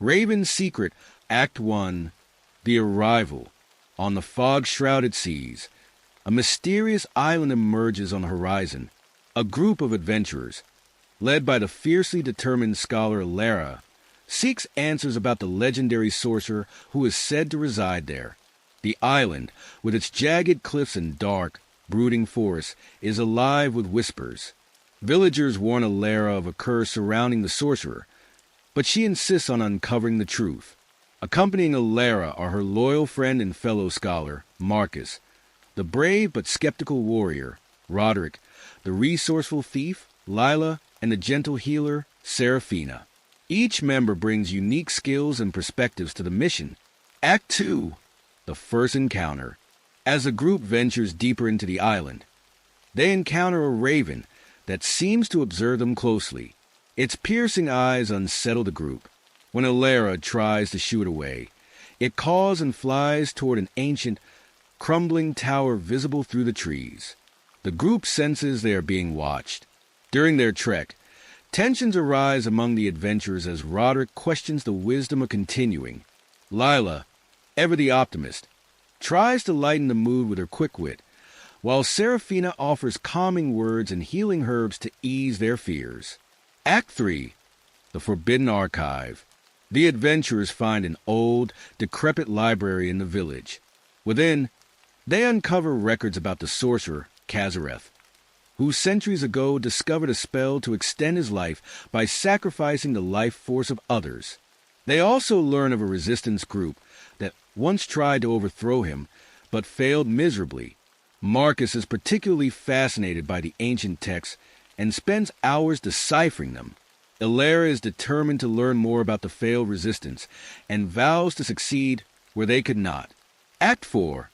Raven's Secret, Act 1, The Arrival. On the fog-shrouded seas, a mysterious island emerges on the horizon. A group of adventurers, led by the fiercely determined scholar Lara, seeks answers about the legendary sorcerer who is said to reside there. The island, with its jagged cliffs and dark, brooding forests, is alive with whispers. Villagers warn Lara of a curse surrounding the sorcerer, but she insists on uncovering the truth. Accompanying Lara are her loyal friend and fellow scholar, Marcus, the brave but skeptical warrior, Roderick, the resourceful thief, Lila, and the gentle healer, Seraphina. Each member brings unique skills and perspectives to the mission. Act 2, The First Encounter. As the group ventures deeper into the island, they encounter a raven that seems to observe them closely. Its piercing eyes unsettle the group. When Lara tries to shoo it away, it caws and flies toward an ancient, crumbling tower visible through the trees. The group senses they are being watched. During their trek, tensions arise among the adventurers as Roderick questions the wisdom of continuing. Lila, ever the optimist, tries to lighten the mood with her quick wit, while Seraphina offers calming words and healing herbs to ease their fears. Act 3, The Forbidden Archive. The adventurers find an old, decrepit library in the village. Within, they uncover records about the sorcerer, Kazareth, who centuries ago discovered a spell to extend his life by sacrificing the life force of others. They also learn of a resistance group that once tried to overthrow him, but failed miserably. Marcus is particularly fascinated by the ancient texts and spends hours deciphering them. Lara is determined to learn more about the failed resistance and vows to succeed where they could not. Act 4,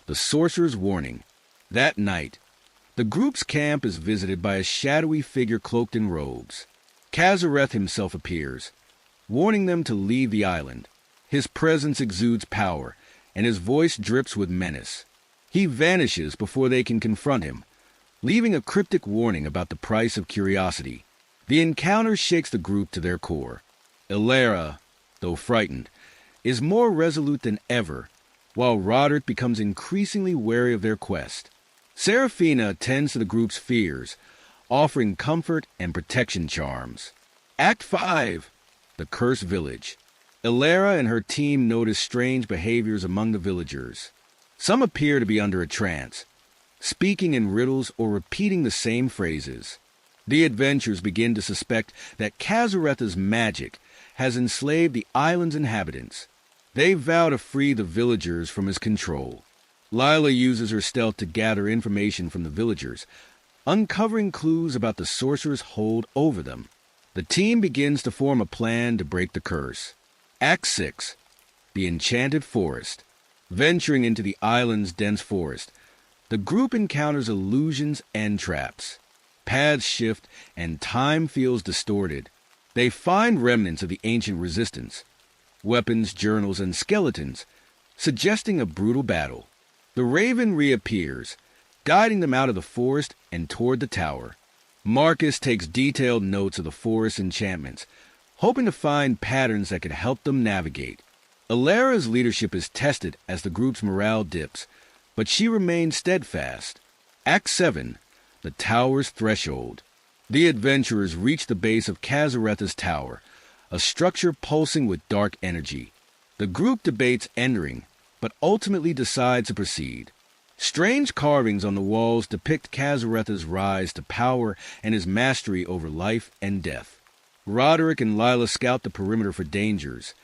The Sorcerer's Warning. That night, the group's camp is visited by a shadowy figure cloaked in robes. Kazareth himself appears, warning them to leave the island. His presence exudes power, and his voice drips with menace. He vanishes before they can confront him, leaving a cryptic warning about the price of curiosity. The encounter shakes the group to their core. Lara, though frightened, is more resolute than ever, while Roderick becomes increasingly wary of their quest. Seraphina attends to the group's fears, offering comfort and protection charms. Act 5, The Cursed Village. Lara and her team notice strange behaviors among the villagers. Some appear to be under a trance, speaking in riddles or repeating the same phrases. The adventurers begin to suspect that Kazareth's magic has enslaved the island's inhabitants. They vow to free the villagers from his control. Lila uses her stealth to gather information from the villagers, uncovering clues about the sorcerer's hold over them. The team begins to form a plan to break the curse. Act 6, The Enchanted Forest. Venturing into the island's dense forest, the group encounters illusions and traps. Paths shift and time feels distorted. They find remnants of the ancient resistance, weapons, journals, and skeletons, suggesting a brutal battle. The raven reappears, guiding them out of the forest and toward the tower. Marcus takes detailed notes of the forest's enchantments, hoping to find patterns that could help them navigate. Alara's leadership is tested as the group's morale dips, but she remains steadfast. Act 7, The Tower's Threshold. The adventurers reach the base of Kazareth's tower, a structure pulsing with dark energy. The group debates entering, but ultimately decides to proceed. Strange carvings on the walls depict Kazareth's rise to power and his mastery over life and death. Roderick and Lila scout the perimeter for dangers,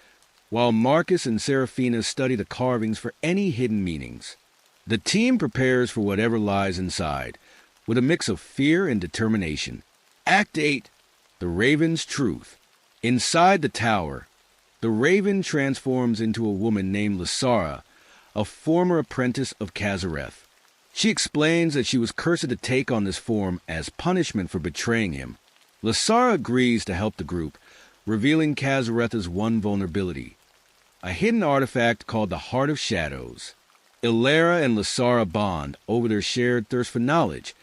while Marcus and Seraphina study the carvings for any hidden meanings. The team prepares for whatever lies inside, with a mix of fear and determination. Act 8, The Raven's Truth. Inside the tower, the raven transforms into a woman named Lasara, a former apprentice of Kazareth. She explains that she was cursed to take on this form as punishment for betraying him. Lasara agrees to help the group, revealing Kazareth's one vulnerability, a hidden artifact called the Heart of Shadows. Lara and Lasara bond over their shared thirst for knowledge,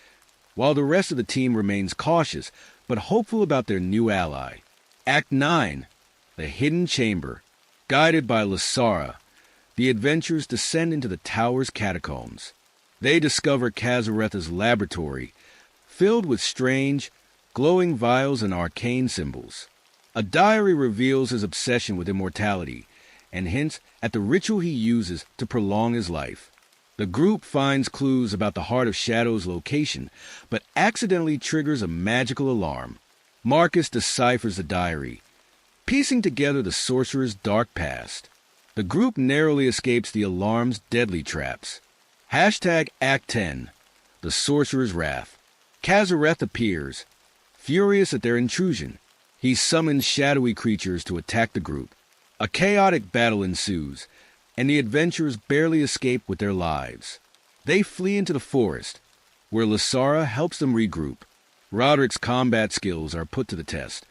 while the rest of the team remains cautious but hopeful about their new ally. Act 9, The Hidden Chamber. Guided by Lasara, the adventurers descend into the tower's catacombs. They discover Kazaretha's laboratory, filled with strange, glowing vials and arcane symbols. A diary reveals his obsession with immortality and hints at the ritual he uses to prolong his life. The group finds clues about the Heart of Shadow's location, but accidentally triggers a magical alarm. Marcus deciphers the diary, piecing together the sorcerer's dark past. The group narrowly escapes the alarm's deadly traps. Hashtag Act 10. The Sorcerer's Wrath. Kazareth appears, furious at their intrusion. He summons shadowy creatures to attack the group. A chaotic battle ensues, and the adventurers barely escape with their lives. They flee into the forest, where Lasara helps them regroup. Roderick's combat skills are put to the test,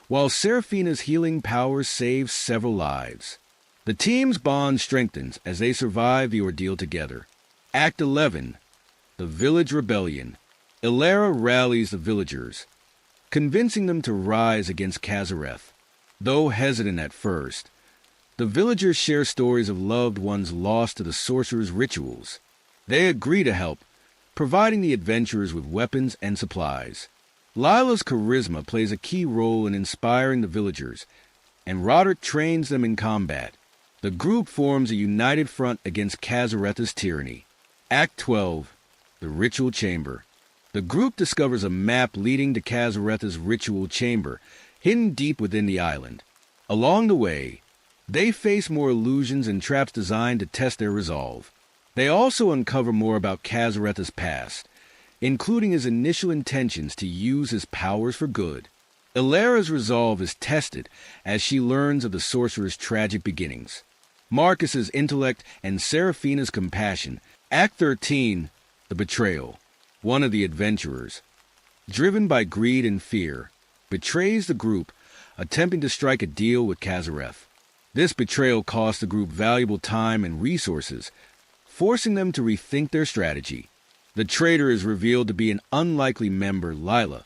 while Seraphina's healing powers save several lives. The team's bond strengthens as they survive the ordeal together. Act 11. The Village Rebellion. Ilara rallies the villagers, convincing them to rise against Kazareth. Though hesitant at first, the villagers share stories of loved ones lost to the sorcerer's rituals. They agree to help, providing the adventurers with weapons and supplies. Lila's charisma plays a key role in inspiring the villagers, and Roderick trains them in combat. The group forms a united front against Kazaretha's tyranny. Act 12. The Ritual Chamber. The group discovers a map leading to Kazaretha's ritual chamber, hidden deep within the island. Along the way, they face more illusions and traps designed to test their resolve. They also uncover more about Kazaretha's past, including his initial intentions to use his powers for good. Ilara's resolve is tested as she learns of the sorcerer's tragic beginnings. Marcus's intellect and Seraphina's compassion. Act 13. The Betrayal. One of the adventurers, driven by greed and fear, betrays the group, attempting to strike a deal with Kazareth. This betrayal costs the group valuable time and resources, forcing them to rethink their strategy. The traitor is revealed to be an unlikely member, Lila,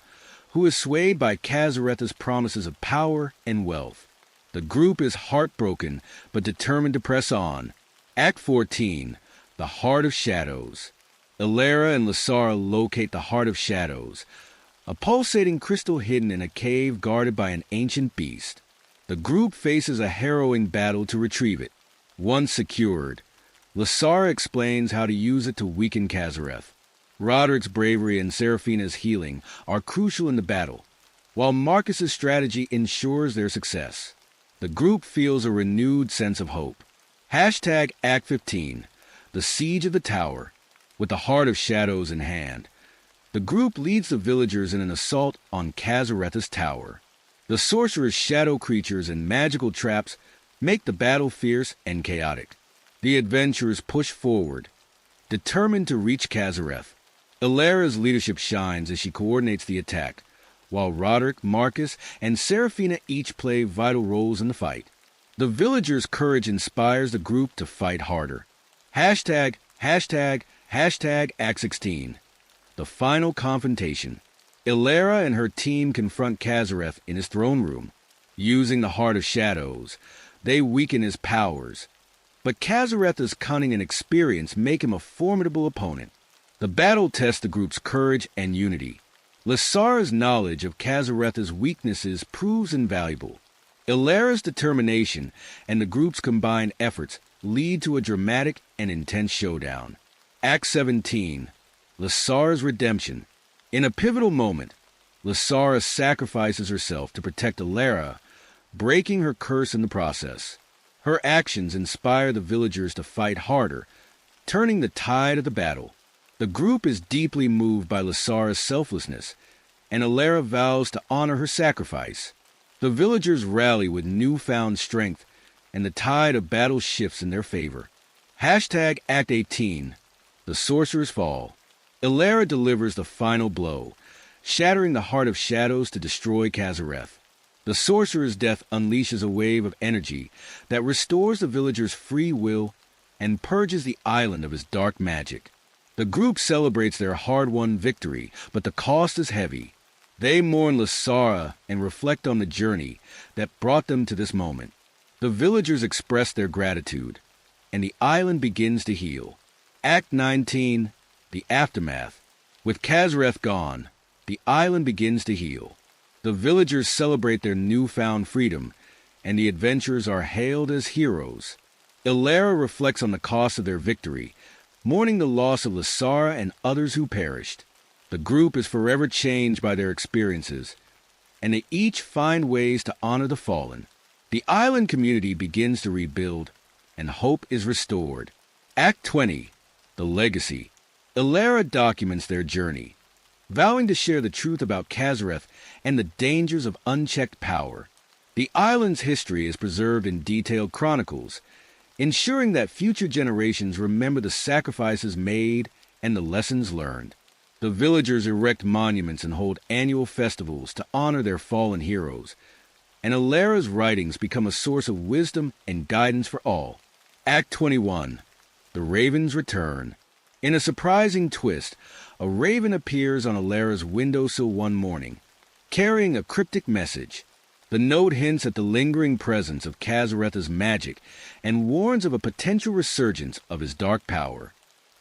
who is swayed by Kazaretha's promises of power and wealth. The group is heartbroken but determined to press on. Act 14. The Heart of Shadows. Ilara and Lasara locate the Heart of Shadows, a pulsating crystal hidden in a cave guarded by an ancient beast. The group faces a harrowing battle to retrieve it. Once secured, Lasara explains how to use it to weaken Kazareth. Roderick's bravery and Seraphina's healing are crucial in the battle, while Marcus's strategy ensures their success. The group feels a renewed sense of hope. Hashtag Act 15. The Siege of the Tower. With the Heart of Shadows in hand, the group leads the villagers in an assault on Kazaretha's tower. The sorcerer's shadow creatures and magical traps make the battle fierce and chaotic. The adventurers push forward, determined to reach Kazareth. Ilara's leadership shines as she coordinates the attack, while Roderick, Marcus, and Seraphina each play vital roles in the fight. The villagers' courage inspires the group to fight harder. Hashtag Act 16. The Final Confrontation. Ilara and her team confront Kazareth in his throne room. Using the Heart of Shadows, they weaken his powers. But Kazaretha's cunning and experience make him a formidable opponent. The battle tests the group's courage and unity. Lasara's knowledge of Kazaretha's weaknesses proves invaluable. Ilara's determination and the group's combined efforts lead to a dramatic and intense showdown. Act 17. Lasara's Redemption. In a pivotal moment, Lasara sacrifices herself to protect Ilara, breaking her curse in the process. Her actions inspire the villagers to fight harder, turning the tide of the battle. The group is deeply moved by Lasara's selflessness, and Ilara vows to honor her sacrifice. The villagers rally with newfound strength, and the tide of battle shifts in their favor. Hashtag Act 18. The Sorcerer's Fall. Ilara delivers the final blow, shattering the Heart of Shadows to destroy Kazareth. The sorcerer's death unleashes a wave of energy that restores the villagers' free will and purges the island of its dark magic. The group celebrates their hard-won victory, but the cost is heavy. They mourn Lasara and reflect on the journey that brought them to this moment. The villagers express their gratitude, and the island begins to heal. Act 19, The Aftermath. With Kazareth gone, the island begins to heal. The villagers celebrate their newfound freedom, and the adventurers are hailed as heroes. Ilara reflects on the cost of their victory, mourning the loss of Lasara and others who perished. The group is forever changed by their experiences, and they each find ways to honor the fallen. The island community begins to rebuild, and hope is restored. Act 20, The Legacy. Ilara documents their journey, vowing to share the truth about Kazareth and the dangers of unchecked power. The island's history is preserved in detailed chronicles, ensuring that future generations remember the sacrifices made and the lessons learned. The villagers erect monuments and hold annual festivals to honor their fallen heroes, and Ilara's writings become a source of wisdom and guidance for all. Act 21, The Raven's Return. In a surprising twist, a raven appears on Ilara's windowsill one morning, carrying a cryptic message. The note hints at the lingering presence of Kazareth's magic and warns of a potential resurgence of his dark power.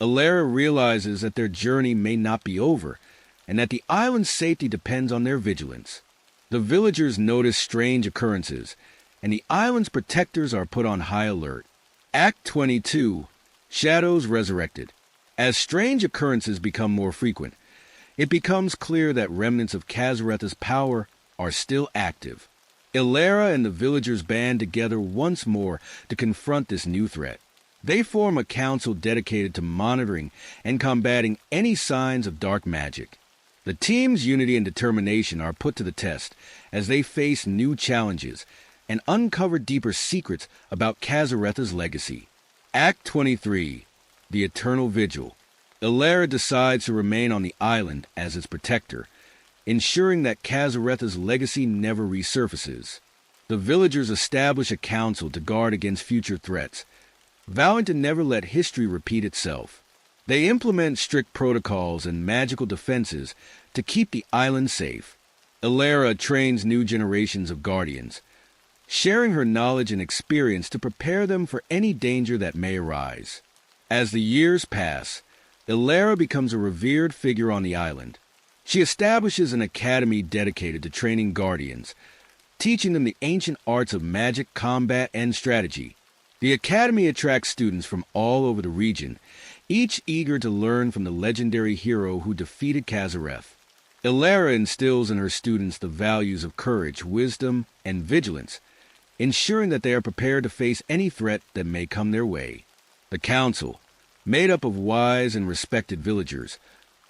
Ilara realizes that their journey may not be over, and that the island's safety depends on their vigilance. The villagers notice strange occurrences, and the island's protectors are put on high alert. Act 22, Shadows Resurrected. As strange occurrences become more frequent, it becomes clear that remnants of Kazareth's power are still active. Ilara and the villagers band together once more to confront this new threat. They form a council dedicated to monitoring and combating any signs of dark magic. The team's unity and determination are put to the test as they face new challenges and uncover deeper secrets about Kazareth's legacy. Act 23, The Eternal Vigil. Ilara decides to remain on the island as its protector, ensuring that Kazareth's legacy never resurfaces. The villagers establish a council to guard against future threats, vowing to never let history repeat itself. They implement strict protocols and magical defenses to keep the island safe. Ilara trains new generations of guardians, sharing her knowledge and experience to prepare them for any danger that may arise. As the years pass, Ilara becomes a revered figure on the island. She establishes an academy dedicated to training guardians, teaching them the ancient arts of magic, combat, and strategy. The academy attracts students from all over the region, each eager to learn from the legendary hero who defeated Kazareth. Ilara instills in her students the values of courage, wisdom, and vigilance, ensuring that they are prepared to face any threat that may come their way. The council, made up of wise and respected villagers,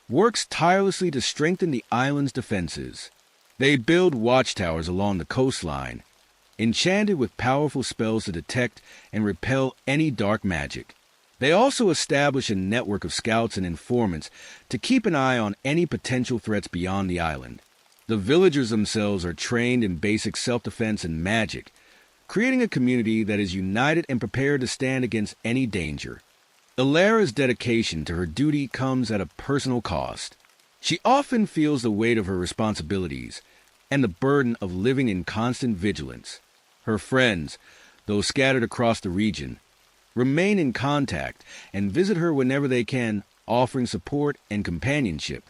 works tirelessly to strengthen the island's defenses. They build watchtowers along the coastline, enchanted with powerful spells to detect and repel any dark magic. They also establish a network of scouts and informants to keep an eye on any potential threats beyond the island. The villagers themselves are trained in basic self-defense and magic, creating a community that is united and prepared to stand against any danger. Ilara's dedication to her duty comes at a personal cost. She often feels the weight of her responsibilities and the burden of living in constant vigilance. Her friends, though scattered across the region, remain in contact and visit her whenever they can, offering support and companionship.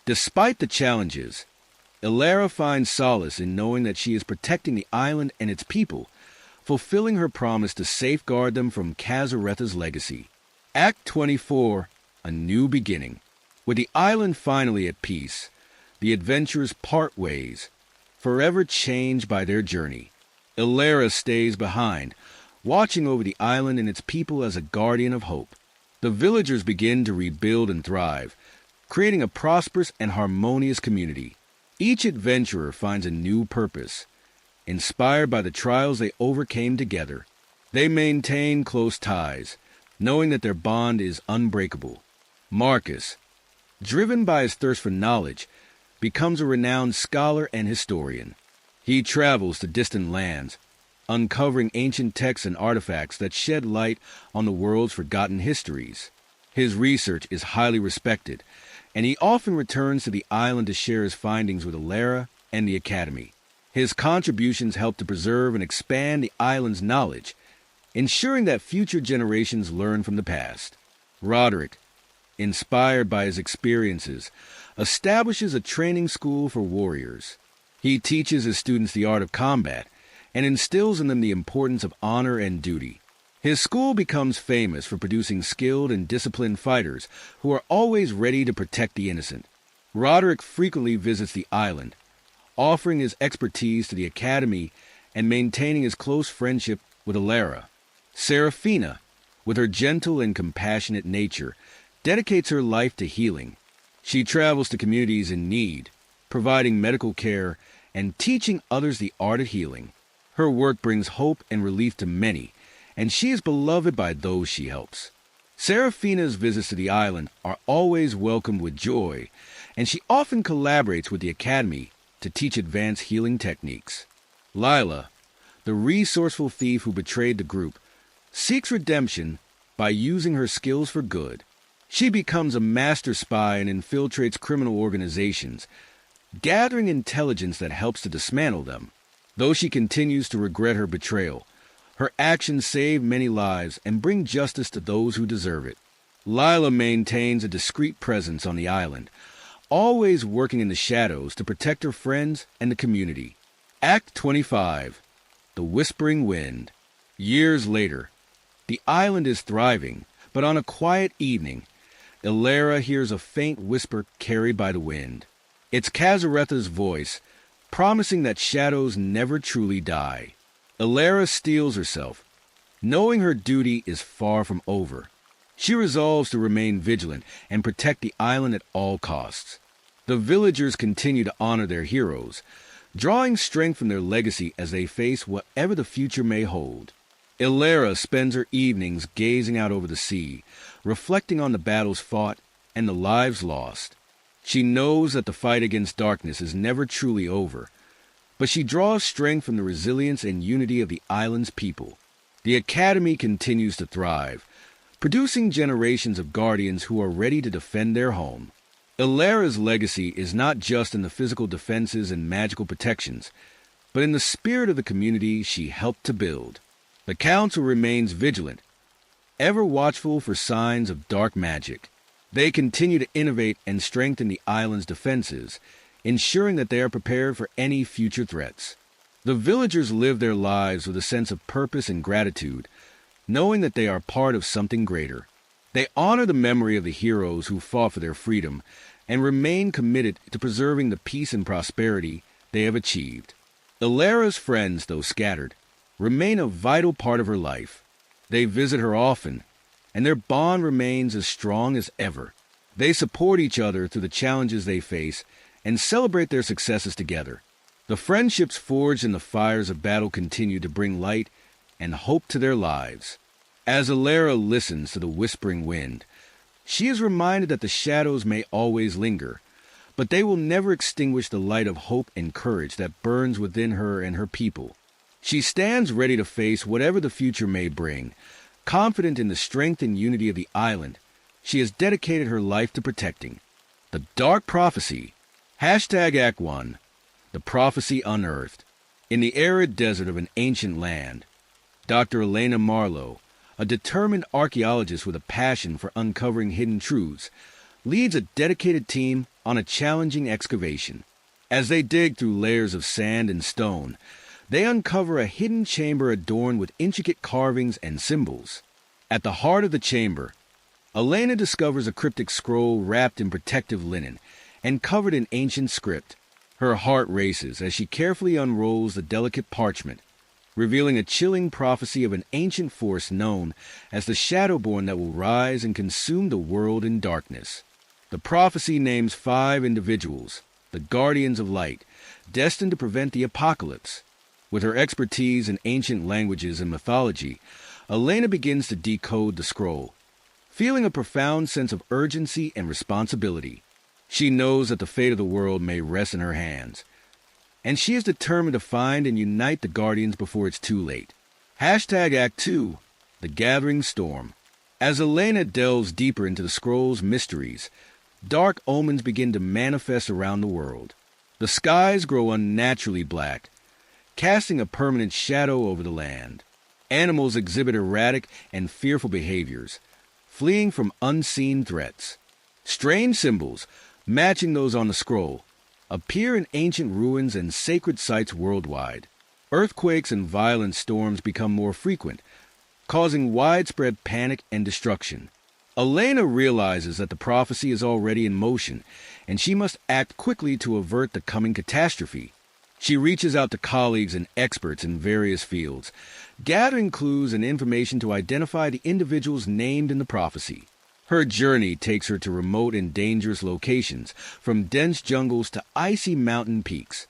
Despite the challenges, Ilara finds solace in knowing that she is protecting the island and its people, fulfilling her promise to safeguard them from Kazareth's legacy. Act 24, A New Beginning. With the island finally at peace, the adventurers part ways, forever changed by their journey. Ilara stays behind, watching over the island and its people as a guardian of hope. The villagers begin to rebuild and thrive, creating a prosperous and harmonious community. Each adventurer finds a new purpose, inspired by the trials they overcame together. They maintain close ties, knowing that their bond is unbreakable. Marcus, driven by his thirst for knowledge, becomes a renowned scholar and historian. He travels to distant lands, uncovering ancient texts and artifacts that shed light on the world's forgotten histories. His research is highly respected, and he often returns to the island to share his findings with Alara and the Academy. His contributions help to preserve and expand the island's knowledge, ensuring that future generations learn from the past. Roderick, inspired by his experiences, establishes a training school for warriors. He teaches his students the art of combat and instills in them the importance of honor and duty. His school becomes famous for producing skilled and disciplined fighters who are always ready to protect the innocent. Roderick frequently visits the island, offering his expertise to the Academy and maintaining his close friendship with Alara. Serafina, with her gentle and compassionate nature, dedicates her life to healing. She travels to communities in need, providing medical care and teaching others the art of healing. Her work brings hope and relief to many, and she is beloved by those she helps. Serafina's visits to the island are always welcomed with joy, and she often collaborates with the Academy to teach advanced healing techniques. Lila, the resourceful thief who betrayed the group, seeks redemption by using her skills for good. She becomes a master spy and infiltrates criminal organizations, gathering intelligence that helps to dismantle them. Though she continues to regret her betrayal, her actions save many lives and bring justice to those who deserve it. Lila maintains a discreet presence on the island, always working in the shadows to protect her friends and the community. Act 25. The Whispering Wind. Years later, the island is thriving, but on a quiet evening, Alara hears a faint whisper carried by the wind. It's Kazaretha's voice, promising that shadows never truly die. Alara steels herself, knowing her duty is far from over. She resolves to remain vigilant and protect the island at all costs. The villagers continue to honor their heroes, drawing strength from their legacy as they face whatever the future may hold. Alara spends her evenings gazing out over the sea, reflecting on the battles fought and the lives lost. She knows that the fight against darkness is never truly over, but she draws strength from the resilience and unity of the island's people. The Academy continues to thrive, producing generations of guardians who are ready to defend their home. Alara's legacy is not just in the physical defenses and magical protections, but in the spirit of the community she helped to build. The Council remains vigilant, ever watchful for signs of dark magic. They continue to innovate and strengthen the island's defenses, ensuring that they are prepared for any future threats. The villagers live their lives with a sense of purpose and gratitude, knowing that they are part of something greater. They honor the memory of the heroes who fought for their freedom and remain committed to preserving the peace and prosperity they have achieved. Alara's friends, though scattered, remain a vital part of her life. They visit her often, and their bond remains as strong as ever. They support each other through the challenges they face and celebrate their successes together. The friendships forged in the fires of battle continue to bring light and hope to their lives. As Alara listens to the whispering wind, she is reminded that the shadows may always linger, but they will never extinguish the light of hope and courage that burns within her and her people. She stands ready to face whatever the future may bring, confident in the strength and unity of the island she has dedicated her life to protecting. The Dark Prophecy. Act 1. The Prophecy Unearthed. In the arid desert of an ancient land, Dr. Elena Marlowe, a determined archaeologist with a passion for uncovering hidden truths, leads a dedicated team on a challenging excavation. As they dig through layers of sand and stone, they uncover a hidden chamber adorned with intricate carvings and symbols. At the heart of the chamber, Elena discovers a cryptic scroll wrapped in protective linen and covered in ancient script. Her heart races as she carefully unrolls the delicate parchment, revealing a chilling prophecy of an ancient force known as the Shadowborn that will rise and consume the world in darkness. The prophecy names 5 individuals, the Guardians of Light, destined to prevent the apocalypse. With her expertise in ancient languages and mythology, Elena begins to decode the scroll, feeling a profound sense of urgency and responsibility. She knows that the fate of the world may rest in her hands, and she is determined to find and unite the Guardians before it's too late. Act 2. The Gathering Storm. As Elena delves deeper into the scroll's mysteries, dark omens begin to manifest around the world. The skies grow unnaturally black, casting a permanent shadow over the land. Animals exhibit erratic and fearful behaviors, fleeing from unseen threats. Strange symbols, matching those on the scroll, appear in ancient ruins and sacred sites worldwide. Earthquakes and violent storms become more frequent, causing widespread panic and destruction. Elena realizes that the prophecy is already in motion, and she must act quickly to avert the coming catastrophe. She reaches out to colleagues and experts in various fields, gathering clues and information to identify the individuals named in the prophecy. Her journey takes her to remote and dangerous locations, from dense jungles to icy mountain peaks,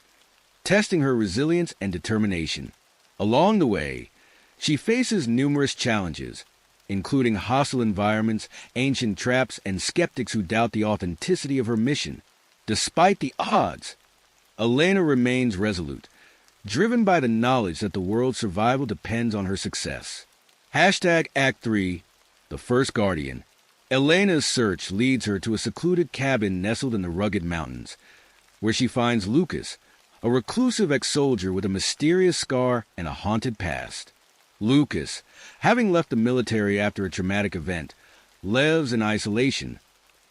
testing her resilience and determination. Along the way, she faces numerous challenges, including hostile environments, ancient traps, and skeptics who doubt the authenticity of her mission. Despite the odds, Elena remains resolute, driven by the knowledge that the world's survival depends on her success. Hashtag Act 3, The First Guardian. Elena's search leads her to a secluded cabin nestled in the rugged mountains, where she finds Lucas, a reclusive ex-soldier with a mysterious scar and a haunted past. Lucas, having left the military after a traumatic event, lives in isolation,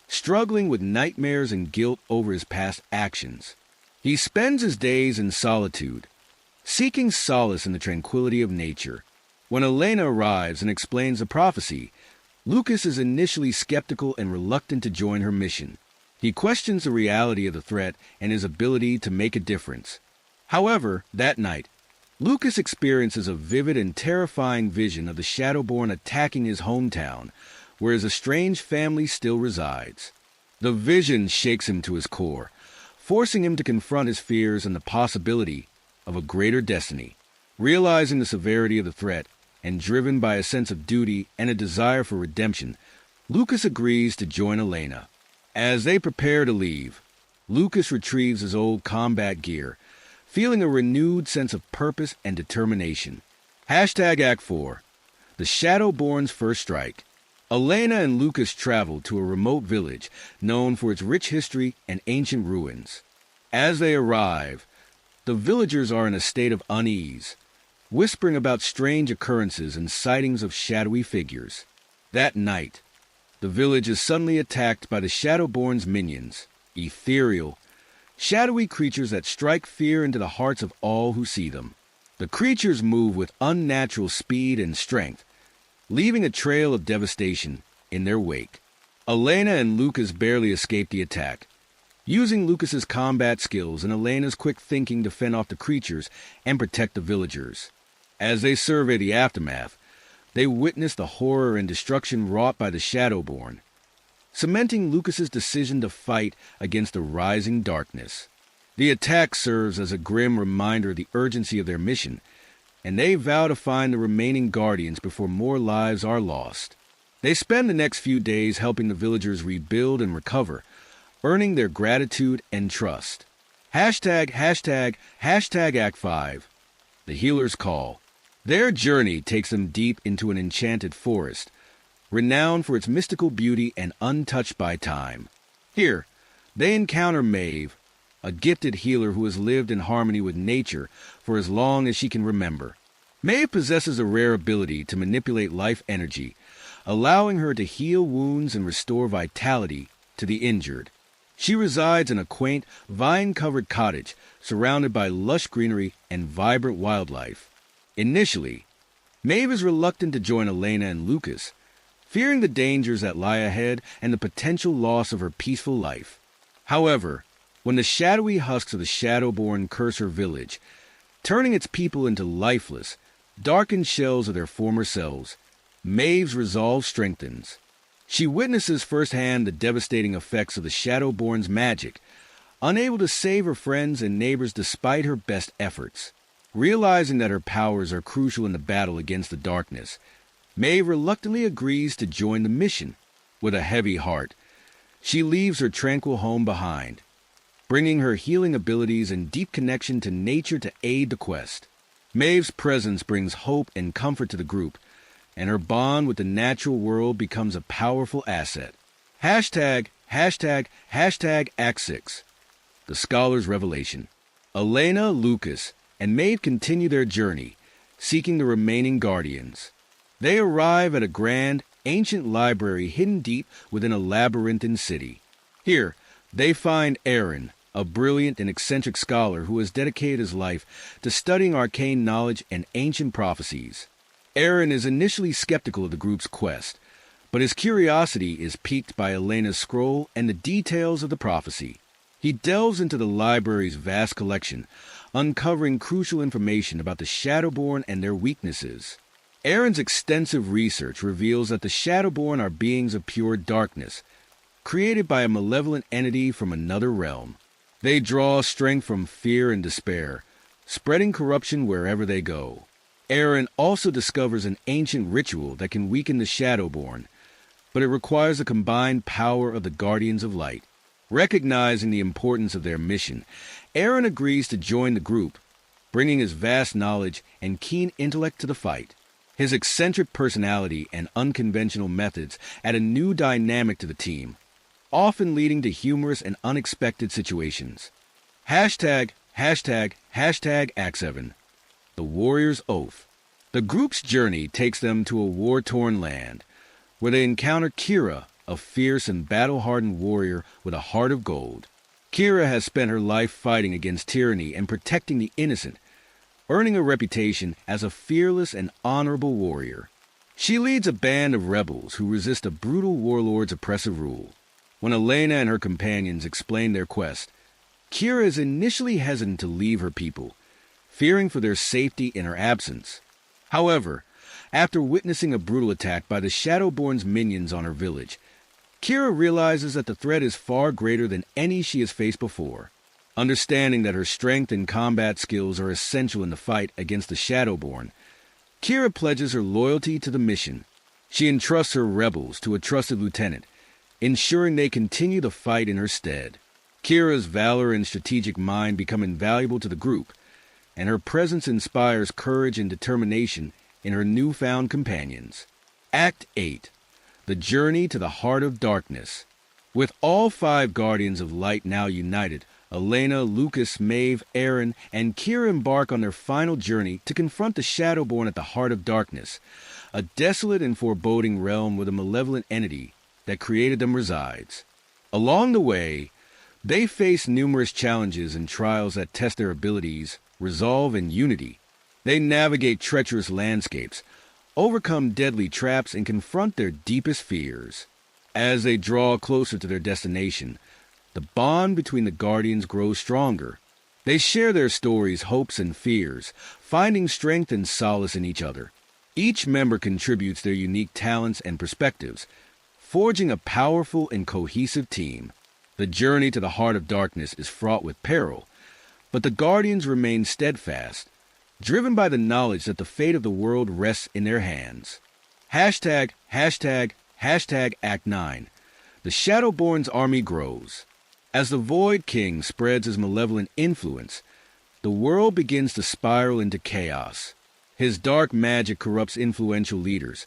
struggling with nightmares and guilt over his past actions. He spends his days in solitude, seeking solace in the tranquility of nature. When Elena arrives and explains the prophecy, Lucas is initially skeptical and reluctant to join her mission. He questions the reality of the threat and his ability to make a difference. However, that night, Lucas experiences a vivid and terrifying vision of the Shadowborn attacking his hometown, where his estranged family still resides. The vision shakes him to his core, forcing him to confront his fears and the possibility of a greater destiny. Realizing the severity of the threat, and driven by a sense of duty and a desire for redemption, Lucas agrees to join Elena. As they prepare to leave, Lucas retrieves his old combat gear, feeling a renewed sense of purpose and determination. Hashtag Act 4, The Shadowborn's First Strike. Elena and Lucas travel to a remote village known for its rich history and ancient ruins. As they arrive, the villagers are in a state of unease, whispering about strange occurrences and sightings of shadowy figures. That night, the village is suddenly attacked by the Shadowborn's minions, ethereal, shadowy creatures that strike fear into the hearts of all who see them. The creatures move with unnatural speed and strength, leaving a trail of devastation in their wake. Elena and Lucas barely escape the attack, using Lucas's combat skills and Elena's quick thinking to fend off the creatures and protect the villagers. As they survey the aftermath, they witness the horror and destruction wrought by the Shadowborn, cementing Lucas's decision to fight against the rising darkness. The attack serves as a grim reminder of the urgency of their mission, and they vow to find the remaining guardians before more lives are lost. They spend the next few days helping the villagers rebuild and recover, earning their gratitude and trust. Hashtag Act 5, The Healer's Call. Their journey takes them deep into an enchanted forest, renowned for its mystical beauty and untouched by time. Here, they encounter Maeve, a gifted healer who has lived in harmony with nature for as long as she can remember. Maeve possesses a rare ability to manipulate life energy, allowing her to heal wounds and restore vitality to the injured. She resides in a quaint, vine-covered cottage surrounded by lush greenery and vibrant wildlife. Initially, Maeve is reluctant to join Elena and Lucas, fearing the dangers that lie ahead and the potential loss of her peaceful life. However, when the shadowy husks of the Shadowborn curse her village, turning its people into lifeless, darkened shells of their former selves, Maeve's resolve strengthens. She witnesses firsthand the devastating effects of the Shadowborn's magic, unable to save her friends and neighbors despite her best efforts. Realizing that her powers are crucial in the battle against the darkness, Maeve reluctantly agrees to join the mission. With a heavy heart, she leaves her tranquil home behind, bringing her healing abilities and deep connection to nature to aid the quest. Maeve's presence brings hope and comfort to the group, and her bond with the natural world becomes a powerful asset. Hashtag Act 6. The Scholar's Revelation. Elena, Lucas, and Maeve continue their journey, seeking the remaining guardians. They arrive at a grand, ancient library hidden deep within a labyrinthine city. Here, they find Aaron, a brilliant and eccentric scholar who has dedicated his life to studying arcane knowledge and ancient prophecies. Aaron is initially skeptical of the group's quest, but his curiosity is piqued by Elena's scroll and the details of the prophecy. He delves into the library's vast collection, uncovering crucial information about the Shadowborn and their weaknesses. Aaron's extensive research reveals that the Shadowborn are beings of pure darkness, created by a malevolent entity from another realm. They draw strength from fear and despair, spreading corruption wherever they go. Aaron also discovers an ancient ritual that can weaken the Shadowborn, but it requires the combined power of the Guardians of Light. Recognizing the importance of their mission, Aaron agrees to join the group, bringing his vast knowledge and keen intellect to the fight. His eccentric personality and unconventional methods add a new dynamic to the team, often leading to humorous and unexpected situations. Act 7. The Warrior's Oath. The group's journey takes them to a war-torn land, where they encounter Kira, a fierce and battle-hardened warrior with a heart of gold. Kira has spent her life fighting against tyranny and protecting the innocent, earning a reputation as a fearless and honorable warrior. She leads a band of rebels who resist a brutal warlord's oppressive rule. When Elena and her companions explain their quest, Kira is initially hesitant to leave her people, fearing for their safety in her absence. However, after witnessing a brutal attack by the Shadowborn's minions on her village, Kira realizes that the threat is far greater than any she has faced before. Understanding that her strength and combat skills are essential in the fight against the Shadowborn, Kira pledges her loyalty to the mission. She entrusts her rebels to a trusted lieutenant, ensuring they continue the fight in her stead. Kira's valor and strategic mind become invaluable to the group, and her presence inspires courage and determination in her newfound companions. Act 8. The Journey to the Heart of Darkness. With all 5 Guardians of Light now united, Elena, Lucas, Maeve, Aaron, and Kira embark on their final journey to confront the Shadowborn at the Heart of Darkness, a desolate and foreboding realm where the malevolent entity that created them resides. Along the way, they face numerous challenges and trials that test their abilities, resolve, and unity. They navigate treacherous landscapes, overcome deadly traps, and confront their deepest fears. As they draw closer to their destination, the bond between the Guardians grows stronger. They share their stories, hopes, and fears, finding strength and solace in each other. Each member contributes their unique talents and perspectives, forging a powerful and cohesive team. The journey to the Heart of Darkness is fraught with peril, but the Guardians remain steadfast, driven by the knowledge that the fate of the world rests in their hands. Act 9. The Shadowborn's army grows. As the Void King spreads his malevolent influence, the world begins to spiral into chaos. His dark magic corrupts influential leaders,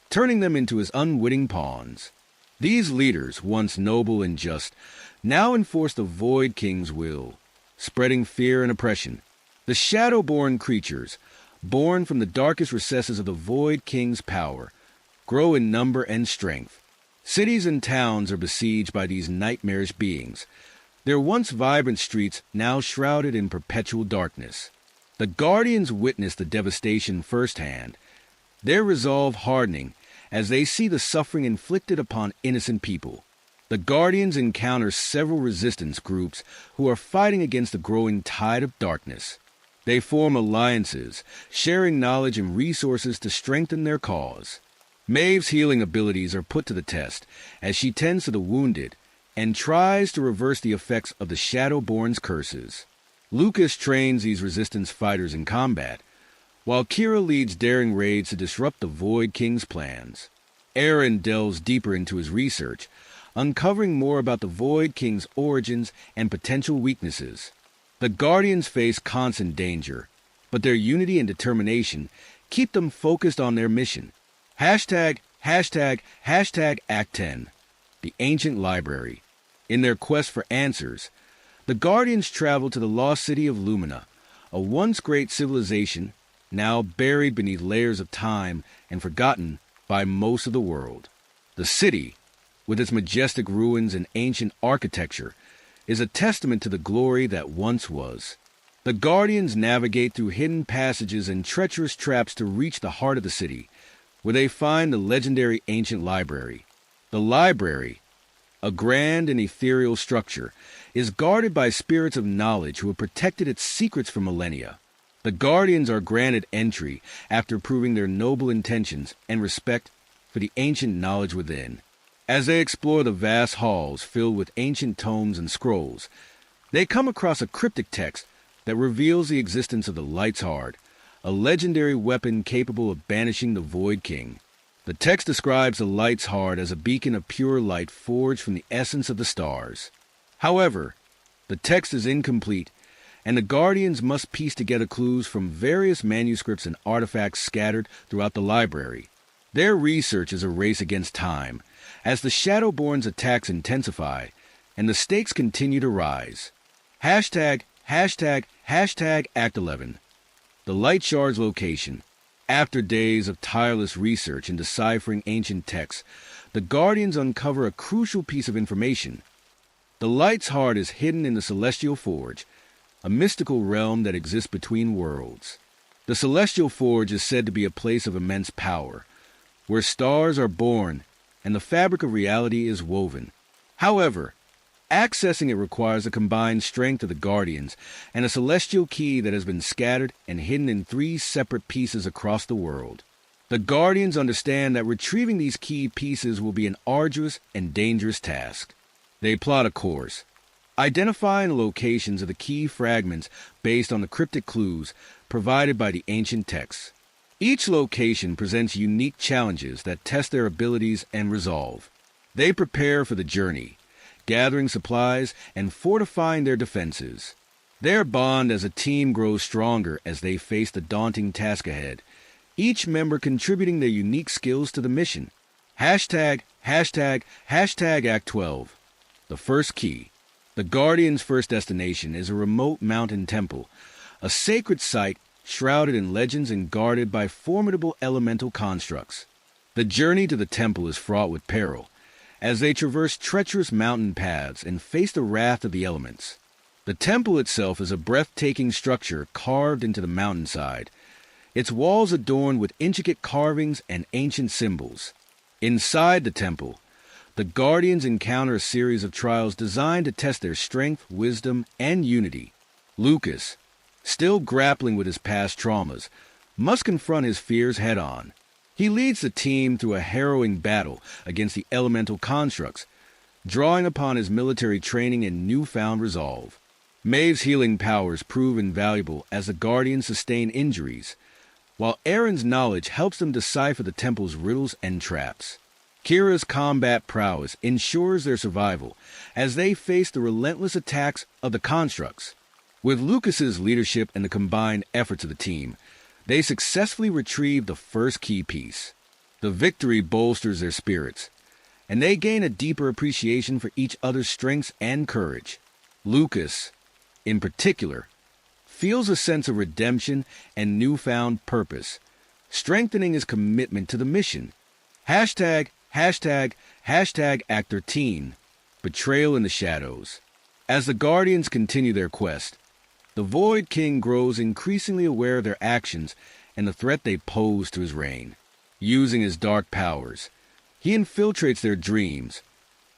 turning them into his unwitting pawns. These leaders, once noble and just, now enforce the Void King's will, spreading fear and oppression. The Shadowborn creatures, born from the darkest recesses of the Void King's power, grow in number and strength. Cities and towns are besieged by these nightmarish beings, their once vibrant streets now shrouded in perpetual darkness. The Guardians witness the devastation firsthand, their resolve hardening as they see the suffering inflicted upon innocent people. The Guardians encounter several resistance groups who are fighting against the growing tide of darkness. They form alliances, sharing knowledge and resources to strengthen their cause. Maeve's healing abilities are put to the test as she tends to the wounded and tries to reverse the effects of the Shadowborn's curses. Lucas trains these resistance fighters in combat, while Kira leads daring raids to disrupt the Void King's plans. Aaron delves deeper into his research, uncovering more about the Void King's origins and potential weaknesses. The Guardians face constant danger, but their unity and determination keep them focused on their mission. Act 10. The Ancient Library. In their quest for answers, the Guardians travel to the lost city of Lumina, a once great civilization now buried beneath layers of time and forgotten by most of the world. The city, with its majestic ruins and ancient architecture, is a testament to the glory that once was. The Guardians navigate through hidden passages and treacherous traps to reach the heart of the city, where they find the legendary ancient library. The library, a grand and ethereal structure, is guarded by spirits of knowledge who have protected its secrets for millennia. The Guardians are granted entry after proving their noble intentions and respect for the ancient knowledge within. As they explore the vast halls filled with ancient tomes and scrolls, they come across a cryptic text that reveals the existence of the Light's Heart, a legendary weapon capable of banishing the Void King. The text describes the Light's Heart as a beacon of pure light forged from the essence of the stars. However, the text is incomplete, and the Guardians must piece together clues from various manuscripts and artifacts scattered throughout the library. Their research is a race against time, as the Shadowborn's attacks intensify and the stakes continue to rise. Hashtag Act 11. The Light Shard's location. After days of tireless research and deciphering ancient texts, the Guardians uncover a crucial piece of information. The Light's Heart is hidden in the Celestial Forge, a mystical realm that exists between worlds. The Celestial Forge is said to be a place of immense power, where stars are born and the fabric of reality is woven. However, accessing it requires a combined strength of the Guardians and a celestial key that has been scattered and hidden in 3 separate pieces across the world. The Guardians understand that retrieving these key pieces will be an arduous and dangerous task. They plot a course, identifying the locations of the key fragments based on the cryptic clues provided by the ancient texts. Each location presents unique challenges that test their abilities and resolve. They prepare for the journey, gathering supplies and fortifying their defenses. Their bond as a team grows stronger as they face the daunting task ahead, each member contributing their unique skills to the mission. Hashtag Act 12. The first key. The Guardian's first destination is a remote mountain temple, a sacred site shrouded in legends and guarded by formidable elemental constructs. The journey to the temple is fraught with peril, as they traverse treacherous mountain paths and face the wrath of the elements. The temple itself is a breathtaking structure carved into the mountainside, its walls adorned with intricate carvings and ancient symbols. Inside the temple, the Guardians encounter a series of trials designed to test their strength, wisdom, and unity. Lucas, still grappling with his past traumas, must confront his fears head-on. He leads the team through a harrowing battle against the elemental constructs, drawing upon his military training and newfound resolve. Maeve's healing powers prove invaluable as the Guardians sustain injuries, while Aaron's knowledge helps them decipher the temple's riddles and traps. Kira's combat prowess ensures their survival as they face the relentless attacks of the constructs. With Lucas's leadership and the combined efforts of the team, they successfully retrieve the first key piece. The victory bolsters their spirits, and they gain a deeper appreciation for each other's strengths and courage. Lucas, in particular, feels a sense of redemption and newfound purpose, strengthening his commitment to the mission. Hashtag Act 13, Betrayal in the Shadows. As the Guardians continue their quest, the Void King grows increasingly aware of their actions and the threat they pose to his reign. Using his dark powers, he infiltrates their dreams,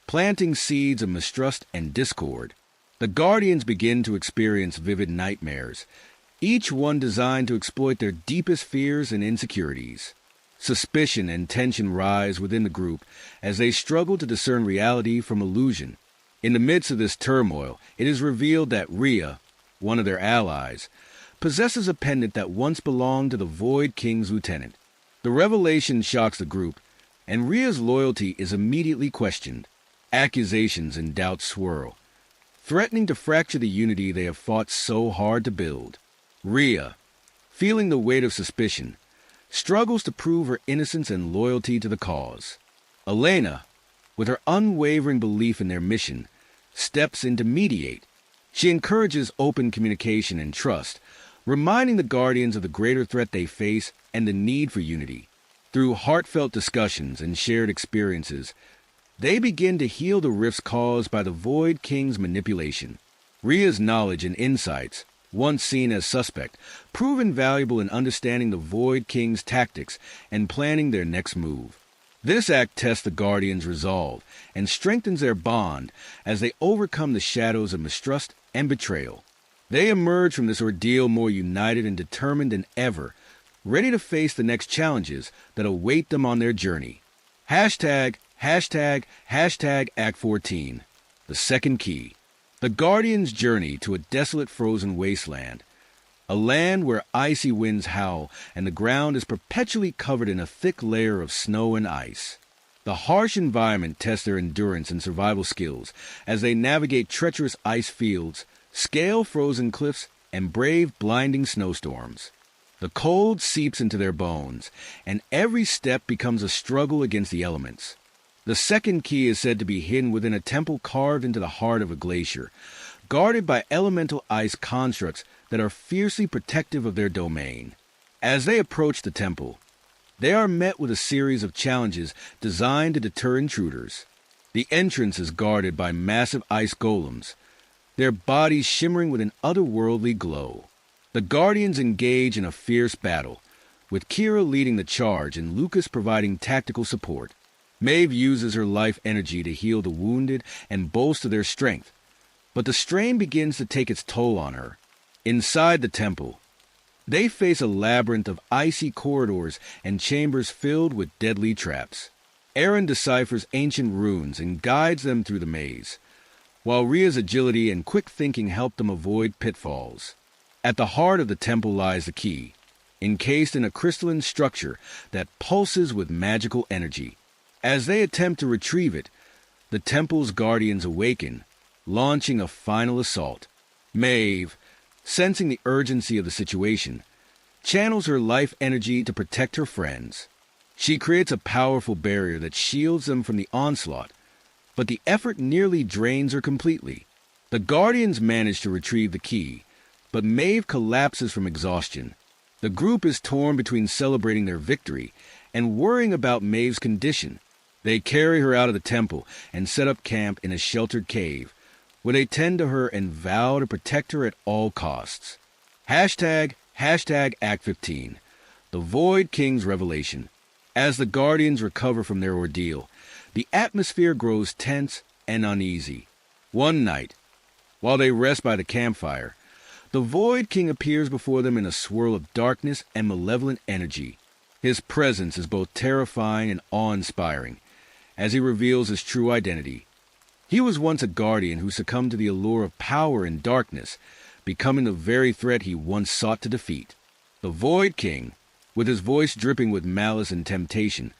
planting seeds of mistrust and discord. The Guardians begin to experience vivid nightmares, each one designed to exploit their deepest fears and insecurities. Suspicion and tension rise within the group as they struggle to discern reality from illusion. In the midst of this turmoil, it is revealed that Rhea, one of their allies, possesses a pendant that once belonged to the Void King's lieutenant. The revelation shocks the group, and Rhea's loyalty is immediately questioned. Accusations and doubts swirl, threatening to fracture the unity they have fought so hard to build. Rhea, feeling the weight of suspicion, struggles to prove her innocence and loyalty to the cause. Elena, with her unwavering belief in their mission, steps in to mediate. She encourages open communication and trust, reminding the Guardians of the greater threat they face and the need for unity. Through heartfelt discussions and shared experiences, they begin to heal the rifts caused by the Void King's manipulation. Rhea's knowledge and insights, once seen as suspect, prove invaluable in understanding the Void King's tactics and planning their next move. This act tests the Guardians' resolve and strengthens their bond as they overcome the shadows of mistrust and betrayal. They emerge from this ordeal more united and determined than ever, ready to face the next challenges that await them on their journey. Hashtag Act 14, the second key. The Guardians' journey to a desolate frozen wasteland, a land where icy winds howl and the ground is perpetually covered in a thick layer of snow and ice. The harsh environment tests their endurance and survival skills as they navigate treacherous ice fields, scale frozen cliffs, and brave blinding snowstorms. The cold seeps into their bones, and every step becomes a struggle against the elements. The second key is said to be hidden within a temple carved into the heart of a glacier, guarded by elemental ice constructs that are fiercely protective of their domain. As they approach the temple, they are met with a series of challenges designed to deter intruders. The entrance is guarded by massive ice golems, their bodies shimmering with an otherworldly glow. The Guardians engage in a fierce battle, with Kira leading the charge and Lucas providing tactical support. Maeve uses her life energy to heal the wounded and bolster their strength, but the strain begins to take its toll on her. Inside the temple, they face a labyrinth of icy corridors and chambers filled with deadly traps. Aaron deciphers ancient runes and guides them through the maze, while Rhea's agility and quick thinking help them avoid pitfalls. At the heart of the temple lies the key, encased in a crystalline structure that pulses with magical energy. As they attempt to retrieve it, the temple's Guardians awaken, launching a final assault. Maeve, sensing the urgency of the situation, channels her life energy to protect her friends. She creates a powerful barrier that shields them from the onslaught, but the effort nearly drains her completely. The Guardians manage to retrieve the key, but Maeve collapses from exhaustion. The group is torn between celebrating their victory and worrying about Maeve's condition. They carry her out of the temple and set up camp in a sheltered cave, where they tend to her and vow to protect her at all costs. Hashtag Act 15, the Void King's revelation. As the Guardians recover from their ordeal, the atmosphere grows tense and uneasy. One night, while they rest by the campfire, the Void King appears before them in a swirl of darkness and malevolent energy. His presence is both terrifying and awe-inspiring, as he reveals his true identity. He was once a Guardian who succumbed to the allure of power and darkness, becoming the very threat he once sought to defeat. The Void King, with his voice dripping with malice and temptation,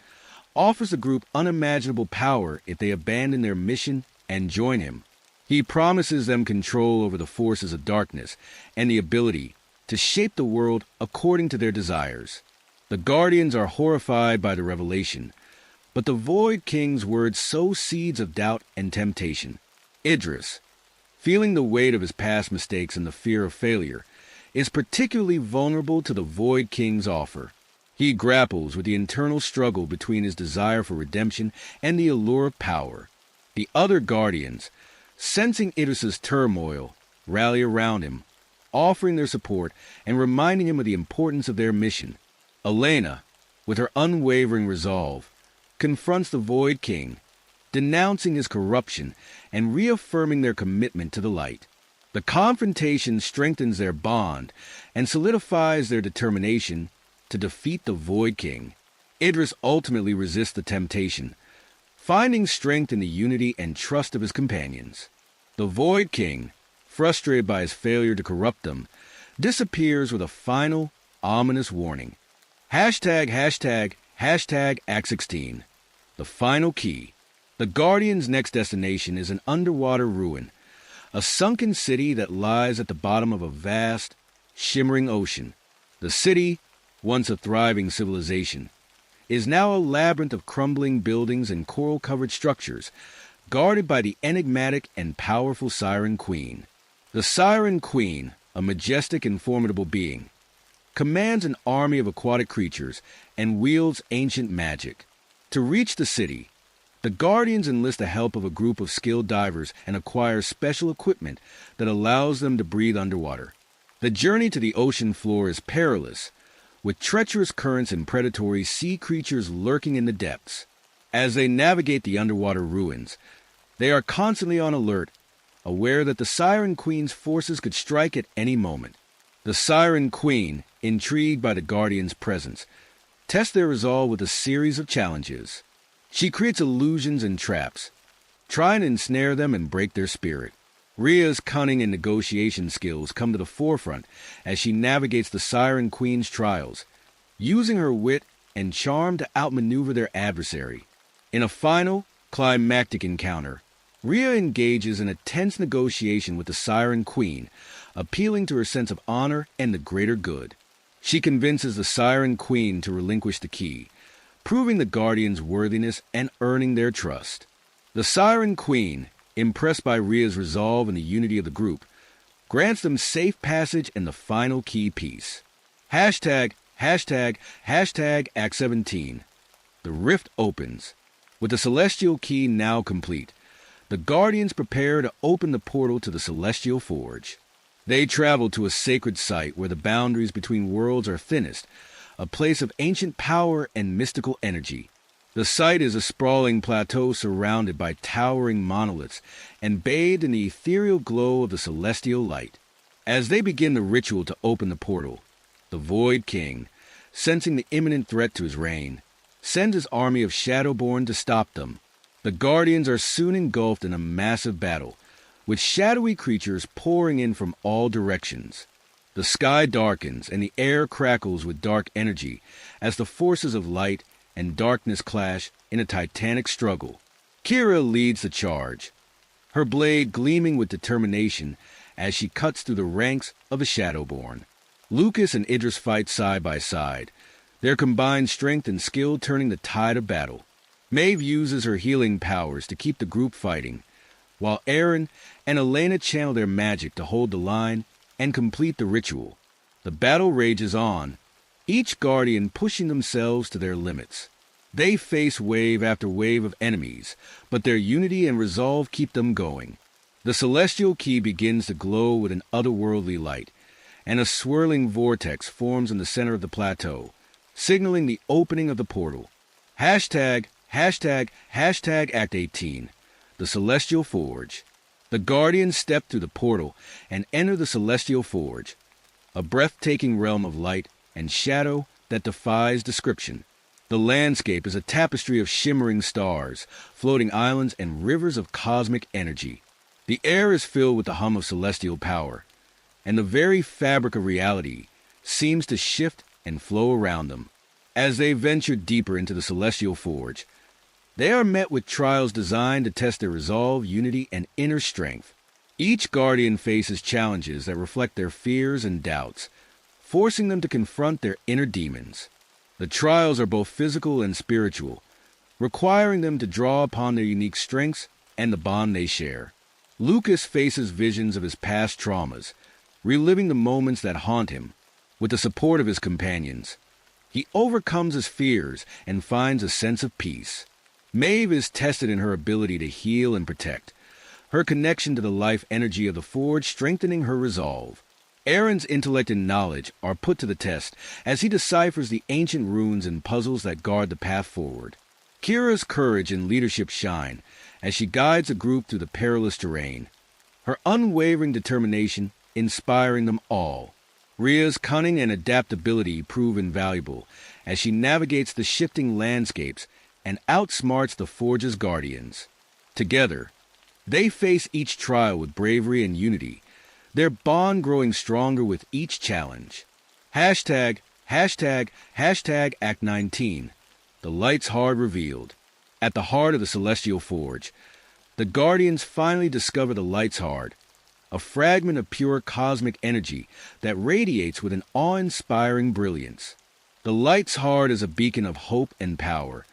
offers the group unimaginable power if they abandon their mission and join him. He promises them control over the forces of darkness and the ability to shape the world according to their desires. The Guardians are horrified by the revelation, but the Void King's words sow seeds of doubt and temptation. Idris, feeling the weight of his past mistakes and the fear of failure, is particularly vulnerable to the Void King's offer. He grapples with the internal struggle between his desire for redemption and the allure of power. The other Guardians, sensing Idris's turmoil, rally around him, offering their support and reminding him of the importance of their mission. Elena, with her unwavering resolve, confronts the Void King, denouncing his corruption and reaffirming their commitment to the light. The confrontation strengthens their bond and solidifies their determination to defeat the Void King. Idris ultimately resists the temptation, finding strength in the unity and trust of his companions. The Void King, frustrated by his failure to corrupt them, disappears with a final, ominous warning. Hashtag Act 16, the final key. The Guardian's next destination is an underwater ruin, a sunken city that lies at the bottom of a vast, shimmering ocean. The city, once a thriving civilization, is now a labyrinth of crumbling buildings and coral-covered structures, guarded by the enigmatic and powerful Siren Queen. The Siren Queen, a majestic and formidable being, commands an army of aquatic creatures and wields ancient magic. To reach the city, the Guardians enlist the help of a group of skilled divers and acquire special equipment that allows them to breathe underwater. The journey to the ocean floor is perilous, with treacherous currents and predatory sea creatures lurking in the depths. As they navigate the underwater ruins, they are constantly on alert, aware that the Siren Queen's forces could strike at any moment. The Siren Queen, intrigued by the Guardians' presence, tests their resolve with a series of challenges. She creates illusions and traps, trying to ensnare them and break their spirit. Rhea's cunning and negotiation skills come to the forefront as she navigates the Siren Queen's trials, using her wit and charm to outmaneuver their adversary. In a final, climactic encounter, Rhea engages in a tense negotiation with the Siren Queen, appealing to her sense of honor and the greater good. She convinces the Siren Queen to relinquish the key, proving the Guardians' worthiness and earning their trust. The Siren Queen, impressed by Rhea's resolve and the unity of the group, grants them safe passage and the final key piece. Hashtag Act 17. The rift opens. With the Celestial Key now complete, the Guardians prepare to open the portal to the Celestial Forge. They travel to a sacred site where the boundaries between worlds are thinnest, a place of ancient power and mystical energy. The site is a sprawling plateau surrounded by towering monoliths and bathed in the ethereal glow of the celestial light. As they begin the ritual to open the portal, the Void King, sensing the imminent threat to his reign, sends his army of Shadowborn to stop them. The Guardians are soon engulfed in a massive battle, with shadowy creatures pouring in from all directions. The sky darkens and the air crackles with dark energy as the forces of light and darkness clash in a titanic struggle. Kira leads the charge, her blade gleaming with determination as she cuts through the ranks of the Shadowborn. Lucas and Idris fight side by side, their combined strength and skill turning the tide of battle. Maeve uses her healing powers to keep the group fighting, while Aaron and Elena channel their magic to hold the line and complete the ritual. The battle rages on, each Guardian pushing themselves to their limits. They face wave after wave of enemies, but their unity and resolve keep them going. The Celestial Key begins to glow with an otherworldly light, and a swirling vortex forms in the center of the plateau, signaling the opening of the portal. Hashtag Act 18. The Celestial Forge. The Guardians step through the portal and enter the Celestial Forge, a breathtaking realm of light and shadow that defies description. The landscape is a tapestry of shimmering stars, floating islands, and rivers of cosmic energy. The air is filled with the hum of celestial power, and the very fabric of reality seems to shift and flow around them. As they venture deeper into the Celestial Forge, they are met with trials designed to test their resolve, unity, and inner strength. Each Guardian faces challenges that reflect their fears and doubts, forcing them to confront their inner demons. The trials are both physical and spiritual, requiring them to draw upon their unique strengths and the bond they share. Lucas faces visions of his past traumas, reliving the moments that haunt him. With the support of his companions, he overcomes his fears and finds a sense of peace. Maeve is tested in her ability to heal and protect, her connection to the life energy of the Forge strengthening her resolve. Aaron's intellect and knowledge are put to the test as he deciphers the ancient runes and puzzles that guard the path forward. Kira's courage and leadership shine as she guides the group through the perilous terrain, her unwavering determination inspiring them all. Rhea's cunning and adaptability prove invaluable as she navigates the shifting landscapes and outsmarts the Forge's Guardians. Together, they face each trial with bravery and unity, their bond growing stronger with each challenge. Hashtag Act 19. The Light's Heart revealed. At the heart of the Celestial Forge, the Guardians finally discover the Light's Heart, a fragment of pure cosmic energy that radiates with an awe-inspiring brilliance. The Light's Heart is a beacon of hope and power,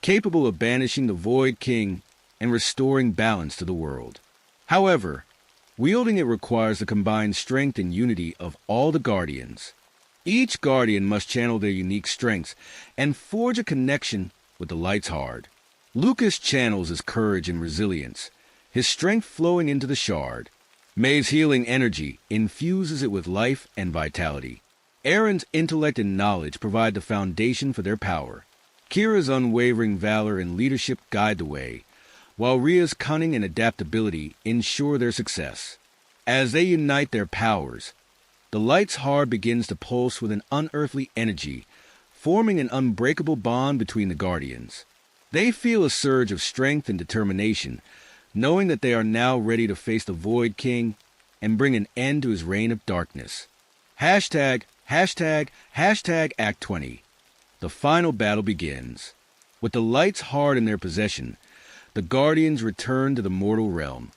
capable of banishing the Void King and restoring balance to the world. However, wielding it requires the combined strength and unity of all the guardians. Each guardian must channel their unique strengths and forge a connection with the light's heart. Lucas channels his courage and resilience, his strength flowing into the shard. Maeve's healing energy infuses it with life and vitality. Aaron's intellect and knowledge provide the foundation for their power. Kira's unwavering valor and leadership guide the way, while Rhea's cunning and adaptability ensure their success. As they unite their powers, the light's heart begins to pulse with an unearthly energy, forming an unbreakable bond between the guardians. They feel a surge of strength and determination, knowing that they are now ready to face the Void King and bring an end to his reign of darkness. Hashtag Act 20. The final battle begins. With the light's heart in their possession, the Guardians return to the mortal realm,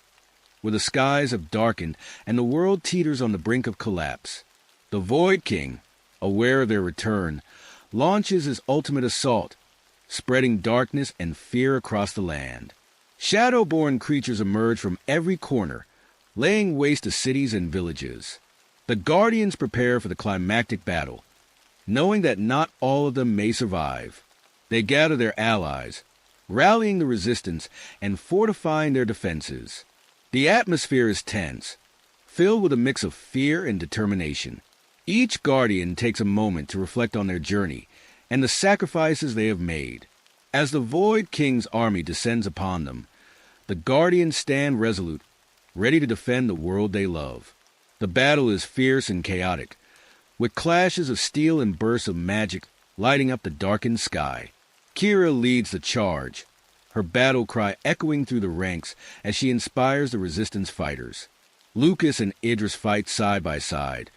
where the skies have darkened and the world teeters on the brink of collapse. The Void King, aware of their return, launches his ultimate assault, spreading darkness and fear across the land. Shadow-born creatures emerge from every corner, laying waste to cities and villages. The Guardians prepare for the climactic battle, knowing that not all of them may survive. They gather their allies, rallying the resistance and fortifying their defenses. The atmosphere is tense, filled with a mix of fear and determination. Each Guardian takes a moment to reflect on their journey and the sacrifices they have made. As the Void King's army descends upon them, the Guardians stand resolute, ready to defend the world they love. The battle is fierce and chaotic, with clashes of steel and bursts of magic lighting up the darkened sky. Kira leads the charge, her battle cry echoing through the ranks as she inspires the resistance fighters. Lucas and Idris fight side by side,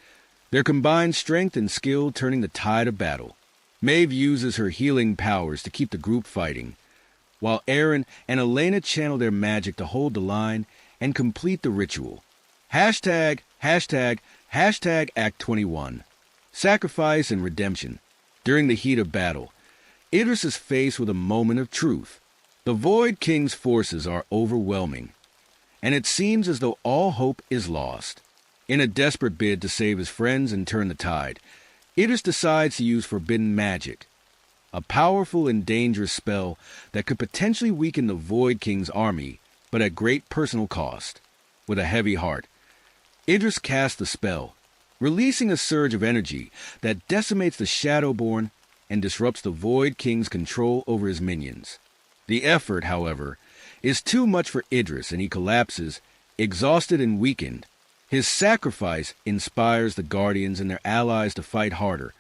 their combined strength and skill turning the tide of battle. Maeve uses her healing powers to keep the group fighting, while Aaron and Elena channel their magic to hold the line and complete the ritual. Hashtag Act 21. Sacrifice and redemption. During the heat of battle, Idris is faced with a moment of truth. The Void King's forces are overwhelming, and it seems as though all hope is lost. In a desperate bid to save his friends and turn the tide, Idris decides to use forbidden magic, a powerful and dangerous spell that could potentially weaken the Void King's army, but at great personal cost. With a heavy heart, Idris casts the spell, releasing a surge of energy that decimates the Shadowborn and disrupts the Void King's control over his minions. The effort, however, is too much for Idris, and he collapses, exhausted and weakened. His sacrifice inspires the Guardians and their allies to fight harder,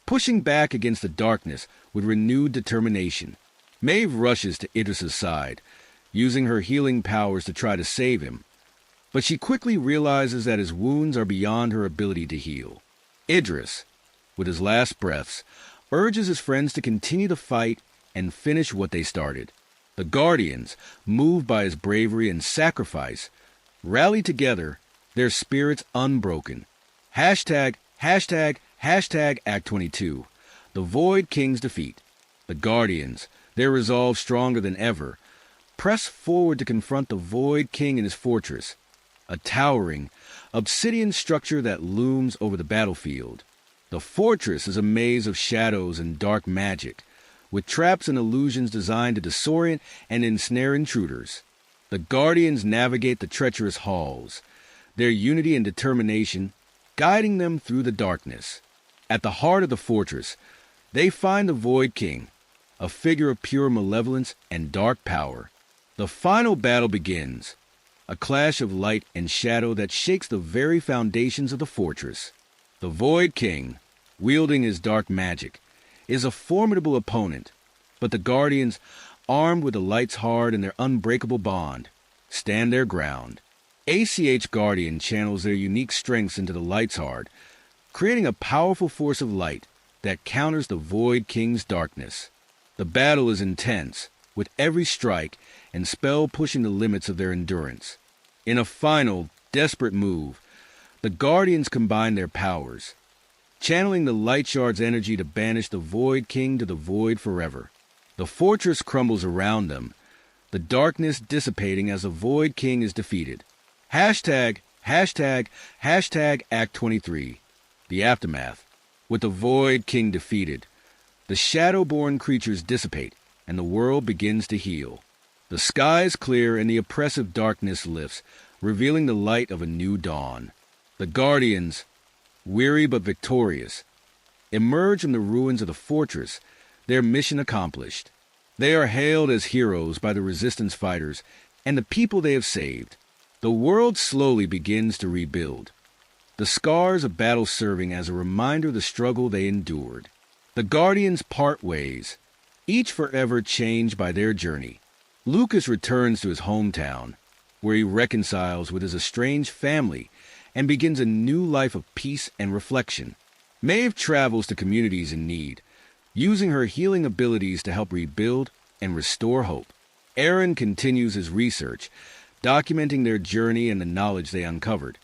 pushing back against the darkness with renewed determination. Maeve rushes to Idris's side, using her healing powers to try to save him, but she quickly realizes that his wounds are beyond her ability to heal. Idris, with his last breaths, urges his friends to continue the fight and finish what they started. The Guardians, moved by his bravery and sacrifice, rally together, their spirits unbroken. Hashtag Act 22. The Void King's defeat. The Guardians, their resolve stronger than ever, press forward to confront the Void King in his fortress, a towering, obsidian structure that looms over the battlefield. The fortress is a maze of shadows and dark magic, with traps and illusions designed to disorient and ensnare intruders. The Guardians navigate the treacherous halls, their unity and determination guiding them through the darkness. At the heart of the fortress, they find the Void King, a figure of pure malevolence and dark power. The final battle begins, a clash of light and shadow that shakes the very foundations of the fortress. The Void King, wielding his dark magic, is a formidable opponent, but the Guardians, armed with the light's heart and their unbreakable bond, stand their ground. ACH Guardian channels their unique strengths into the light's heart, creating a powerful force of light that counters the Void King's darkness. The battle is intense, with every strike and spell pushing the limits of their endurance. In a final, desperate move, the Guardians combine their powers, channeling the Light Shard's energy to banish the Void King to the void forever. The fortress crumbles around them, the darkness dissipating as the Void King is defeated. Hashtag, hashtag, hashtag Act 23. The aftermath. With the Void King defeated, the shadow-born creatures dissipate, and the world begins to heal. The skies clear and the oppressive darkness lifts, revealing the light of a new dawn. The Guardians, weary but victorious, emerge from the ruins of the fortress, their mission accomplished. They are hailed as heroes by the resistance fighters and the people they have saved. The world slowly begins to rebuild, the scars of battle serving as a reminder of the struggle they endured. The Guardians part ways, each forever changed by their journey. Lucas returns to his hometown, where he reconciles with his estranged family and begins a new life of peace and reflection. Maeve travels to communities in need, using her healing abilities to help rebuild and restore hope. Aaron continues his research, documenting their journey and the knowledge they uncovered,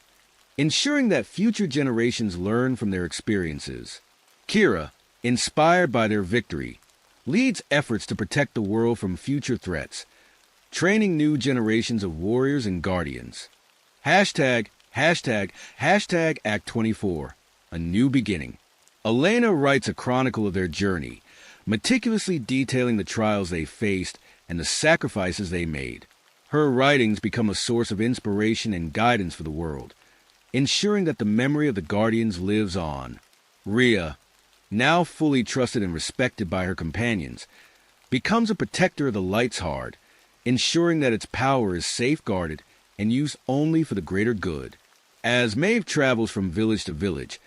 ensuring that future generations learn from their experiences. Kira, inspired by their victory, leads efforts to protect the world from future threats, training new generations of warriors and guardians. Hashtag, hashtag, hashtag Act 24, a new beginning. Elena writes a chronicle of their journey, meticulously detailing the trials they faced and the sacrifices they made. Her writings become a source of inspiration and guidance for the world, ensuring that the memory of the Guardians lives on. Rhea, now fully trusted and respected by her companions, becomes a protector of the Light's Heart, ensuring that its power is safeguarded and used only for the greater good. As Maeve travels from village to village,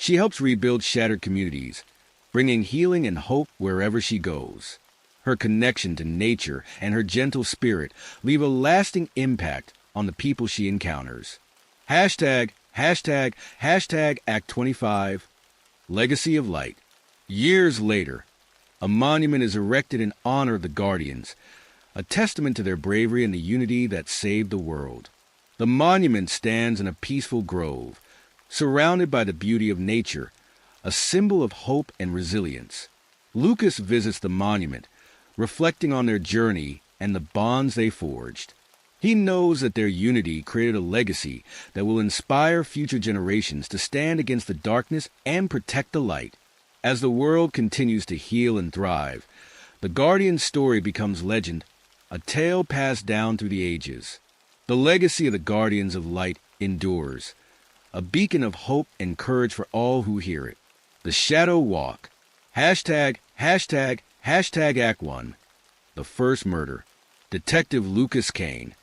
she helps rebuild shattered communities, bringing healing and hope wherever she goes. Her connection to nature and her gentle spirit leave a lasting impact on the people she encounters. Hashtag, hashtag, hashtag Act 25, Legacy of Light. Years later, a monument is erected in honor of the Guardians, a testament to their bravery and the unity that saved the world. The monument stands in a peaceful grove, surrounded by the beauty of nature, a symbol of hope and resilience. Lucas visits the monument, reflecting on their journey and the bonds they forged. He knows that their unity created a legacy that will inspire future generations to stand against the darkness and protect the light. As the world continues to heal and thrive, the Guardian's story becomes legend, a tale passed down through the ages. The legacy of the Guardians of Light endures, a beacon of hope and courage for all who hear it. The Shadow Walk. Hashtag, hashtag, hashtag Act 1. The First Murder. Detective Lucas Kane,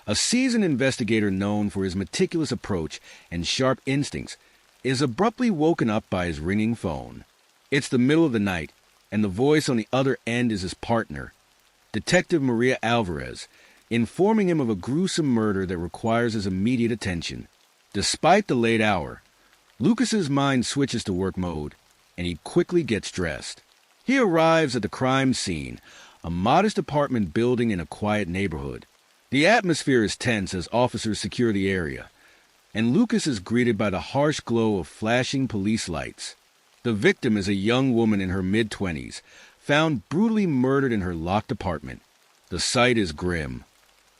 a seasoned investigator known for his meticulous approach and sharp instincts, is abruptly woken up by his ringing phone. It's the middle of the night, and the voice on the other end is his partner, Detective Maria Alvarez, informing him of a gruesome murder that requires his immediate attention. Despite the late hour, Lucas's mind switches to work mode, and he quickly gets dressed. He arrives at the crime scene, a modest apartment building in a quiet neighborhood. The atmosphere is tense as officers secure the area, and Lucas is greeted by the harsh glow of flashing police lights. The victim is a young woman in her mid-20s, found brutally murdered in her locked apartment. The sight is grim.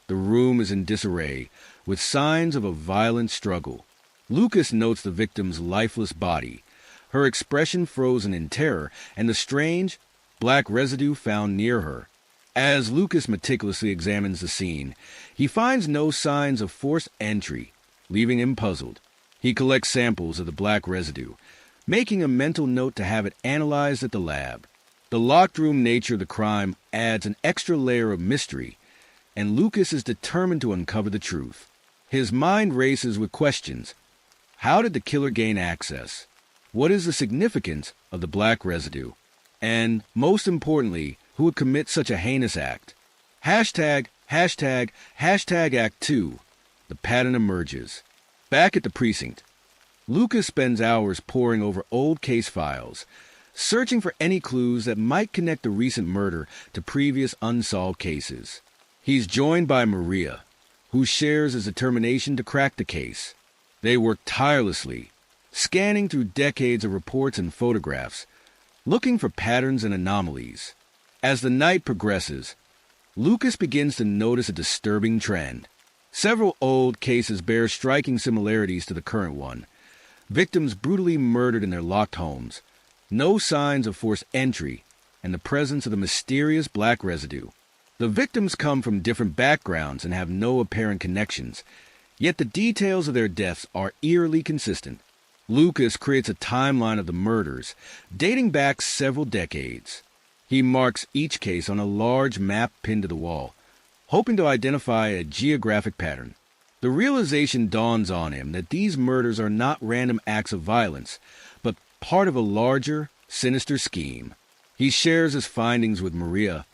The room is in disarray, with signs of a violent struggle. Lucas notes the victim's lifeless body, her expression frozen in terror, and the strange, black residue found near her. As Lucas meticulously examines the scene, he finds no signs of forced entry, leaving him puzzled. He collects samples of the black residue, making a mental note to have it analyzed at the lab. The locked-room nature of the crime adds an extra layer of mystery, and Lucas is determined to uncover the truth. His mind races with questions. How did the killer gain access? What is the significance of the black residue? And, most importantly, who would commit such a heinous act? Hashtag, hashtag, hashtag Act 2. The pattern emerges. Back at the precinct, Lucas spends hours poring over old case files, searching for any clues that might connect the recent murder to previous unsolved cases. He's joined by Maria, who shares his determination to crack the case. They work tirelessly, scanning through decades of reports and photographs, looking for patterns and anomalies. As the night progresses, Lucas begins to notice a disturbing trend. Several old cases bear striking similarities to the current one. Victims brutally murdered in their locked homes, no signs of forced entry, and the presence of the mysterious black residue. The victims come from different backgrounds and have no apparent connections, yet the details of their deaths are eerily consistent. Lucas creates a timeline of the murders, dating back several decades. He marks each case on a large map pinned to the wall, hoping to identify a geographic pattern. The realization dawns on him that these murders are not random acts of violence, but part of a larger, sinister scheme. He shares his findings with Maria,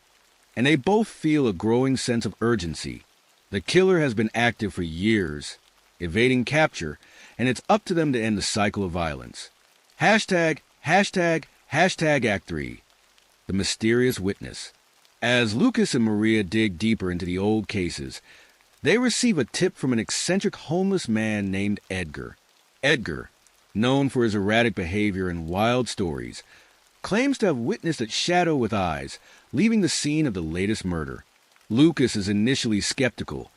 and they both feel a growing sense of urgency. The killer has been active for years, evading capture, and it's up to them to end the cycle of violence. Hashtag Act 3, the mysterious witness. As Lucas and Maria dig deeper into the old cases, they receive a tip from an eccentric homeless man named Edgar. Edgar, known for his erratic behavior and wild stories, claims to have witnessed a shadow with eyes, leaving the scene of the latest murder. Lucas is initially skeptical,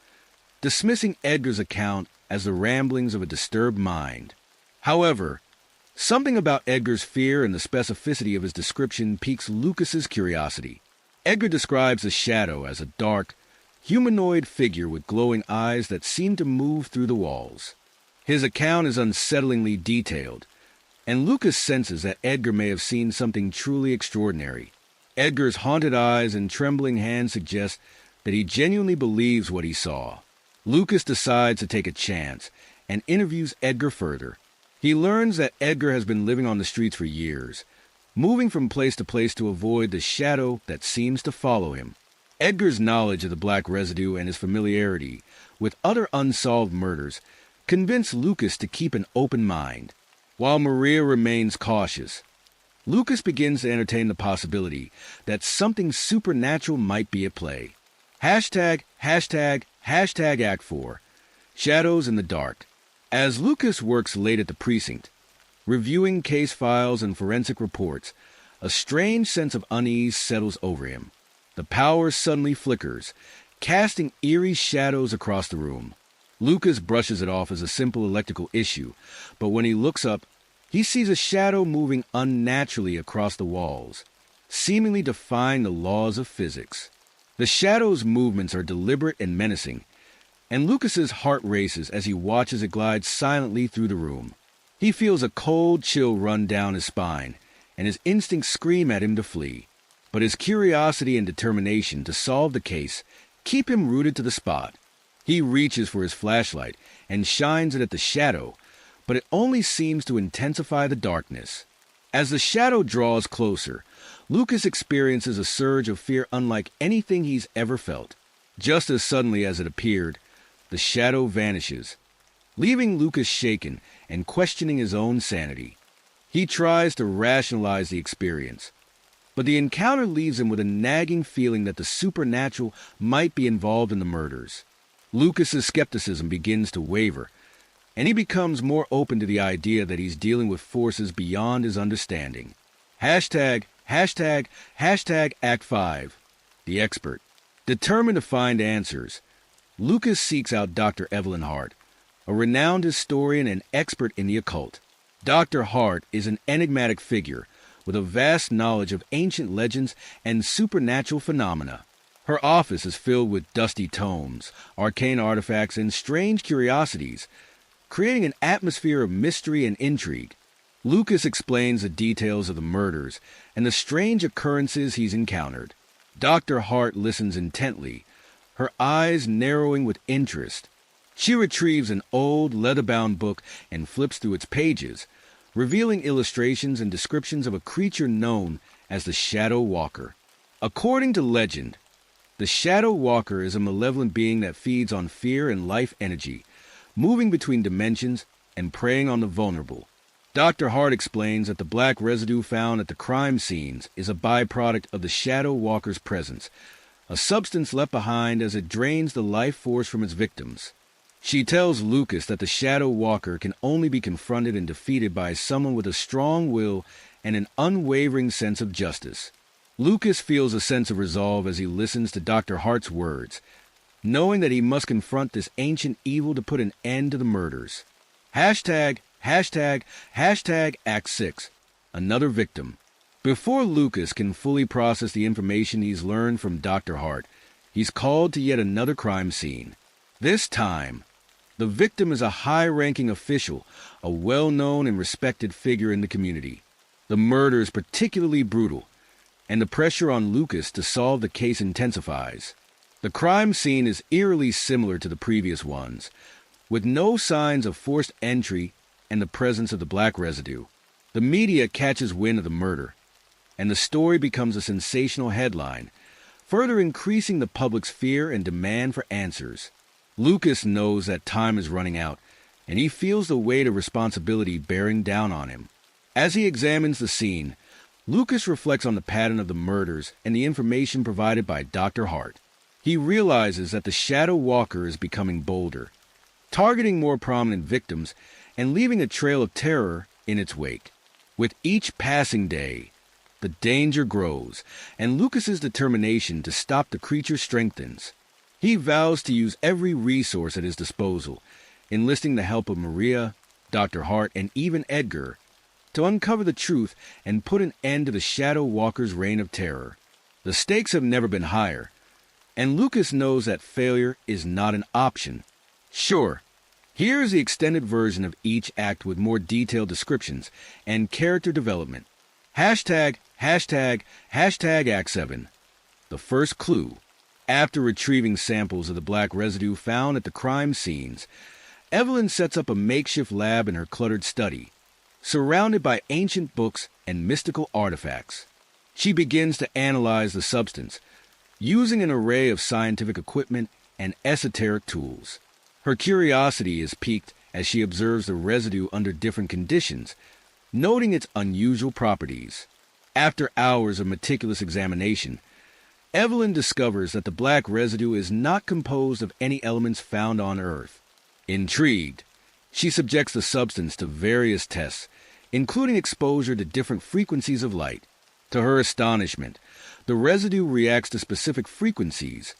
dismissing Edgar's account as the ramblings of a disturbed mind. However, something about Edgar's fear and the specificity of his description piques Lucas's curiosity. Edgar describes the shadow as a dark, humanoid figure with glowing eyes that seem to move through the walls. His account is unsettlingly detailed, and Lucas senses that Edgar may have seen something truly extraordinary. Edgar's haunted eyes and trembling hands suggest that he genuinely believes what he saw. Lucas decides to take a chance and interviews Edgar further. He learns that Edgar has been living on the streets for years, moving from place to place to avoid the shadow that seems to follow him. Edgar's knowledge of the black residue and his familiarity with other unsolved murders convince Lucas to keep an open mind. While Maria remains cautious, Lucas begins to entertain the possibility that something supernatural might be at play. Hashtag Act 4, Shadows in the Dark. As Lucas works late at the precinct, reviewing case files and forensic reports, a strange sense of unease settles over him. The power suddenly flickers, casting eerie shadows across the room. Lucas brushes it off as a simple electrical issue, but when he looks up, he sees a shadow moving unnaturally across the walls, seemingly defying the laws of physics. The shadow's movements are deliberate and menacing, and Lucas's heart races as he watches it glide silently through the room. He feels a cold chill run down his spine, and his instincts scream at him to flee. But his curiosity and determination to solve the case keep him rooted to the spot. He reaches for his flashlight and shines it at the shadow, but it only seems to intensify the darkness. As the shadow draws closer, Lucas experiences a surge of fear unlike anything he's ever felt. Just as suddenly as it appeared, the shadow vanishes, leaving Lucas shaken and questioning his own sanity. He tries to rationalize the experience, but the encounter leaves him with a nagging feeling that the supernatural might be involved in the murders. Lucas's skepticism begins to waver, and he becomes more open to the idea that he's dealing with forces beyond his understanding. Hashtag Act 5, the expert. Determined to find answers, Lucas seeks out Dr. Evelyn Hart, a renowned historian and expert in the occult. Dr. Hart is an enigmatic figure with a vast knowledge of ancient legends and supernatural phenomena. Her office is filled with dusty tomes, arcane artifacts, and strange curiosities, creating an atmosphere of mystery and intrigue. Lucas explains the details of the murders and the strange occurrences he's encountered. Dr. Hart listens intently, her eyes narrowing with interest. She retrieves an old, leather-bound book and flips through its pages, revealing illustrations and descriptions of a creature known as the Shadow Walker. According to legend, the Shadow Walker is a malevolent being that feeds on fear and life energy, moving between dimensions and preying on the vulnerable. Dr. Hart explains that the black residue found at the crime scenes is a byproduct of the Shadow Walker's presence, a substance left behind as it drains the life force from its victims. She tells Lucas that the Shadow Walker can only be confronted and defeated by someone with a strong will and an unwavering sense of justice. Lucas feels a sense of resolve as he listens to Dr. Hart's words, knowing that he must confront this ancient evil to put an end to the murders. Hashtag Act 6. Another victim. Before Lucas can fully process the information he's learned from Dr. Hart, he's called to yet another crime scene. This time, the victim is a high-ranking official, a well-known and respected figure in the community. The murder is particularly brutal, and the pressure on Lucas to solve the case intensifies. The crime scene is eerily similar to the previous ones, with no signs of forced entry and the presence of the black residue. The media catches wind of the murder, and the story becomes a sensational headline, further increasing the public's fear and demand for answers. Lucas knows that time is running out, and he feels the weight of responsibility bearing down on him. As he examines the scene, Lucas reflects on the pattern of the murders and the information provided by Dr. Hart. He realizes that the Shadow Walker is becoming bolder, targeting more prominent victims and leaving a trail of terror in its wake. With each passing day, the danger grows, and Lucas's determination to stop the creature strengthens. He vows to use every resource at his disposal, enlisting the help of Maria, Dr. Hart, and even Edgar, to uncover the truth and put an end to the Shadow Walker's reign of terror. The stakes have never been higher, and Lucas knows that failure is not an option. Sure, here is the extended version of each act with more detailed descriptions and character development. Hashtag Act 7. The first clue. After retrieving samples of the black residue found at the crime scenes, Evelyn sets up a makeshift lab in her cluttered study, surrounded by ancient books and mystical artifacts. She begins to analyze the substance, using an array of scientific equipment and esoteric tools. Her curiosity is piqued as she observes the residue under different conditions, noting its unusual properties. After hours of meticulous examination, Evelyn discovers that the black residue is not composed of any elements found on Earth. Intrigued, she subjects the substance to various tests, including exposure to different frequencies of light. To her astonishment, the residue reacts to specific frequencies,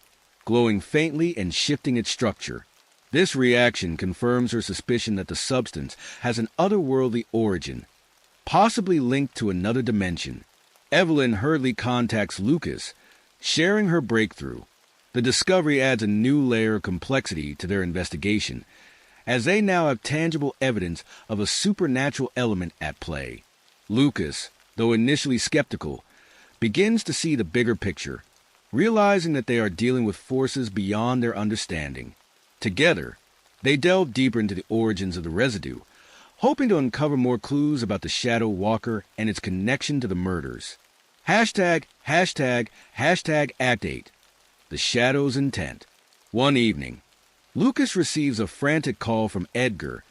glowing faintly and shifting its structure. This reaction confirms her suspicion that the substance has an otherworldly origin, possibly linked to another dimension. Evelyn hurriedly contacts Lucas, sharing her breakthrough. The discovery adds a new layer of complexity to their investigation, as they now have tangible evidence of a supernatural element at play. Lucas, though initially skeptical, begins to see the bigger picture, realizing that they are dealing with forces beyond their understanding. Together, they delve deeper into the origins of the residue, hoping to uncover more clues about the Shadow Walker and its connection to the murders. Hashtag Act 8. The Shadow's Intent. One evening, Lucas receives a frantic call from Edgar,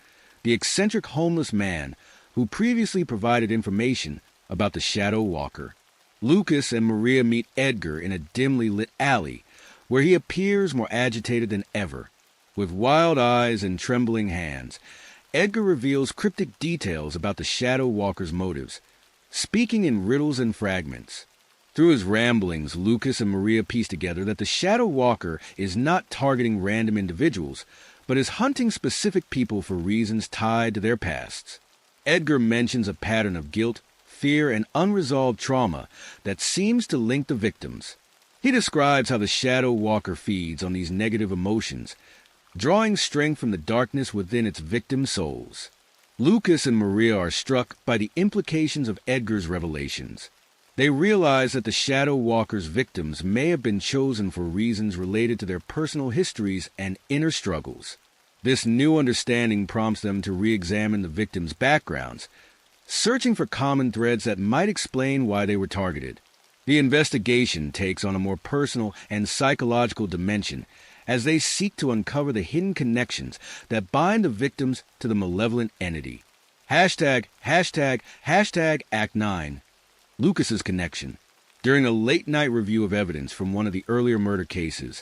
the eccentric homeless man who previously provided information about the Shadow Walker. Lucas and Maria meet Edgar in a dimly lit alley, where he appears more agitated than ever. With wild eyes and trembling hands, Edgar reveals cryptic details about the Shadow Walker's motives, speaking in riddles and fragments. Through his ramblings, Lucas and Maria piece together that the Shadow Walker is not targeting random individuals, but is hunting specific people for reasons tied to their pasts. Edgar mentions a pattern of guilt, fear, and unresolved trauma that seems to link the victims. He describes how the Shadow Walker feeds on these negative emotions, drawing strength from the darkness within its victims' souls. Lucas and Maria are struck by the implications of Edgar's revelations. They realize that the Shadow Walker's victims may have been chosen for reasons related to their personal histories and inner struggles. This new understanding prompts them to re-examine the victims' backgrounds, searching for common threads that might explain why they were targeted. The investigation takes on a more personal and psychological dimension as they seek to uncover the hidden connections that bind the victims to the malevolent entity. Hashtag Act 9. Lucas's connection. During a late-night review of evidence from one of the earlier murder cases,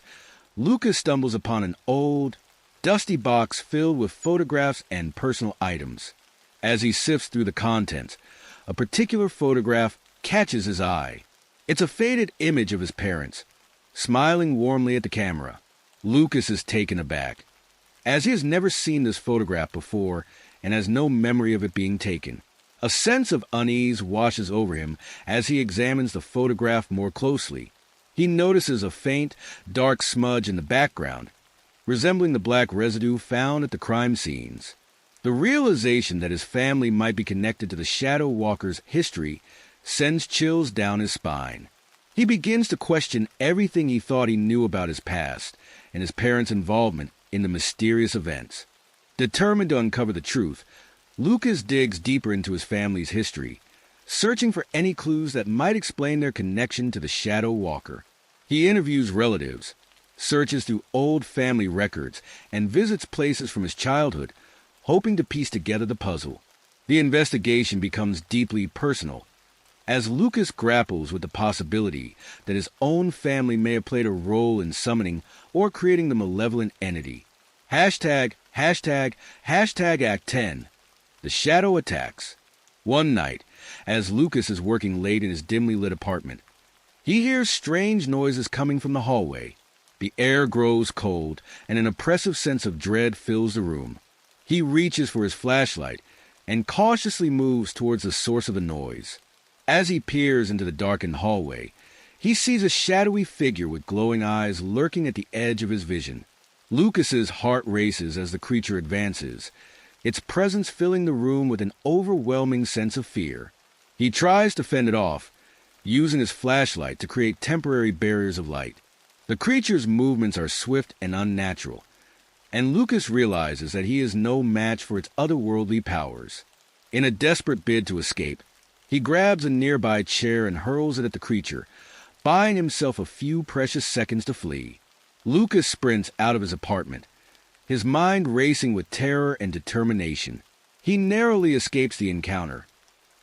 Lucas stumbles upon an old, dusty box filled with photographs and personal items. As he sifts through the contents, a particular photograph catches his eye. It's a faded image of his parents, smiling warmly at the camera. Lucas is taken aback, as he has never seen this photograph before and has no memory of it being taken. A sense of unease washes over him as he examines the photograph more closely. He notices a faint, dark smudge in the background, resembling the black residue found at the crime scenes. The realization that his family might be connected to the Shadow Walker's history sends chills down his spine. He begins to question everything he thought he knew about his past and his parents' involvement in the mysterious events. Determined to uncover the truth, Lucas digs deeper into his family's history, searching for any clues that might explain their connection to the Shadow Walker. He interviews relatives, searches through old family records, and visits places from his childhood, hoping to piece together the puzzle. The investigation becomes deeply personal, as Lucas grapples with the possibility that his own family may have played a role in summoning or creating the malevolent entity. Hashtag Act 10. The Shadow Attacks. One night, as Lucas is working late in his dimly lit apartment, he hears strange noises coming from the hallway. The air grows cold, and an oppressive sense of dread fills the room. He reaches for his flashlight and cautiously moves towards the source of the noise. As he peers into the darkened hallway, he sees a shadowy figure with glowing eyes lurking at the edge of his vision. Lucas's heart races as the creature advances, its presence filling the room with an overwhelming sense of fear. He tries to fend it off, using his flashlight to create temporary barriers of light. The creature's movements are swift and unnatural, and Lucas realizes that he is no match for its otherworldly powers. In a desperate bid to escape, he grabs a nearby chair and hurls it at the creature, buying himself a few precious seconds to flee. Lucas sprints out of his apartment, his mind racing with terror and determination. He narrowly escapes the encounter,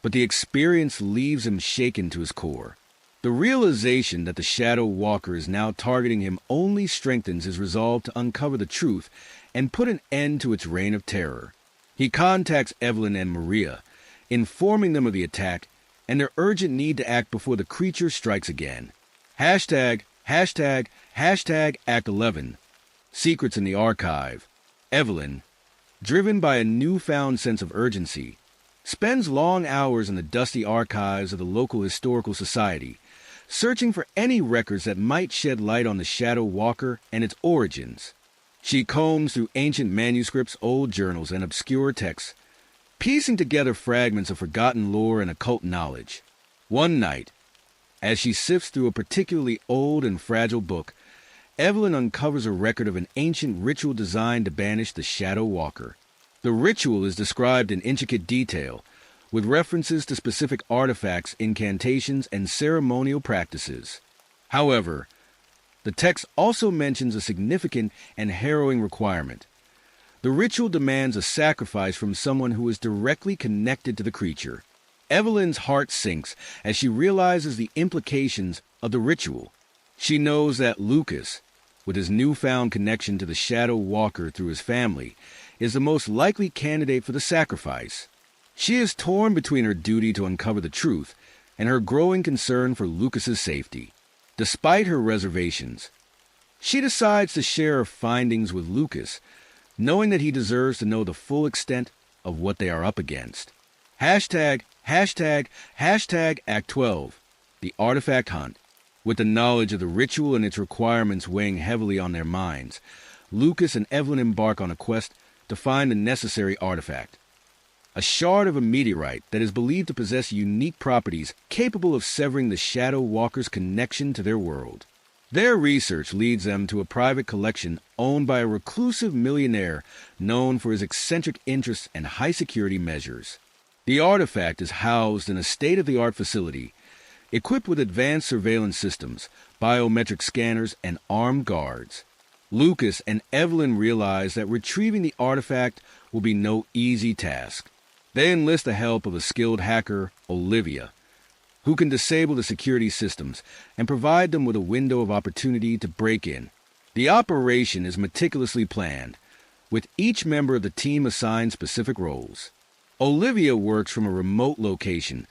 but the experience leaves him shaken to his core. The realization that the Shadow Walker is now targeting him only strengthens his resolve to uncover the truth and put an end to its reign of terror. He contacts Evelyn and Maria, informing them of the attack and their urgent need to act before the creature strikes again. Hashtag Act 11. Secrets in the Archive. Evelyn, driven by a newfound sense of urgency, spends long hours in the dusty archives of the local historical society, searching for any records that might shed light on the Shadow Walker and its origins. She combs through ancient manuscripts, old journals, and obscure texts, piecing together fragments of forgotten lore and occult knowledge. One night, as she sifts through a particularly old and fragile book, Evelyn uncovers a record of an ancient ritual designed to banish the Shadow Walker. The ritual is described in intricate detail, with references to specific artifacts, incantations, and ceremonial practices. However, the text also mentions a significant and harrowing requirement. The ritual demands a sacrifice from someone who is directly connected to the creature. Evelyn's heart sinks as she realizes the implications of the ritual. She knows that Lucas, with his newfound connection to the Shadow Walker through his family, is the most likely candidate for the sacrifice. She is torn between her duty to uncover the truth and her growing concern for Lucas's safety. Despite her reservations, she decides to share her findings with Lucas, knowing that he deserves to know the full extent of what they are up against. Hashtag Act 12. The Artifact Hunt. With the knowledge of the ritual and its requirements weighing heavily on their minds, Lucas and Evelyn embark on a quest to find the necessary artifact. A shard of a meteorite that is believed to possess unique properties capable of severing the Shadow Walker's connection to their world. Their research leads them to a private collection owned by a reclusive millionaire known for his eccentric interests and high-security measures. The artifact is housed in a state-of-the-art facility, equipped with advanced surveillance systems, biometric scanners, and armed guards. Lucas and Evelyn realize that retrieving the artifact will be no easy task. They enlist the help of a skilled hacker, Olivia, who can disable the security systems and provide them with a window of opportunity to break in. The operation is meticulously planned, with each member of the team assigned specific roles. Olivia works from a remote location,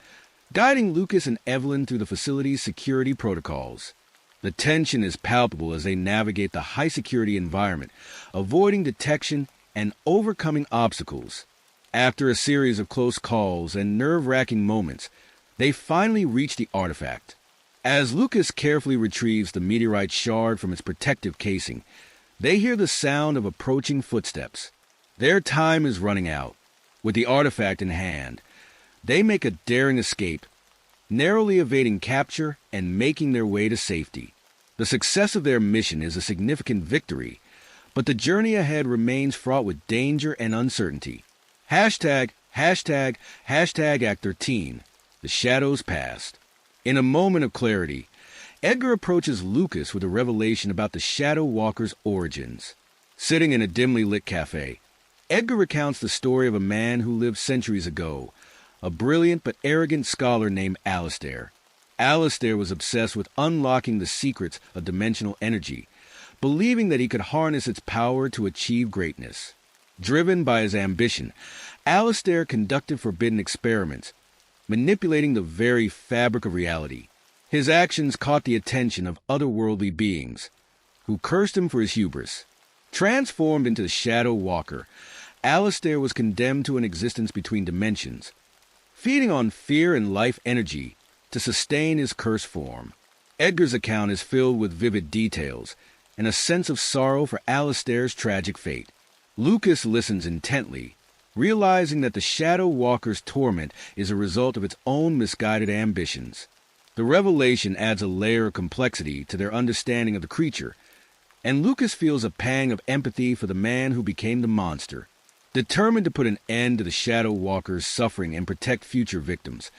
guiding Lucas and Evelyn through the facility's security protocols. The tension is palpable as they navigate the high-security environment, avoiding detection and overcoming obstacles. After a series of close calls and nerve-wracking moments, they finally reach the artifact. As Lucas carefully retrieves the meteorite shard from its protective casing, they hear the sound of approaching footsteps. Their time is running out. With the artifact in hand, they make a daring escape, narrowly evading capture and making their way to safety. The success of their mission is a significant victory, but the journey ahead remains fraught with danger and uncertainty. Hashtag Act 13. The shadows passed. In a moment of clarity, Edgar approaches Lucas with a revelation about the Shadow Walker's origins. Sitting in a dimly lit cafe, Edgar recounts the story of a man who lived centuries ago, a brilliant but arrogant scholar named Alistair. Alistair was obsessed with unlocking the secrets of dimensional energy, believing that he could harness its power to achieve greatness. Driven by his ambition, Alistair conducted forbidden experiments, manipulating the very fabric of reality. His actions caught the attention of otherworldly beings, who cursed him for his hubris. Transformed into the Shadow Walker, Alistair was condemned to an existence between dimensions, feeding on fear and life energy to sustain his cursed form. Edgar's account is filled with vivid details and a sense of sorrow for Alistair's tragic fate. Lucas listens intently, realizing that the Shadow Walker's torment is a result of its own misguided ambitions. The revelation adds a layer of complexity to their understanding of the creature, and Lucas feels a pang of empathy for the man who became the monster. Determined to put an end to the Shadow Walker's suffering and protect future victims,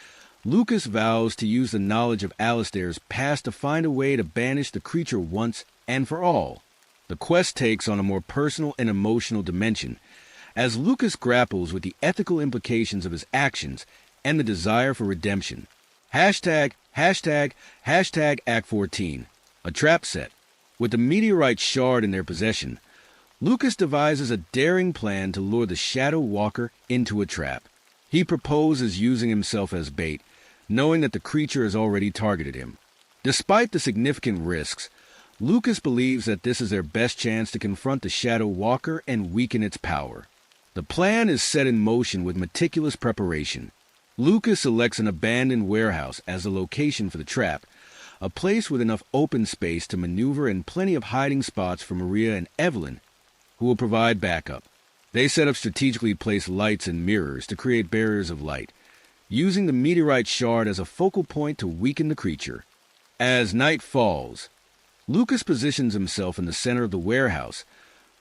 Lucas vows to use the knowledge of Alistair's past to find a way to banish the creature once and for all. The quest takes on a more personal and emotional dimension, as Lucas grapples with the ethical implications of his actions and the desire for redemption. Hashtag Act 14. A trap set. With the meteorite shard in their possession, Lucas devises a daring plan to lure the Shadow Walker into a trap. He proposes using himself as bait, knowing that the creature has already targeted him. Despite the significant risks, Lucas believes that this is their best chance to confront the Shadow Walker and weaken its power. The plan is set in motion with meticulous preparation. Lucas selects an abandoned warehouse as the location for the trap, a place with enough open space to maneuver and plenty of hiding spots for Maria and Evelyn, who will provide backup. They set up strategically placed lights and mirrors to create barriers of light, using the meteorite shard as a focal point to weaken the creature. As night falls, Lucas positions himself in the center of the warehouse,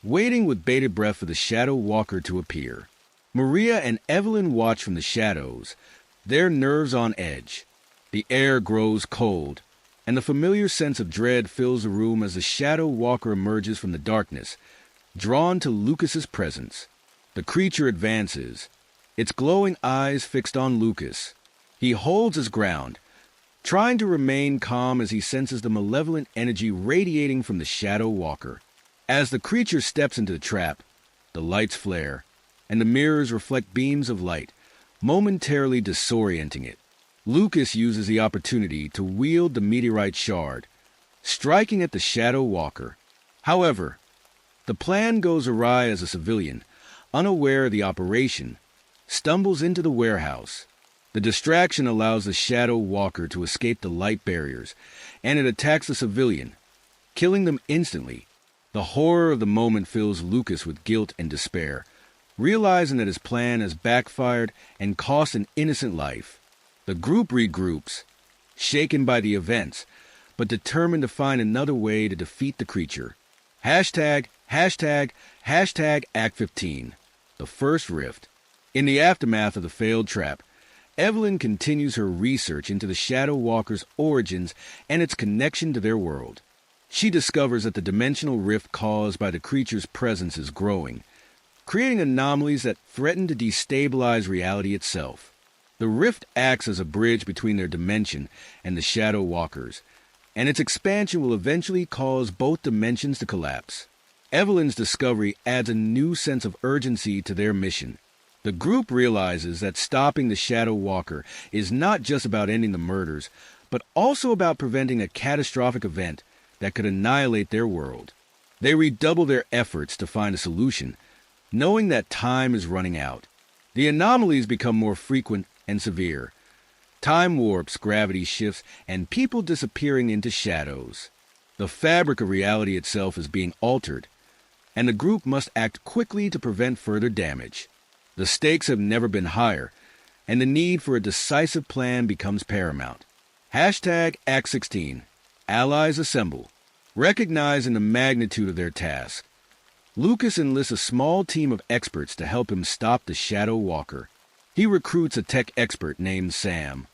waiting with bated breath for the Shadow Walker to appear. Maria and Evelyn watch from the shadows, their nerves on edge. The air grows cold, and the familiar sense of dread fills the room as the Shadow Walker emerges from the darkness, drawn to Lucas's presence. The creature advances, its glowing eyes fixed on Lucas. He holds his ground, trying to remain calm as he senses the malevolent energy radiating from the Shadow Walker. As the creature steps into the trap, the lights flare, and the mirrors reflect beams of light, momentarily disorienting it. Lucas uses the opportunity to wield the meteorite shard, striking at the Shadow Walker. However, the plan goes awry as a civilian, unaware of the operation, stumbles into the warehouse. The distraction allows the Shadow Walker to escape the light barriers, and it attacks the civilian, killing them instantly. The horror of the moment fills Lucas with guilt and despair, realizing that his plan has backfired and cost an innocent life. The group regroups, shaken by the events, but determined to find another way to defeat the creature. Hashtag Act 15. The first rift. In the aftermath of the failed trap, Evelyn continues her research into the Shadow Walker's origins and its connection to their world. She discovers that the dimensional rift caused by the creature's presence is growing, creating anomalies that threaten to destabilize reality itself. The rift acts as a bridge between their dimension and the Shadow Walkers, and its expansion will eventually cause both dimensions to collapse. Evelyn's discovery adds a new sense of urgency to their mission. The group realizes that stopping the Shadow Walker is not just about ending the murders, but also about preventing a catastrophic event that could annihilate their world. They redouble their efforts to find a solution, knowing that time is running out. The anomalies become more frequent and severe. Time warps, gravity shifts, and people disappearing into shadows. The fabric of reality itself is being altered, and the group must act quickly to prevent further damage. The stakes have never been higher, and the need for a decisive plan becomes paramount. Hashtag Act 16. Allies assemble. Recognizing the magnitude of their task, Lucas enlists a small team of experts to help him stop the Shadow Walker. He recruits a tech expert named Sam,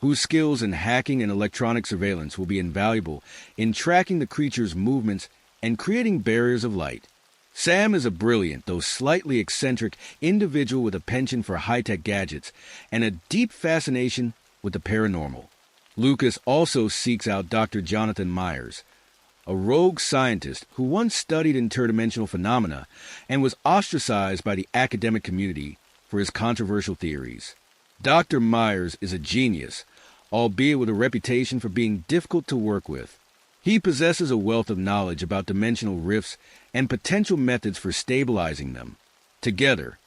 whose skills in hacking and electronic surveillance will be invaluable in tracking the creature's movements and creating barriers of light. Sam is a brilliant, though slightly eccentric, individual with a penchant for high-tech gadgets and a deep fascination with the paranormal. Lucas also seeks out Dr. Jonathan Myers, a rogue scientist who once studied interdimensional phenomena and was ostracized by the academic community for his controversial theories. Dr. Myers is a genius, albeit with a reputation for being difficult to work with. He possesses a wealth of knowledge about dimensional rifts and potential methods for stabilizing them. Together,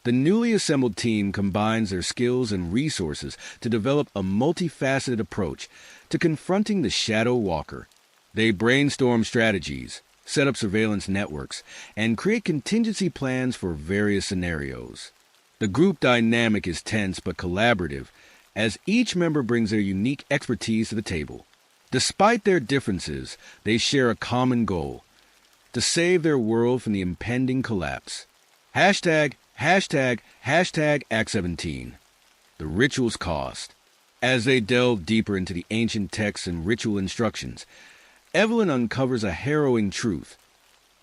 the newly assembled team combines their skills and resources to develop a multifaceted approach to confronting the Shadow Walker. They brainstorm strategies, set up surveillance networks, and create contingency plans for various scenarios. The group dynamic is tense but collaborative, as each member brings their unique expertise to the table. Despite their differences, they share a common goal: to save their world from the impending collapse. Hashtag Act 17. The ritual's cost. As they delve deeper into the ancient texts and ritual instructions, Evelyn uncovers a harrowing truth.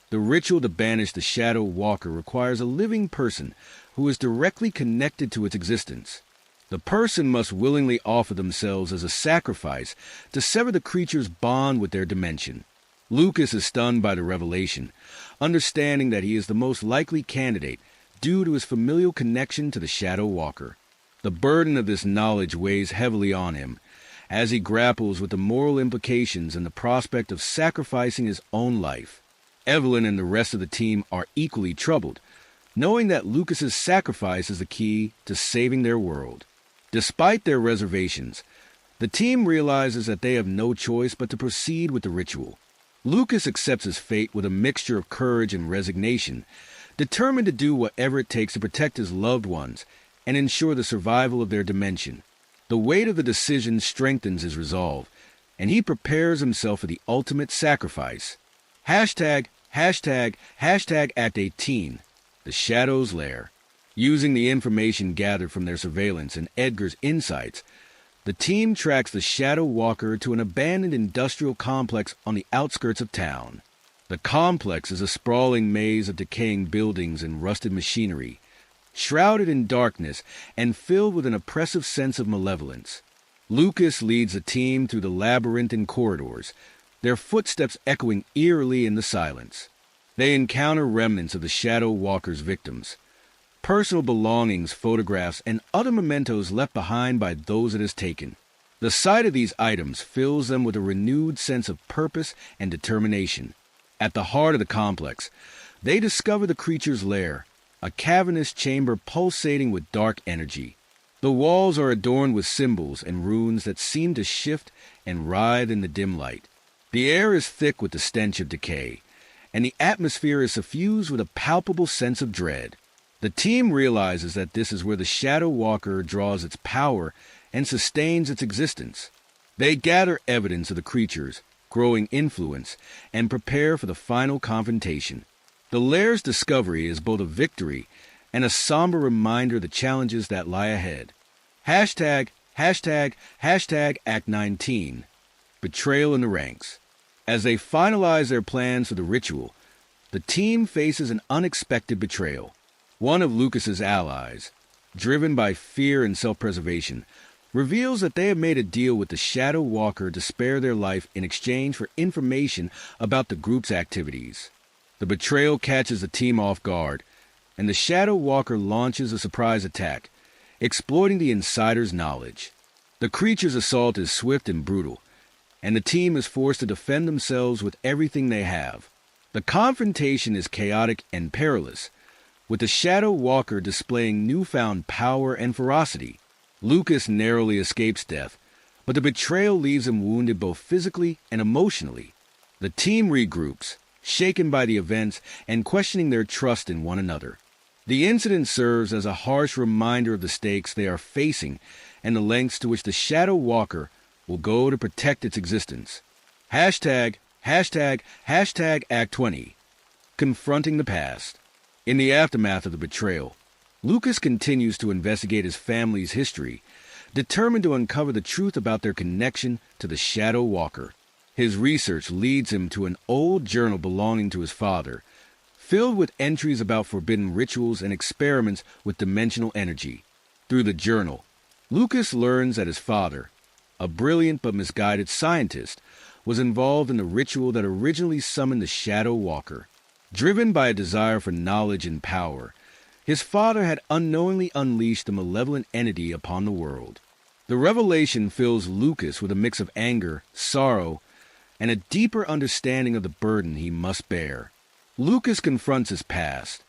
The ritual to banish the Shadow Walker requires a living person who is directly connected to its existence. The person must willingly offer themselves as a sacrifice to sever the creature's bond with their dimension. Lucas is stunned by the revelation, understanding that he is the most likely candidate due to his familial connection to the Shadow Walker. The burden of this knowledge weighs heavily on him, as he grapples with the moral implications and the prospect of sacrificing his own life. Evelyn and the rest of the team are equally troubled, knowing that Lucas's sacrifice is the key to saving their world. Despite their reservations, the team realizes that they have no choice but to proceed with the ritual. Lucas accepts his fate with a mixture of courage and resignation, determined to do whatever it takes to protect his loved ones and ensure the survival of their dimension. The weight of the decision strengthens his resolve, and he prepares himself for the ultimate sacrifice. Hashtag Act 18, the Shadow's Lair. Using the information gathered from their surveillance and Edgar's insights, the team tracks the Shadow Walker to an abandoned industrial complex on the outskirts of town. The complex is a sprawling maze of decaying buildings and rusted machinery, shrouded in darkness and filled with an oppressive sense of malevolence. Lucas leads the team through the labyrinthine corridors, their footsteps echoing eerily in the silence. They encounter remnants of the Shadow Walker's victims, personal belongings, photographs, and other mementos left behind by those it has taken. The sight of these items fills them with a renewed sense of purpose and determination. At the heart of the complex, they discover the creature's lair, a cavernous chamber pulsating with dark energy. The walls are adorned with symbols and runes that seem to shift and writhe in the dim light. The air is thick with the stench of decay, and the atmosphere is suffused with a palpable sense of dread. The team realizes that this is where the Shadow Walker draws its power and sustains its existence. They gather evidence of the creature's growing influence and prepare for the final confrontation. The lair's discovery is both a victory and a somber reminder of the challenges that lie ahead. Hashtag Act 19, Betrayal in the Ranks. As they finalize their plans for the ritual, the team faces an unexpected betrayal. One of Lucas's allies, driven by fear and self-preservation, reveals that they have made a deal with the Shadow Walker to spare their life in exchange for information about the group's activities. The betrayal catches the team off guard, and the Shadow Walker launches a surprise attack, exploiting the insider's knowledge. The creature's assault is swift and brutal, and the team is forced to defend themselves with everything they have. The confrontation is chaotic and perilous, with the Shadow Walker displaying newfound power and ferocity. Lucas narrowly escapes death, but the betrayal leaves him wounded both physically and emotionally. The team regroups, shaken by the events and questioning their trust in one another. The incident serves as a harsh reminder of the stakes they are facing and the lengths to which the Shadow Walker will go to protect its existence. Hashtag Act 20. Confronting the past. In the aftermath of the betrayal, Lucas continues to investigate his family's history, determined to uncover the truth about their connection to the Shadow Walker. His research leads him to an old journal belonging to his father, filled with entries about forbidden rituals and experiments with dimensional energy. Through the journal, Lucas learns that his father, a brilliant but misguided scientist, was involved in the ritual that originally summoned the Shadow Walker. Driven by a desire for knowledge and power, his father had unknowingly unleashed the malevolent entity upon the world. The revelation fills Lucas with a mix of anger, sorrow, and a deeper understanding of the burden he must bear. Lucas confronts his past,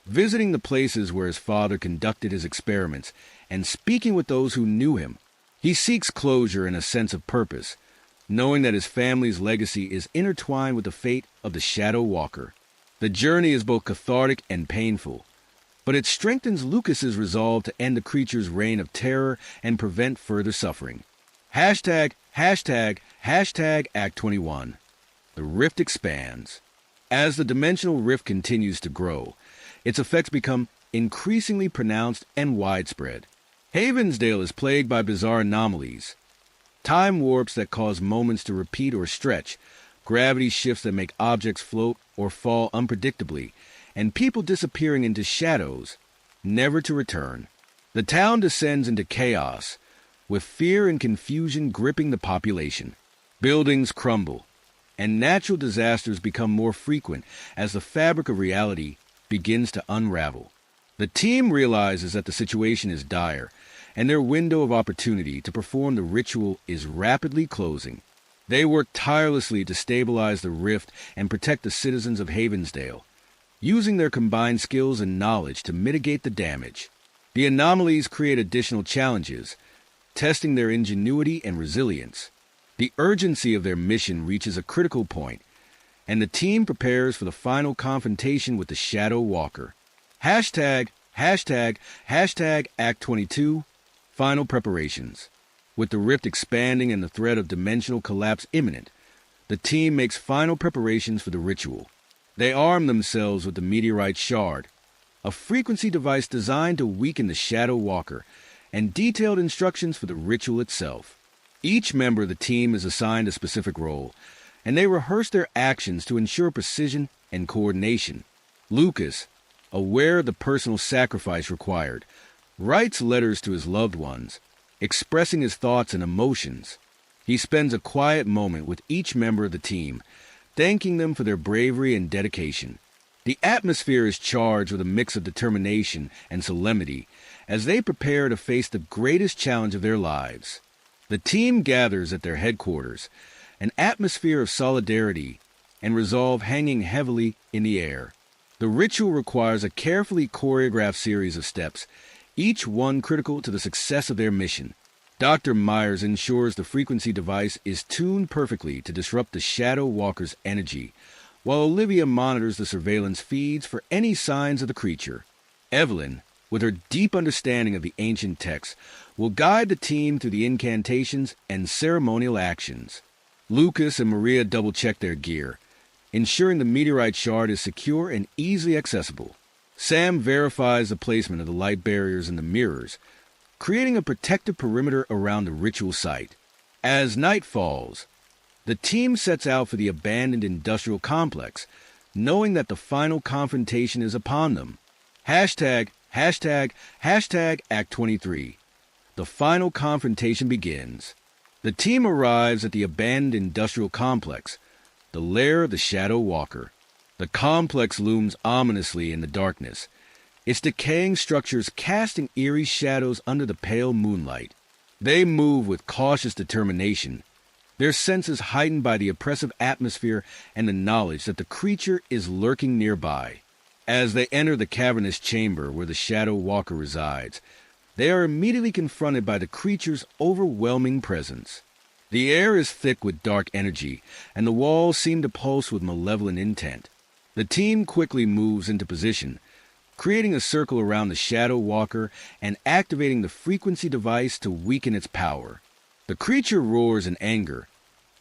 visiting the places where his father conducted his experiments and speaking with those who knew him. He seeks closure and a sense of purpose, knowing that his family's legacy is intertwined with the fate of the Shadow Walker. The journey is both cathartic and painful, but it strengthens Lucas's resolve to end the creature's reign of terror and prevent further suffering. Hashtag Act 21. The rift expands. As the dimensional rift continues to grow, its effects become increasingly pronounced and widespread. Havensdale is plagued by bizarre anomalies, time warps that cause moments to repeat or stretch, gravity shifts that make objects float or fall unpredictably, and people disappearing into shadows, never to return. The town descends into chaos, with fear and confusion gripping the population. Buildings crumble, and natural disasters become more frequent as the fabric of reality begins to unravel. The team realizes that the situation is dire, and their window of opportunity to perform the ritual is rapidly closing. They work tirelessly to stabilize the rift and protect the citizens of Havensdale, using their combined skills and knowledge to mitigate the damage. The anomalies create additional challenges, testing their ingenuity and resilience. The urgency of their mission reaches a critical point, and the team prepares for the final confrontation with the Shadow Walker. Hashtag Act 22. Final preparations. With the rift expanding and the threat of dimensional collapse imminent, the team makes final preparations for the ritual. They arm themselves with the meteorite shard, a frequency device designed to weaken the Shadow Walker, and detailed instructions for the ritual itself. Each member of the team is assigned a specific role, and they rehearse their actions to ensure precision and coordination. Lucas, aware of the personal sacrifice required, writes letters to his loved ones, expressing his thoughts and emotions. He spends a quiet moment with each member of the team, thanking them for their bravery and dedication. The atmosphere is charged with a mix of determination and solemnity as they prepare to face the greatest challenge of their lives. The team gathers at their headquarters, an atmosphere of solidarity and resolve hanging heavily in the air. The ritual requires a carefully choreographed series of steps, each one critical to the success of their mission. Dr. Myers ensures the frequency device is tuned perfectly to disrupt the Shadow Walker's energy, while Olivia monitors the surveillance feeds for any signs of the creature. Evelyn, with her deep understanding of the ancient texts, will guide the team through the incantations and ceremonial actions. Lucas and Maria double-check their gear, ensuring the meteorite shard is secure and easily accessible. Sam verifies the placement of the light barriers and the mirrors, creating a protective perimeter around the ritual site. As night falls, the team sets out for the abandoned industrial complex, knowing that the final confrontation is upon them. Hashtag Act 23. The final confrontation begins. The team arrives at the abandoned industrial complex, the lair of the Shadow Walker. The complex looms ominously in the darkness, its decaying structures casting eerie shadows under the pale moonlight. They move with cautious determination, their senses heightened by the oppressive atmosphere and the knowledge that the creature is lurking nearby. As they enter the cavernous chamber where the Shadow Walker resides, they are immediately confronted by the creature's overwhelming presence. The air is thick with dark energy, and the walls seem to pulse with malevolent intent. The team quickly moves into position, creating a circle around the Shadow Walker and activating the frequency device to weaken its power. The creature roars in anger,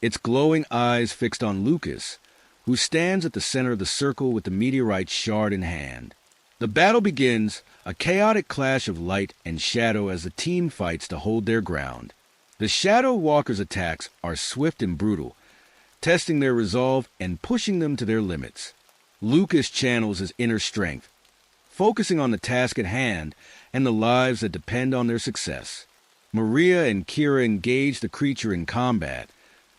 its glowing eyes fixed on Lucas, who stands at the center of the circle with the meteorite shard in hand. The battle begins, a chaotic clash of light and shadow as the team fights to hold their ground. The Shadow Walker's attacks are swift and brutal, testing their resolve and pushing them to their limits. Lucas channels his inner strength, focusing on the task at hand and the lives that depend on their success. Maria and Kira engage the creature in combat,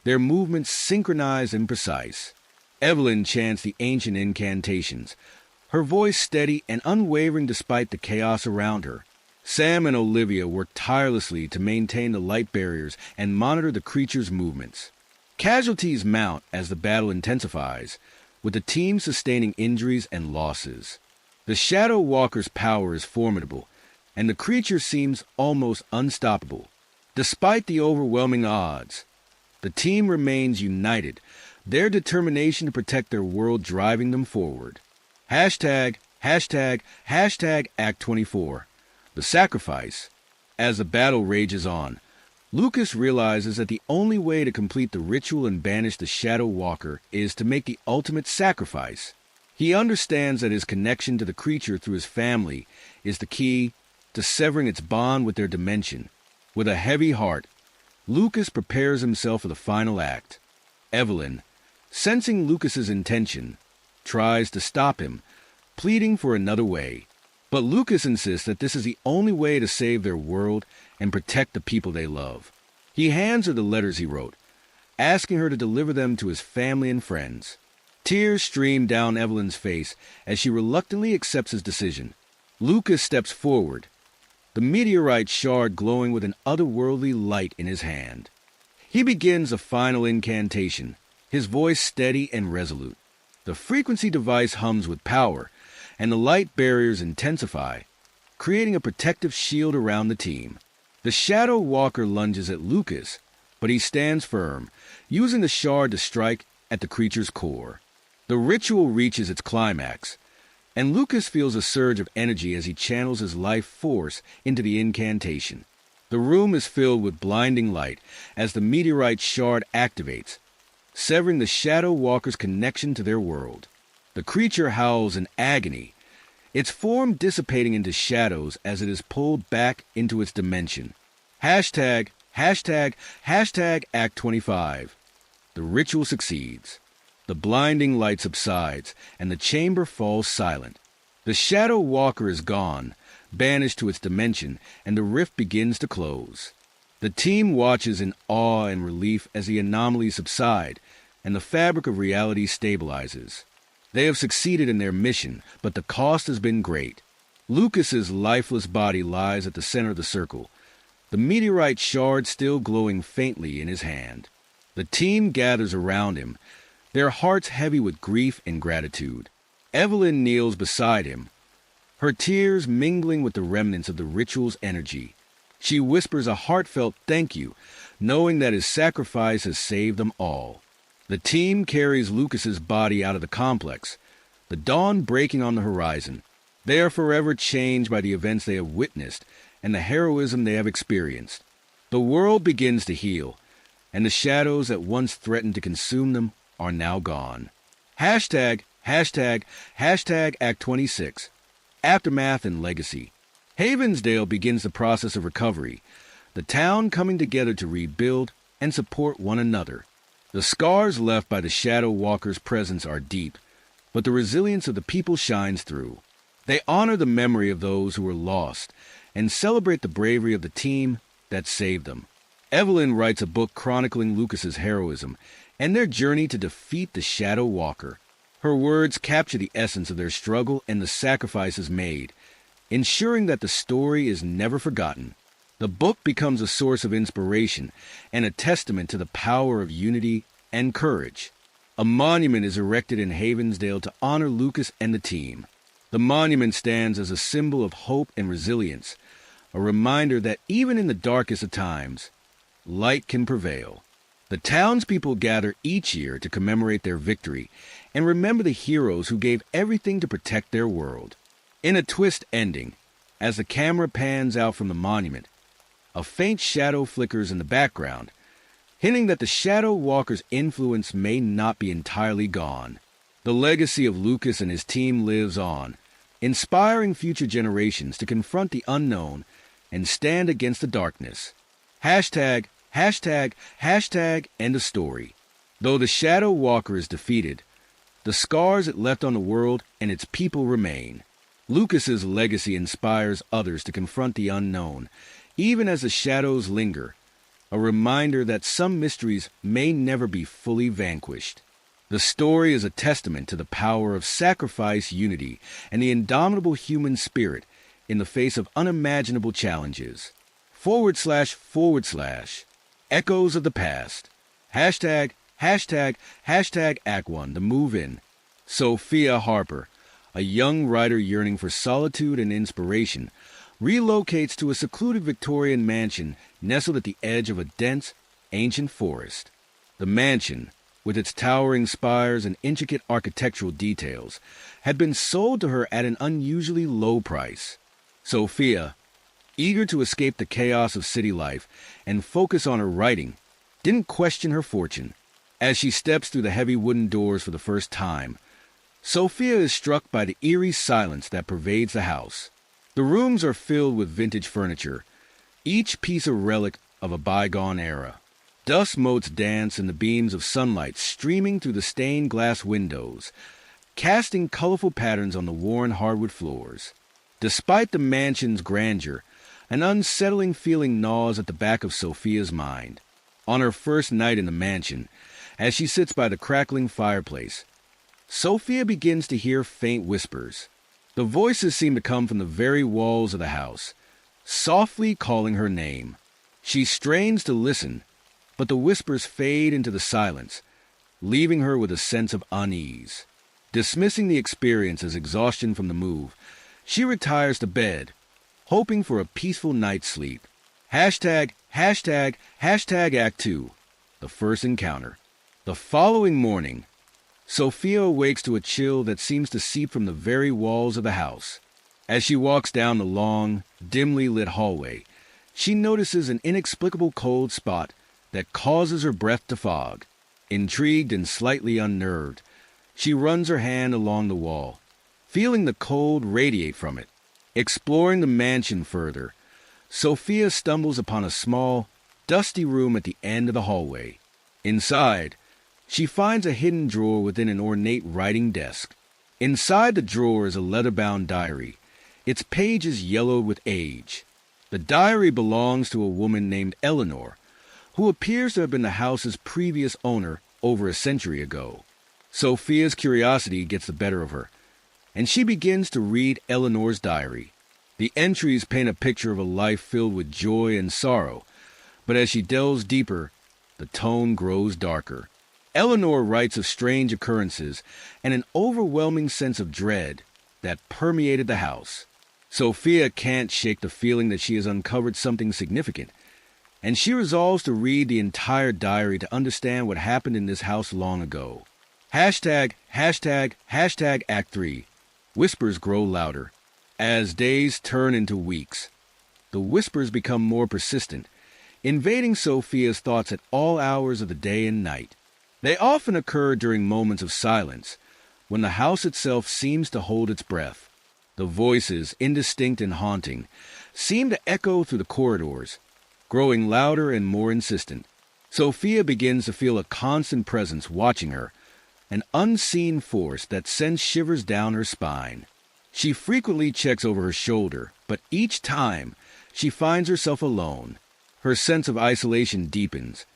their movements synchronized and precise. Evelyn chants the ancient incantations, her voice steady and unwavering despite the chaos around her. Sam and Olivia work tirelessly to maintain the light barriers and monitor the creature's movements. Casualties mount as the battle intensifies, with the team sustaining injuries and losses. The Shadow Walker's power is formidable, and the creature seems almost unstoppable. Despite the overwhelming odds, the team remains united, their determination to protect their world driving them forward. Act 24. The sacrifice. As the battle rages on, Lucas realizes that the only way to complete the ritual and banish the Shadow Walker is to make the ultimate sacrifice. He understands that his connection to the creature through his family is the key to severing its bond with their dimension. With a heavy heart, Lucas prepares himself for the final act. Evelyn, sensing Lucas's intention, tries to stop him, pleading for another way. But Lucas insists that this is the only way to save their world and protect the people they love. He hands her the letters he wrote, asking her to deliver them to his family and friends. Tears stream down Evelyn's face as she reluctantly accepts his decision. Lucas steps forward, the meteorite shard glowing with an otherworldly light in his hand. He begins a final incantation, his voice steady and resolute. The frequency device hums with power, and the light barriers intensify, creating a protective shield around the team. The Shadow Walker lunges at Lucas, but he stands firm, using the shard to strike at the creature's core. The ritual reaches its climax, and Lucas feels a surge of energy as he channels his life force into the incantation. The room is filled with blinding light as the meteorite shard activates, severing the Shadow Walker's connection to their world. The creature howls in agony, its form dissipating into shadows as it is pulled back into its dimension. Act 25. The ritual succeeds. The blinding light subsides, and the chamber falls silent. The Shadow Walker is gone, banished to its dimension, and the rift begins to close. The team watches in awe and relief as the anomalies subside, and the fabric of reality stabilizes. They have succeeded in their mission, but the cost has been great. Lucas's lifeless body lies at the center of the circle, the meteorite shard still glowing faintly in his hand. The team gathers around him, their hearts heavy with grief and gratitude. Evelyn kneels beside him, her tears mingling with the remnants of the ritual's energy. She whispers a heartfelt thank you, knowing that his sacrifice has saved them all. The team carries Lucas's body out of the complex, the dawn breaking on the horizon. They are forever changed by the events they have witnessed and the heroism they have experienced. The world begins to heal, and the shadows that once threatened to consume them are now gone. Act 26. Aftermath and Legacy. Havensdale begins the process of recovery, the town coming together to rebuild and support one another. The scars left by the Shadow Walker's presence are deep, but the resilience of the people shines through. They honor the memory of those who were lost and celebrate the bravery of the team that saved them. Evelyn writes a book chronicling Lucas's heroism and their journey to defeat the Shadow Walker. Her words capture the essence of their struggle and the sacrifices made, ensuring that the story is never forgotten. The book becomes a source of inspiration and a testament to the power of unity and courage. A monument is erected in Havensdale to honor Lucas and the team. The monument stands as a symbol of hope and resilience, a reminder that even in the darkest of times, light can prevail. The townspeople gather each year to commemorate their victory and remember the heroes who gave everything to protect their world. In a twist ending, as the camera pans out from the monument, a faint shadow flickers in the background, hinting that the Shadow Walker's influence may not be entirely gone. The legacy of Lucas and his team lives on, inspiring future generations to confront the unknown and stand against the darkness. Hashtag end of story. Though the Shadow Walker is defeated, the scars it left on the world and its people remain. Lucas's legacy inspires others to confront the unknown, even as the shadows linger, a reminder that some mysteries may never be fully vanquished. The story is a testament to the power of sacrifice, unity, and the indomitable human spirit in the face of unimaginable challenges. / Echoes of the past. Hashtag Act 1, the move-in. Sophia Harper, a young writer yearning for solitude and inspiration, relocates to a secluded Victorian mansion nestled at the edge of a dense, ancient forest. The mansion, with its towering spires and intricate architectural details, had been sold to her at an unusually low price. Sophia, eager to escape the chaos of city life and focus on her writing, didn't question her fortune. As she steps through the heavy wooden doors for the first time, Sophia is struck by the eerie silence that pervades the house. The rooms are filled with vintage furniture, each piece a relic of a bygone era. Dust motes dance in the beams of sunlight streaming through the stained glass windows, casting colorful patterns on the worn hardwood floors. Despite the mansion's grandeur, an unsettling feeling gnaws at the back of Sophia's mind. On her first night in the mansion, as she sits by the crackling fireplace, Sophia begins to hear faint whispers. The voices seem to come from the very walls of the house, softly calling her name. She strains to listen, but the whispers fade into the silence, leaving her with a sense of unease. Dismissing the experience as exhaustion from the move, she retires to bed, hoping for a peaceful night's sleep. Hashtag Act 2, the first encounter. The following morning, Sophia awakes to a chill that seems to seep from the very walls of the house. As she walks down the long, dimly lit hallway, she notices an inexplicable cold spot that causes her breath to fog. Intrigued and slightly unnerved, she runs her hand along the wall, feeling the cold radiate from it. Exploring the mansion further, Sophia stumbles upon a small, dusty room at the end of the hallway. Inside, she finds a hidden drawer within an ornate writing desk. Inside the drawer is a leather-bound diary, its pages yellowed with age. The diary belongs to a woman named Eleanor, who appears to have been the house's previous owner over a century ago. Sophia's curiosity gets the better of her, and she begins to read Eleanor's diary. The entries paint a picture of a life filled with joy and sorrow, but as she delves deeper, the tone grows darker. Eleanor writes of strange occurrences and an overwhelming sense of dread that permeated the house. Sophia can't shake the feeling that she has uncovered something significant, and she resolves to read the entire diary to understand what happened in this house long ago. Hashtag Act 3. Whispers grow louder. As days turn into weeks, the whispers become more persistent, invading Sophia's thoughts at all hours of the day and night. They often occur during moments of silence, when the house itself seems to hold its breath. The voices, indistinct and haunting, seem to echo through the corridors, growing louder and more insistent. Sophia begins to feel a constant presence watching her, an unseen force that sends shivers down her spine. She frequently checks over her shoulder, but each time she finds herself alone. Her sense of isolation deepens,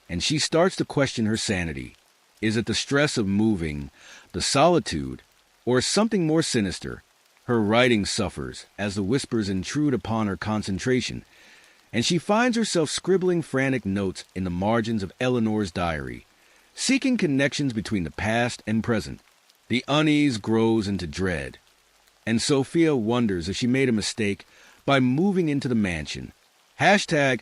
and she starts to question her sanity. Is it the stress of moving, the solitude, or something more sinister? Her writing suffers as the whispers intrude upon her concentration, and she finds herself scribbling frantic notes in the margins of Eleanor's diary, seeking connections between the past and present. The unease grows into dread, and Sophia wonders if she made a mistake by moving into the mansion. Hashtag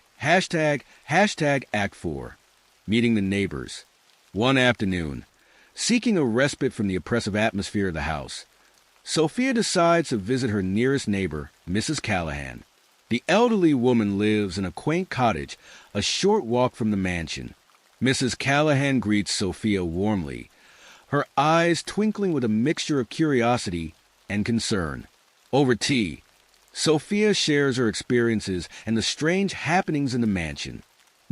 Act 4. Meeting the neighbors. One afternoon, seeking a respite from the oppressive atmosphere of the house, Sophia decides to visit her nearest neighbor, Mrs. Callahan. The elderly woman lives in a quaint cottage a short walk from the mansion. Mrs. Callahan greets Sophia warmly, her eyes twinkling with a mixture of curiosity and concern. Over tea, Sophia shares her experiences and the strange happenings in the mansion.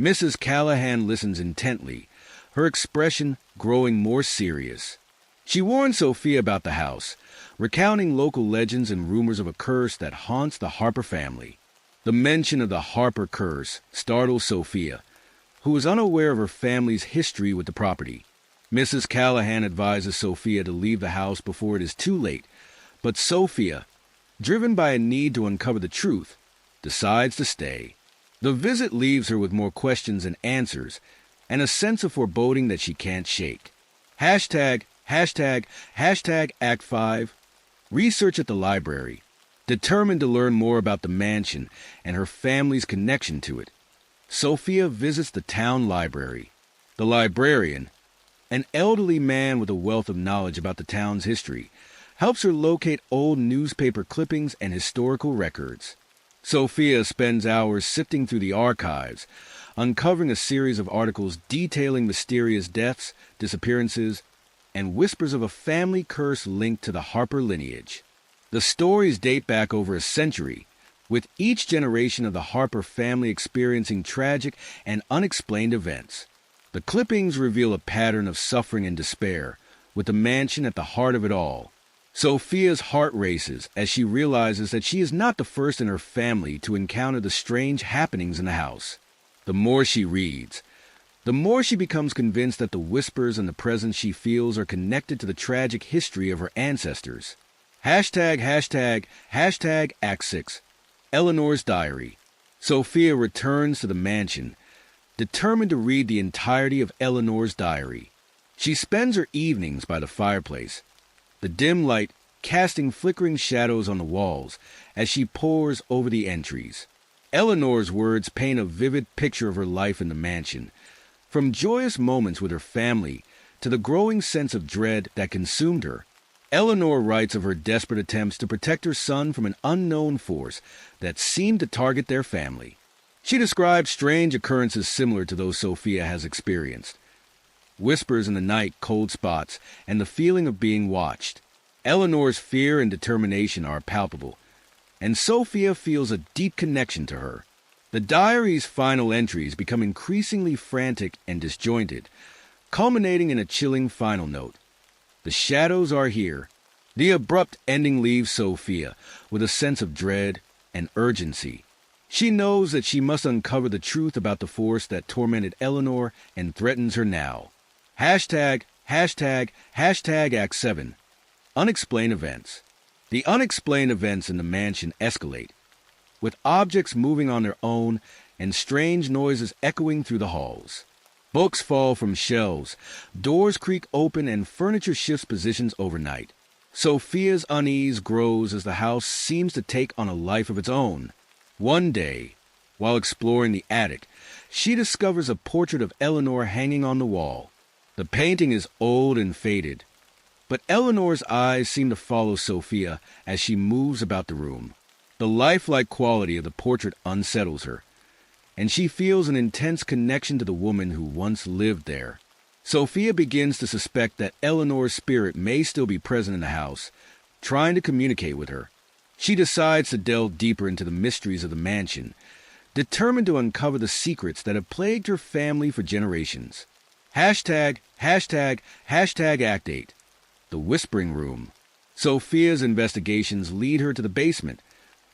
Mrs. Callahan listens intently, her expression growing more serious. She warns Sophia about the house, recounting local legends and rumors of a curse that haunts the Harper family. The mention of the Harper curse startles Sophia, who is unaware of her family's history with the property. Mrs. Callahan advises Sophia to leave the house before it is too late, but Sophia, driven by a need to uncover the truth, decides to stay. The visit leaves her with more questions than answers, and a sense of foreboding that she can't shake. Hashtag Act 5. Research at the library. Determined to learn more about the mansion and her family's connection to it, Sophia visits the town library. The librarian, an elderly man with a wealth of knowledge about the town's history, helps her locate old newspaper clippings and historical records. Sophia spends hours sifting through the archives, uncovering a series of articles detailing mysterious deaths, disappearances, and whispers of a family curse linked to the Harper lineage. The stories date back over a century, with each generation of the Harper family experiencing tragic and unexplained events. The clippings reveal a pattern of suffering and despair, with the mansion at the heart of it all. Sophia's heart races as she realizes that she is not the first in her family to encounter the strange happenings in the house. The more she reads, the more she becomes convinced that the whispers and the presence she feels are connected to the tragic history of her ancestors. Hashtag Act 6. Eleanor's diary. Sophia returns to the mansion, determined to read the entirety of Eleanor's diary. She spends her evenings by the fireplace, the dim light casting flickering shadows on the walls as she pores over the entries. Eleanor's words paint a vivid picture of her life in the mansion, from joyous moments with her family to the growing sense of dread that consumed her. Eleanor writes of her desperate attempts to protect her son from an unknown force that seemed to target their family. She describes strange occurrences similar to those Sophia has experienced. Whispers in the night, cold spots, and the feeling of being watched. Eleanor's fear and determination are palpable, and Sophia feels a deep connection to her. The diary's final entries become increasingly frantic and disjointed, culminating in a chilling final note. The shadows are here. The abrupt ending leaves Sophia with a sense of dread and urgency. She knows that she must uncover the truth about the force that tormented Eleanor and threatens her now. Hashtag Act 7. Unexplained events. The unexplained events in the mansion escalate, with objects moving on their own and strange noises echoing through the halls. Books fall from shelves, doors creak open, and furniture shifts positions overnight. Sophia's unease grows as the house seems to take on a life of its own. One day, while exploring the attic, she discovers a portrait of Eleanor hanging on the wall. The painting is old and faded, but Eleanor's eyes seem to follow Sophia as she moves about the room. The lifelike quality of the portrait unsettles her, and she feels an intense connection to the woman who once lived there. Sophia begins to suspect that Eleanor's spirit may still be present in the house, trying to communicate with her. She decides to delve deeper into the mysteries of the mansion, determined to uncover the secrets that have plagued her family for generations. Hashtag Act 8. The Whispering Room. Sophia's investigations lead her to the basement,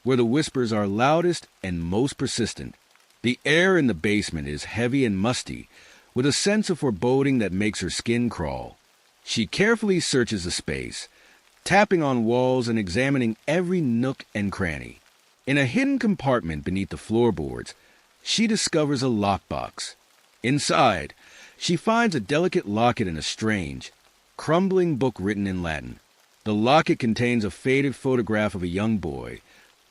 where the whispers are loudest and most persistent. The air in the basement is heavy and musty, with a sense of foreboding that makes her skin crawl. She carefully searches the space, tapping on walls and examining every nook and cranny. In a hidden compartment beneath the floorboards, she discovers a lockbox. Inside, she finds a delicate locket and a strange, crumbling book written in Latin. The locket contains a faded photograph of a young boy,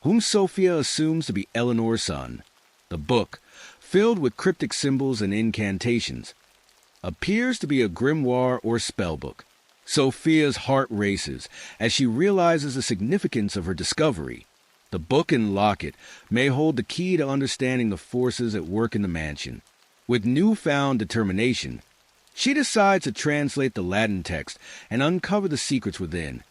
whom Sophia assumes to be Eleanor's son. The book, filled with cryptic symbols and incantations, appears to be a grimoire or spellbook. Sophia's heart races as she realizes the significance of her discovery. The book and locket may hold the key to understanding the forces at work in the mansion. With newfound determination, she decides to translate the Latin text and uncover the secrets within,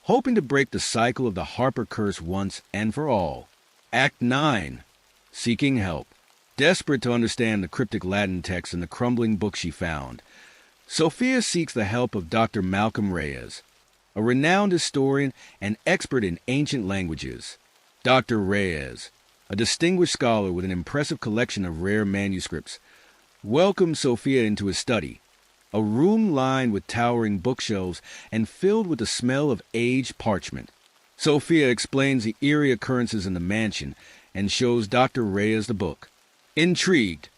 hoping to break the cycle of the Harper curse once and for all. Act 9. Seeking help. Desperate to understand the cryptic Latin text and the crumbling book she found, Sophia seeks the help of Dr. Malcolm Reyes, a renowned historian and expert in ancient languages. Dr. Reyes, a distinguished scholar with an impressive collection of rare manuscripts, welcomes Sophia into his study, a room lined with towering bookshelves and filled with the smell of aged parchment. Sophia explains the eerie occurrences in the mansion and shows Dr. Reyes the book. Intrigued,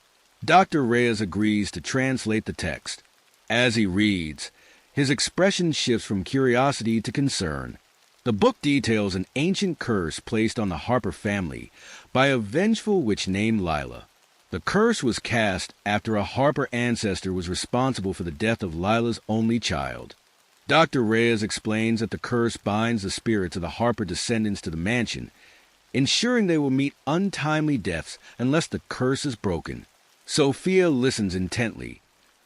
Dr. Reyes agrees to translate the text. As he reads, his expression shifts from curiosity to concern. The book details an ancient curse placed on the Harper family by a vengeful witch named Lila. The curse was cast after a Harper ancestor was responsible for the death of Lila's only child. Dr. Reyes explains that the curse binds the spirits of the Harper descendants to the mansion, ensuring they will meet untimely deaths unless the curse is broken. Sophia listens intently,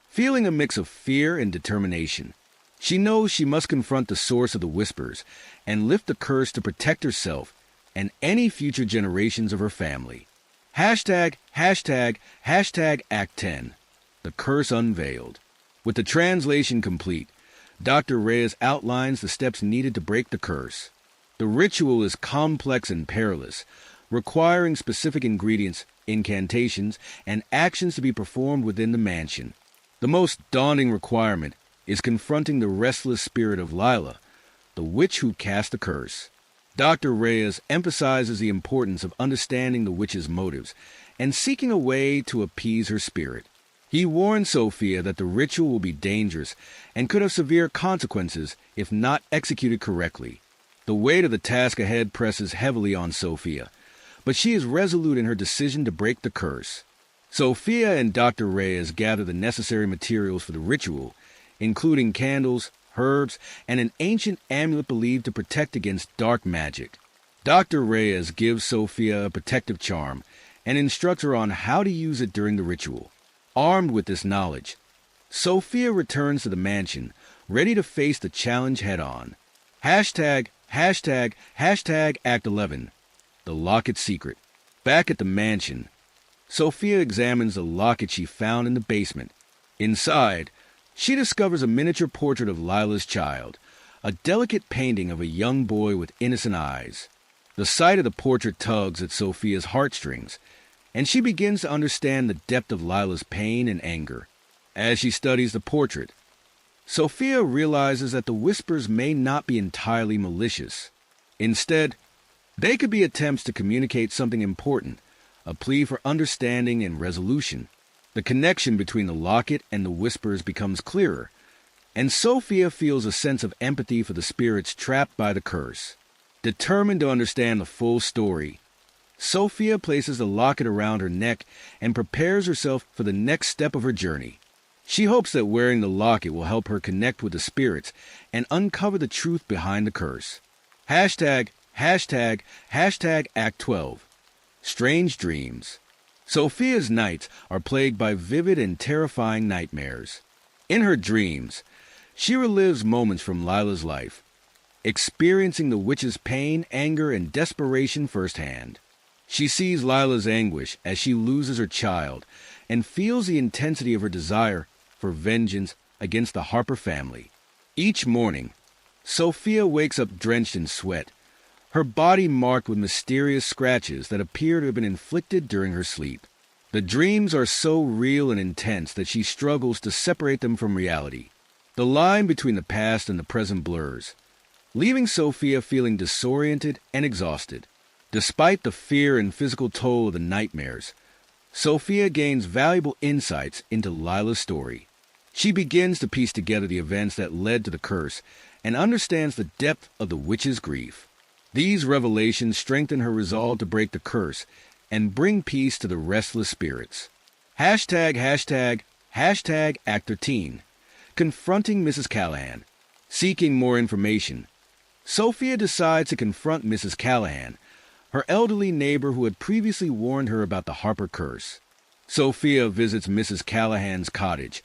feeling a mix of fear and determination. She knows she must confront the source of the whispers and lift the curse to protect herself and any future generations of her family. Hashtag Act 10. The curse unveiled. With the translation complete, Dr. Reyes outlines the steps needed to break the curse. The ritual is complex and perilous, requiring specific ingredients, incantations, and actions to be performed within the mansion. The most daunting requirement is confronting the restless spirit of Lila, the witch who cast the curse. Dr. Reyes emphasizes the importance of understanding the witch's motives and seeking a way to appease her spirit. He warns Sophia that the ritual will be dangerous and could have severe consequences if not executed correctly. The weight of the task ahead presses heavily on Sophia, but she is resolute in her decision to break the curse. Sophia and Dr. Reyes gather the necessary materials for the ritual, including candles, herbs, and an ancient amulet believed to protect against dark magic. Dr. Reyes gives Sophia a protective charm and instructs her on how to use it during the ritual. Armed with this knowledge, Sophia returns to the mansion, ready to face the challenge head-on. Hashtag Act 11. The Locket Secret. Back at the mansion, Sophia examines the locket she found in the basement. Inside, she discovers a miniature portrait of Lila's child, a delicate painting of a young boy with innocent eyes. The sight of the portrait tugs at Sophia's heartstrings, and she begins to understand the depth of Lila's pain and anger. As she studies the portrait, Sophia realizes that the whispers may not be entirely malicious. Instead, they could be attempts to communicate something important, a plea for understanding and resolution. The connection between the locket and the whispers becomes clearer, and Sophia feels a sense of empathy for the spirits trapped by the curse. Determined to understand the full story, Sophia places the locket around her neck and prepares herself for the next step of her journey. She hopes that wearing the locket will help her connect with the spirits and uncover the truth behind the curse. Hashtag Act 12. Strange Dreams. Sophia's nights are plagued by vivid and terrifying nightmares. In her dreams, she relives moments from Lila's life, experiencing the witch's pain, anger, and desperation firsthand. She sees Lila's anguish as she loses her child and feels the intensity of her desire for vengeance against the Harper family. Each morning, Sophia wakes up drenched in sweat, her body marked with mysterious scratches that appear to have been inflicted during her sleep. The dreams are so real and intense that she struggles to separate them from reality. The line between the past and the present blurs, leaving Sophia feeling disoriented and exhausted. Despite the fear and physical toll of the nightmares, Sophia gains valuable insights into Lila's story. She begins to piece together the events that led to the curse and understands the depth of the witch's grief. These revelations strengthen her resolve to break the curse and bring peace to the restless spirits. Hashtag Act 13. Confronting Mrs. Callahan. Seeking more information, Sophia decides to confront Mrs. Callahan, her elderly neighbor who had previously warned her about the Harper curse. Sophia visits Mrs. Callahan's cottage,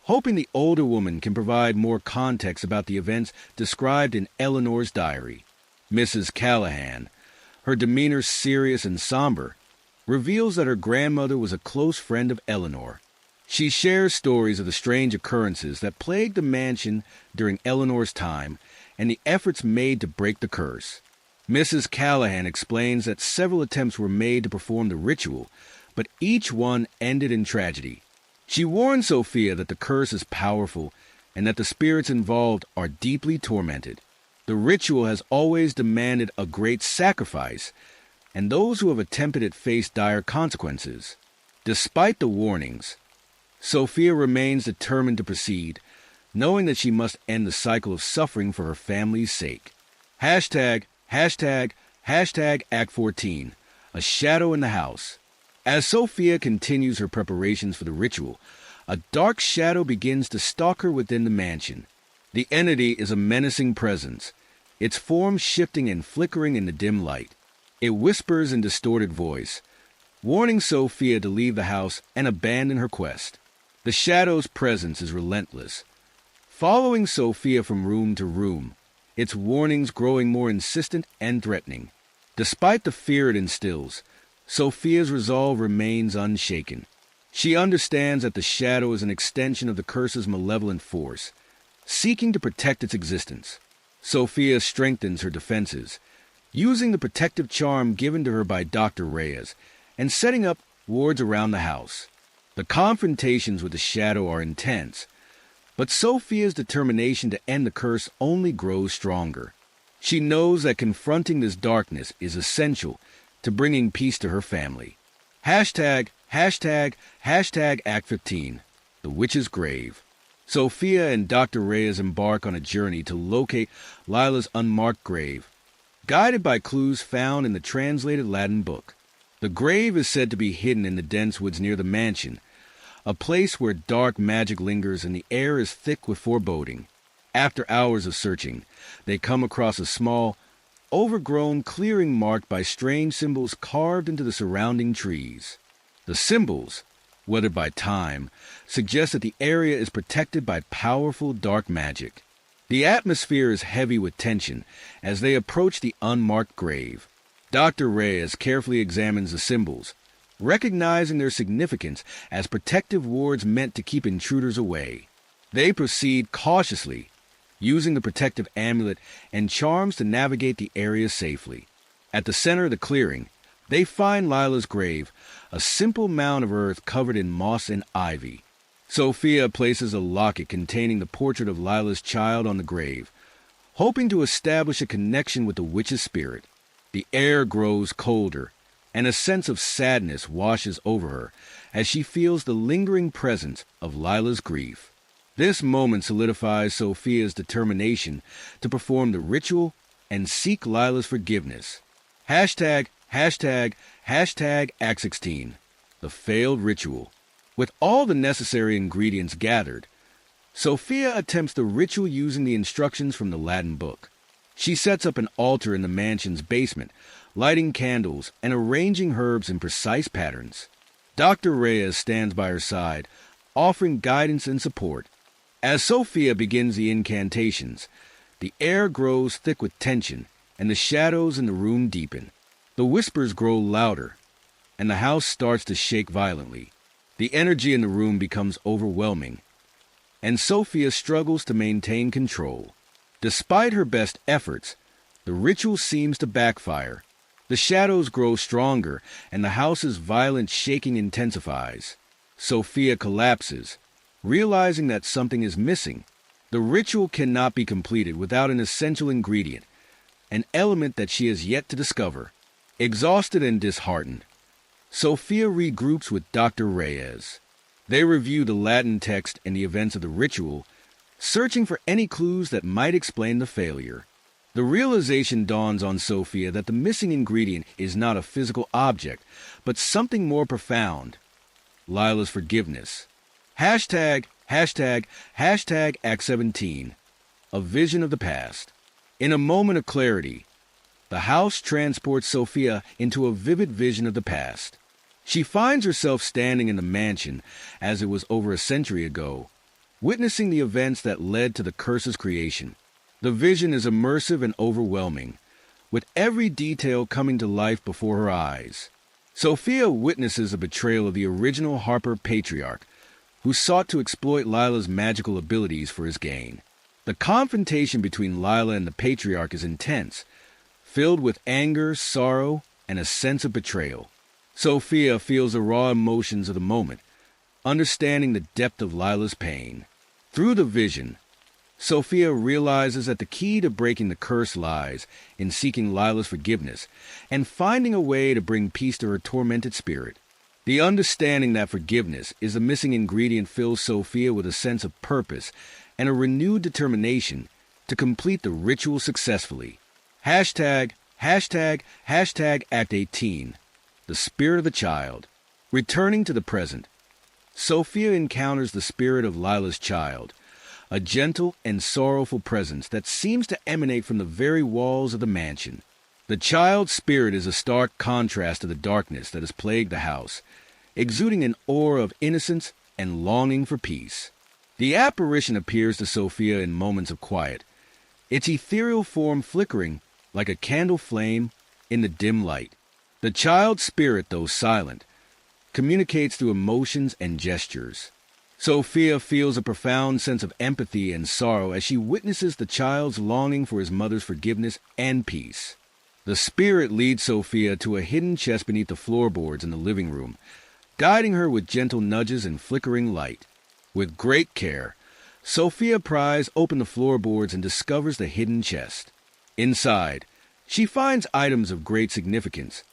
hoping the older woman can provide more context about the events described in Eleanor's diary. Mrs. Callahan, her demeanor serious and somber, reveals that her grandmother was a close friend of Eleanor. She shares stories of the strange occurrences that plagued the mansion during Eleanor's time and the efforts made to break the curse. Mrs. Callahan explains that several attempts were made to perform the ritual, but each one ended in tragedy. She warns Sophia that the curse is powerful and that the spirits involved are deeply tormented. The ritual has always demanded a great sacrifice, and those who have attempted it face dire consequences. Despite the warnings, Sophia remains determined to proceed, knowing that she must end the cycle of suffering for her family's sake. Hashtag Act 14. A shadow in the house. As Sophia continues her preparations for the ritual, a dark shadow begins to stalk her within the mansion. The entity is a menacing presence, its form shifting and flickering in the dim light. It whispers in distorted voice, warning Sophia to leave the house and abandon her quest. The shadow's presence is relentless, following Sophia from room to room, its warnings growing more insistent and threatening. Despite the fear it instills, Sophia's resolve remains unshaken. She understands that the shadow is an extension of the curse's malevolent force, seeking to protect its existence. Sophia strengthens her defenses, using the protective charm given to her by Dr. Reyes, and setting up wards around the house. The confrontations with the shadow are intense, but Sophia's determination to end the curse only grows stronger. She knows that confronting this darkness is essential to bringing peace to her family. Hashtag Act 15. The Witch's Grave. Sophia and Dr. Reyes embark on a journey to locate Lila's unmarked grave, guided by clues found in the translated Latin book. The grave is said to be hidden in the dense woods near the mansion, a place where dark magic lingers and the air is thick with foreboding. After hours of searching, they come across a small, overgrown clearing marked by strange symbols carved into the surrounding trees. The symbols, weathered by time, suggest that the area is protected by powerful dark magic. The atmosphere is heavy with tension as they approach the unmarked grave. Dr. Reyes carefully examines the symbols, recognizing their significance as protective wards meant to keep intruders away. They proceed cautiously, using the protective amulet and charms to navigate the area safely. At the center of the clearing, they find Lila's grave, a simple mound of earth covered in moss and ivy. Sophia places a locket containing the portrait of Lila's child on the grave, hoping to establish a connection with the witch's spirit. The air grows colder, and a sense of sadness washes over her as she feels the lingering presence of Lila's grief. This moment solidifies Sophia's determination to perform the ritual and seek Lila's forgiveness. Hashtag Act 16. The Failed Ritual. With all the necessary ingredients gathered, Sophia attempts the ritual using the instructions from the Latin book. She sets up an altar in the mansion's basement, lighting candles and arranging herbs in precise patterns. Dr. Reyes stands by her side, offering guidance and support. As Sophia begins the incantations, the air grows thick with tension, and the shadows in the room deepen. The whispers grow louder, and the house starts to shake violently. The energy in the room becomes overwhelming, and Sophia struggles to maintain control. Despite her best efforts, the ritual seems to backfire. The shadows grow stronger, and the house's violent shaking intensifies. Sophia collapses, realizing that something is missing, The ritual cannot be completed without an essential ingredient, an element that she has yet to discover. Exhausted and disheartened, Sophia regroups with Dr. Reyes. They review the Latin text and the events of the ritual, searching for any clues that might explain the failure. The realization dawns on Sophia that the missing ingredient is not a physical object, but something more profound. Lila's forgiveness. Hashtag Act 17. A vision of the past. In a moment of clarity, the house transports Sophia into a vivid vision of the past. She finds herself standing in the mansion as it was over a century ago, witnessing the events that led to the curse's creation. The vision is immersive and overwhelming, with every detail coming to life before her eyes. Sophia witnesses a betrayal of the original Harper patriarch, who sought to exploit Lila's magical abilities for his gain. The confrontation between Lila and the patriarch is intense, filled with anger, sorrow, and a sense of betrayal. Sophia feels the raw emotions of the moment, understanding the depth of Lila's pain. Through the vision, Sophia realizes that the key to breaking the curse lies in seeking Lila's forgiveness and finding a way to bring peace to her tormented spirit. The understanding that forgiveness is the missing ingredient fills Sophia with a sense of purpose and a renewed determination to complete the ritual successfully. Hashtag Act 18. The spirit of the child. Returning to the present, Sophia encounters the spirit of Lila's child, a gentle and sorrowful presence that seems to emanate from the very walls of the mansion. The child's spirit is a stark contrast to the darkness that has plagued the house, exuding an aura of innocence and longing for peace. The apparition appears to Sophia in moments of quiet, its ethereal form flickering like a candle flame in the dim light. The child's spirit, though silent, communicates through emotions and gestures. Sophia feels a profound sense of empathy and sorrow as she witnesses the child's longing for his mother's forgiveness and peace. The spirit leads Sophia to a hidden chest beneath the floorboards in the living room, guiding her with gentle nudges and flickering light. With great care, Sophia pries open the floorboards and discovers the hidden chest. Inside, she finds items of great significance,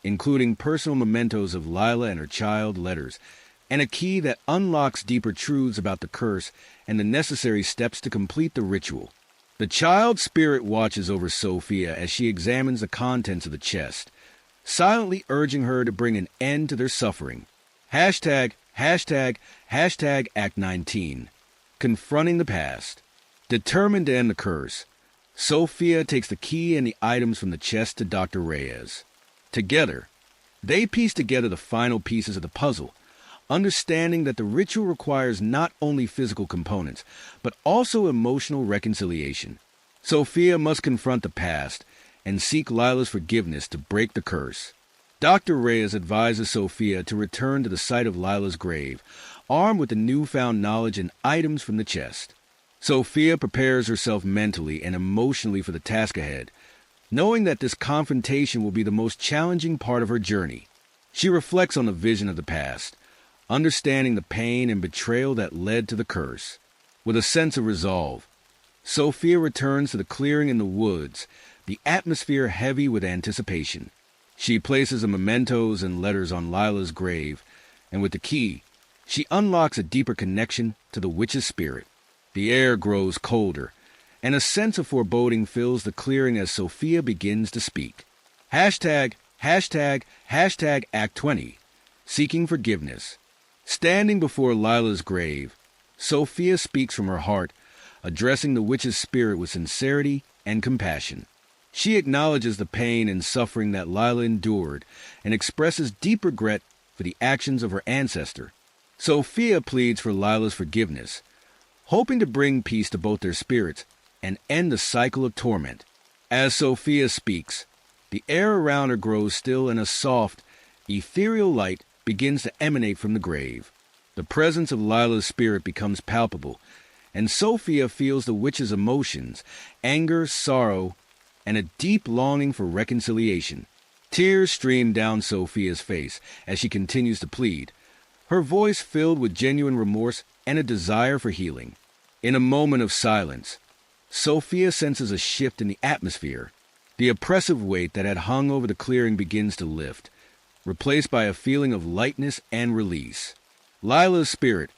including personal mementos of Lila and her child letters, and a key that unlocks deeper truths about the curse and the necessary steps to complete the ritual. The child's spirit watches over Sophia as she examines the contents of the chest, silently urging her to bring an end to their suffering. Hashtag Act 19. Confronting the past. Determined to end the curse, Sophia takes the key and the items from the chest to Dr. Reyes. Together, they piece together the final pieces of the puzzle, understanding that the ritual requires not only physical components, but also emotional reconciliation. Sophia must confront the past and seek Lila's forgiveness to break the curse. Dr. Reyes advises Sophia to return to the site of Lila's grave, armed with the newfound knowledge and items from the chest. Sophia prepares herself mentally and emotionally for the task ahead, knowing that this confrontation will be the most challenging part of her journey. She reflects on the vision of the past, understanding the pain and betrayal that led to the curse. With a sense of resolve, Sophia returns to the clearing in the woods, the atmosphere heavy with anticipation. She places the mementos and letters on Lila's grave, and with the key, she unlocks a deeper connection to the witch's spirit. The air grows colder, and a sense of foreboding fills the clearing as Sophia begins to speak. Hashtag Act 20. Seeking forgiveness. Standing before Lila's grave, Sophia speaks from her heart, addressing the witch's spirit with sincerity and compassion. She acknowledges the pain and suffering that Lila endured and expresses deep regret for the actions of her ancestor. Sophia pleads for Lila's forgiveness, hoping to bring peace to both their spirits and end the cycle of torment. As Sophia speaks, the air around her grows still and a soft, ethereal light begins to emanate from the grave. The presence of Lila's spirit becomes palpable, and Sophia feels the witch's emotions, anger, sorrow, and a deep longing for reconciliation. Tears stream down Sophia's face as she continues to plead, her voice filled with genuine remorse and a desire for healing. In a moment of silence, Sophia senses a shift in the atmosphere. The oppressive weight that had hung over the clearing begins to lift, replaced by a feeling of lightness and release. Lila's spirit,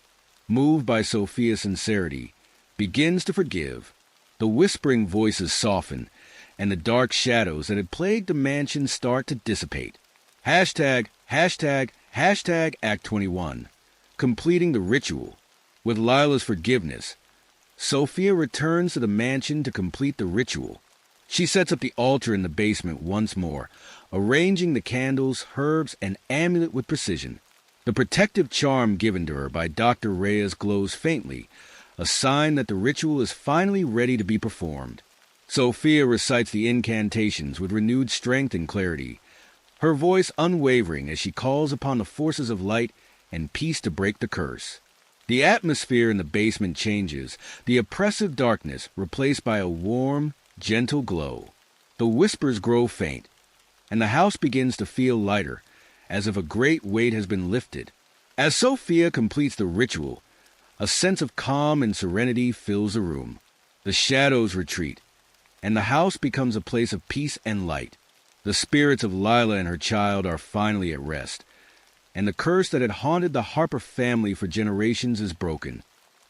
moved by Sophia's sincerity, begins to forgive. The whispering voices soften, and the dark shadows that had plagued the mansion start to dissipate. Hashtag Act 21. Completing the ritual. With Lila's forgiveness, Sophia returns to the mansion to complete the ritual. She sets up the altar in the basement once more, arranging the candles, herbs, and amulet with precision. The protective charm given to her by Dr. Reyes glows faintly, a sign that the ritual is finally ready to be performed. Sophia recites the incantations with renewed strength and clarity, her voice unwavering as she calls upon the forces of light and peace to break the curse. The atmosphere in the basement changes, the oppressive darkness replaced by a warm, gentle glow. The whispers grow faint, and the house begins to feel lighter, as if a great weight has been lifted. As Sophia completes the ritual, a sense of calm and serenity fills the room. The shadows retreat, and the house becomes a place of peace and light. The spirits of Lila and her child are finally at rest, and the curse that had haunted the Harper family for generations is broken.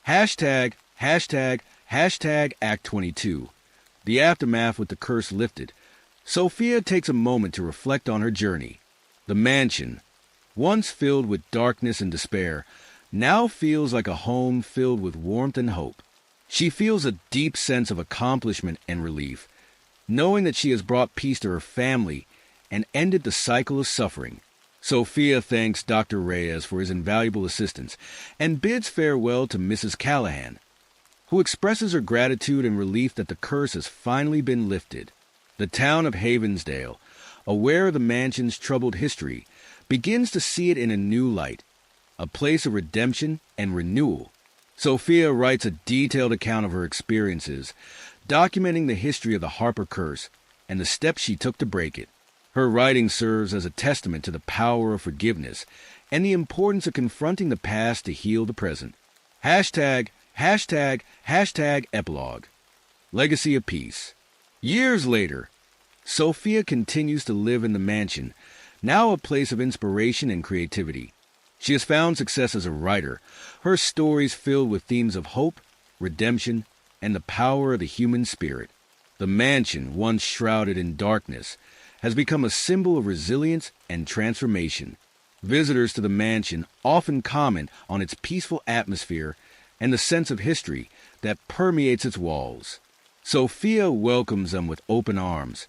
Hashtag Act 22. The aftermath with the curse lifted. Sophia takes a moment to reflect on her journey. The mansion, once filled with darkness and despair, now feels like a home filled with warmth and hope. She feels a deep sense of accomplishment and relief, knowing that she has brought peace to her family and ended the cycle of suffering. Sophia thanks Dr. Reyes for his invaluable assistance and bids farewell to Mrs. Callahan, who expresses her gratitude and relief that the curse has finally been lifted. The town of Havensdale, aware of the mansion's troubled history, begins to see it in a new light, a place of redemption and renewal. Sophia writes a detailed account of her experiences, documenting the history of the Harper curse and the steps she took to break it. Her writing serves as a testament to the power of forgiveness and the importance of confronting the past to heal the present. Hashtag Epilogue. Legacy of Peace. Years later, Sophia continues to live in the mansion, now a place of inspiration and creativity. She has found success as a writer, her stories filled with themes of hope, redemption, and the power of the human spirit. The mansion, once shrouded in darkness, has become a symbol of resilience and transformation. Visitors to the mansion often comment on its peaceful atmosphere and the sense of history that permeates its walls. Sophia welcomes them with open arms,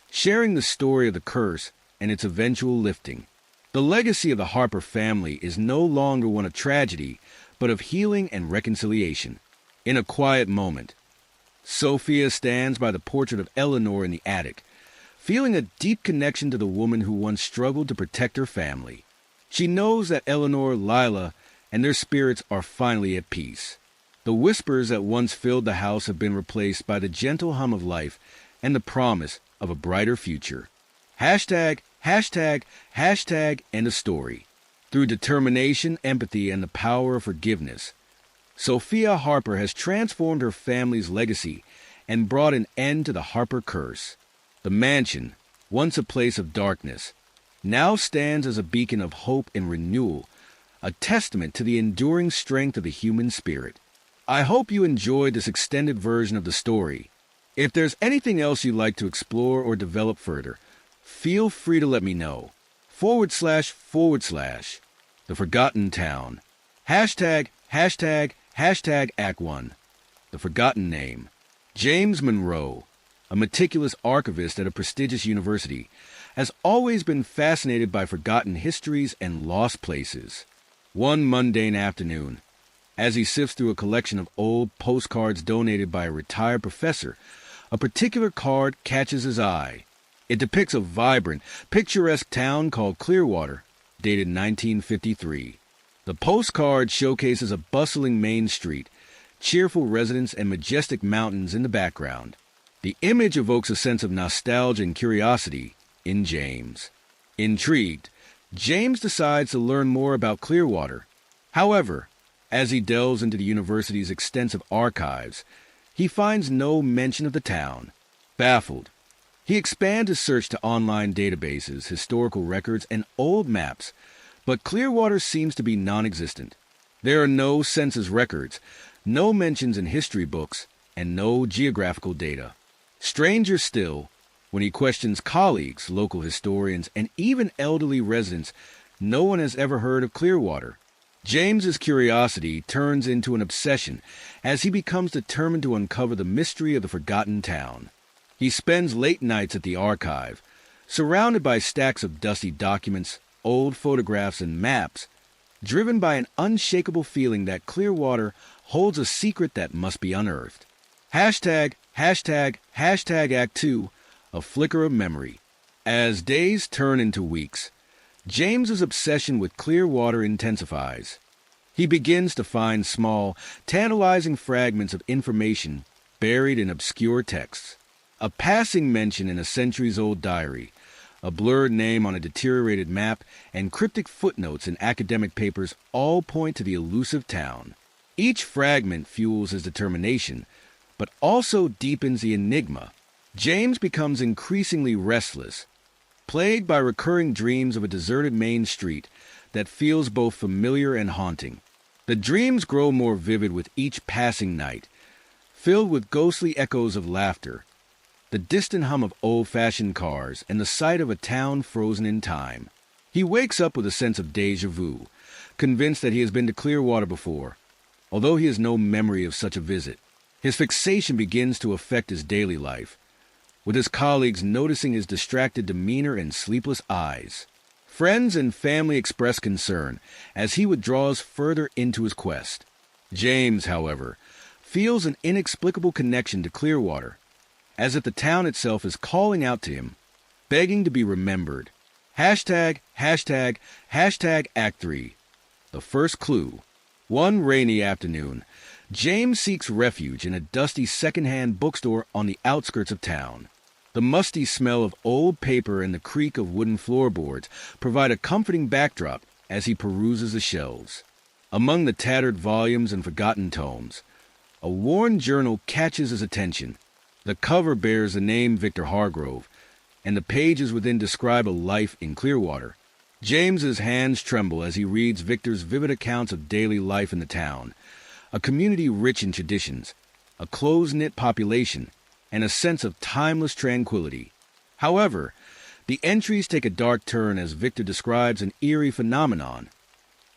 sharing the story of the curse and its eventual lifting. The legacy of the Harper family is no longer one of tragedy, but of healing and reconciliation. In a quiet moment, Sophia stands by the portrait of Eleanor in the attic, feeling a deep connection to the woman who once struggled to protect her family. She knows that Eleanor, Lila, and their spirits are finally at peace. The whispers that once filled the house have been replaced by the gentle hum of life and the promise of a brighter future. Hashtag End of story. Through determination, empathy, and the power of forgiveness, Sophia Harper has transformed her family's legacy and brought an end to the Harper curse. The mansion, once a place of darkness, now stands as a beacon of hope and renewal, a testament to the enduring strength of the human spirit. I hope you enjoyed this extended version of the story. If there's anything else you'd like to explore or develop further, feel free to let me know. / The Forgotten Town. Hashtag Act 1. The Forgotten Name. James Monroe, a meticulous archivist at a prestigious university, has always been fascinated by forgotten histories and lost places. One mundane afternoon, as he sifts through a collection of old postcards donated by a retired professor, a particular card catches his eye. It depicts a vibrant, picturesque town called Clearwater, dated 1953. The postcard showcases a bustling main street, cheerful residents, and majestic mountains in the background. The image evokes a sense of nostalgia and curiosity in James. Intrigued, James decides to learn more about Clearwater. However, As he delves into the university's extensive archives, he finds no mention of the town. Baffled, he expands his search to online databases, historical records, and old maps, but Clearwater seems to be non-existent. There are no census records, no mentions in history books, and no geographical data. Stranger still, when he questions colleagues, local historians, and even elderly residents, no one has ever heard of Clearwater. James's curiosity turns into an obsession as he becomes determined to uncover the mystery of the forgotten town. He spends late nights at the archive, surrounded by stacks of dusty documents, old photographs, and maps, driven by an unshakable feeling that Clearwater holds a secret that must be unearthed. Act 2, a flicker of memory. As days turn into weeks, James's obsession with Clearwater intensifies. He begins to find small, tantalizing fragments of information buried in obscure texts. A passing mention in a centuries-old diary, a blurred name on a deteriorated map, and cryptic footnotes in academic papers all point to the elusive town. Each fragment fuels his determination, but also deepens the enigma. James becomes increasingly restless, plagued by recurring dreams of a deserted main street that feels both familiar and haunting. The dreams grow more vivid with each passing night, filled with ghostly echoes of laughter, the distant hum of old-fashioned cars, and the sight of a town frozen in time. He wakes up with a sense of déjà vu, convinced that he has been to Clearwater before, although he has no memory of such a visit. His fixation begins to affect his daily life, with his colleagues noticing his distracted demeanor and sleepless eyes. Friends and family express concern as he withdraws further into his quest. James, however, feels an inexplicable connection to Clearwater, as if the town itself is calling out to him, begging to be remembered. Act 3, the first clue. One rainy afternoon, James seeks refuge in a dusty second-hand bookstore on the outskirts of town. The musty smell of old paper and the creak of wooden floorboards provide a comforting backdrop as he peruses the shelves. Among the tattered volumes and forgotten tomes, a worn journal catches his attention. The cover bears the name Victor Hargrove, and the pages within describe a life in Clearwater. James's hands tremble as he reads Victor's vivid accounts of daily life in the town, a community rich in traditions, a close-knit population, and a sense of timeless tranquility. However, the entries take a dark turn as Victor describes an eerie phenomenon.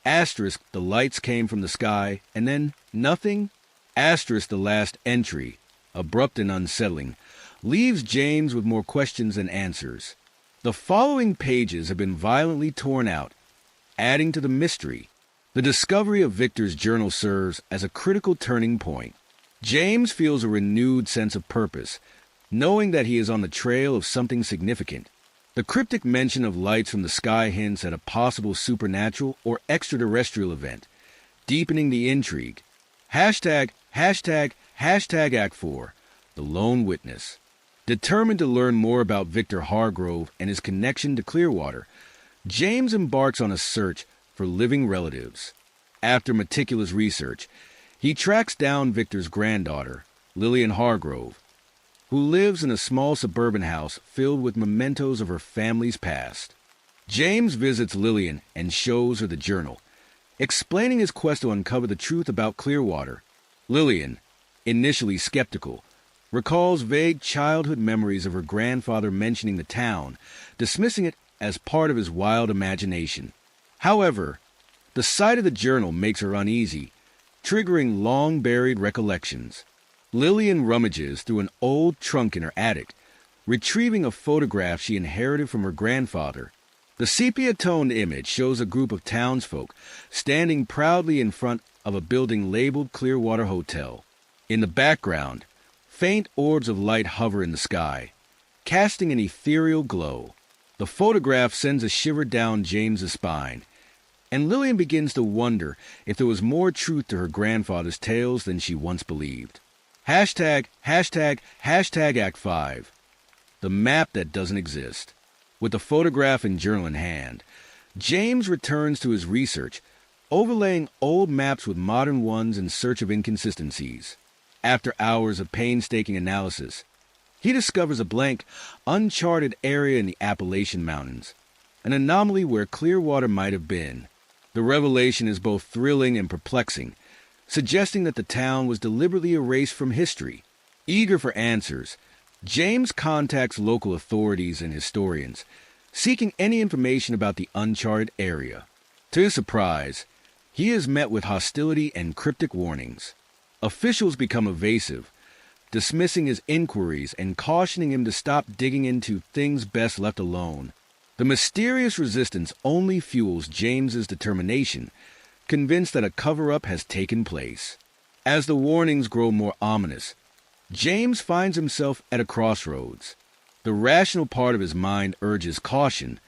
Asterisk, the lights came from the sky, and then nothing. Asterisk, the last entry, abrupt and unsettling, leaves James with more questions than answers. The following pages have been violently torn out, adding to the mystery. The discovery of Victor's journal serves as a critical turning point. James feels a renewed sense of purpose, knowing that he is on the trail of something significant. The cryptic mention of lights from the sky hints at a possible supernatural or extraterrestrial event, deepening the intrigue. Act 4, the lone witness. Determined to learn more about Victor Hargrove and his connection to Clearwater, James embarks on a search for living relatives. After meticulous research, he tracks down Victor's granddaughter, Lillian Hargrove, who lives in a small suburban house filled with mementos of her family's past. James visits Lillian and shows her the journal, explaining his quest to uncover the truth about Clearwater. Lillian, initially skeptical, recalls vague childhood memories of her grandfather mentioning the town, dismissing it as part of his wild imagination. However, the sight of the journal makes her uneasy, triggering long-buried recollections. Lillian rummages through an old trunk in her attic, retrieving a photograph she inherited from her grandfather. The sepia-toned image shows a group of townsfolk standing proudly in front of a building labeled Clearwater Hotel. In the background, faint orbs of light hover in the sky, casting an ethereal glow. The photograph sends a shiver down James's spine, and Lillian begins to wonder if there was more truth to her grandfather's tales than she once believed. Act 5, the map that doesn't exist. With the photograph and journal in hand, James returns to his research, overlaying old maps with modern ones in search of inconsistencies. After hours of painstaking analysis, he discovers a blank, uncharted area in the Appalachian Mountains, an anomaly where Clearwater might have been. The revelation is both thrilling and perplexing, suggesting that the town was deliberately erased from history. Eager for answers, James contacts local authorities and historians, seeking any information about the uncharted area. To his surprise, he is met with hostility and cryptic warnings. Officials become evasive, dismissing his inquiries and cautioning him to stop digging into things best left alone. The mysterious resistance only fuels James's determination, convinced that a cover-up has taken place. As the warnings grow more ominous, James finds himself at a crossroads. The rational part of his mind urges caution,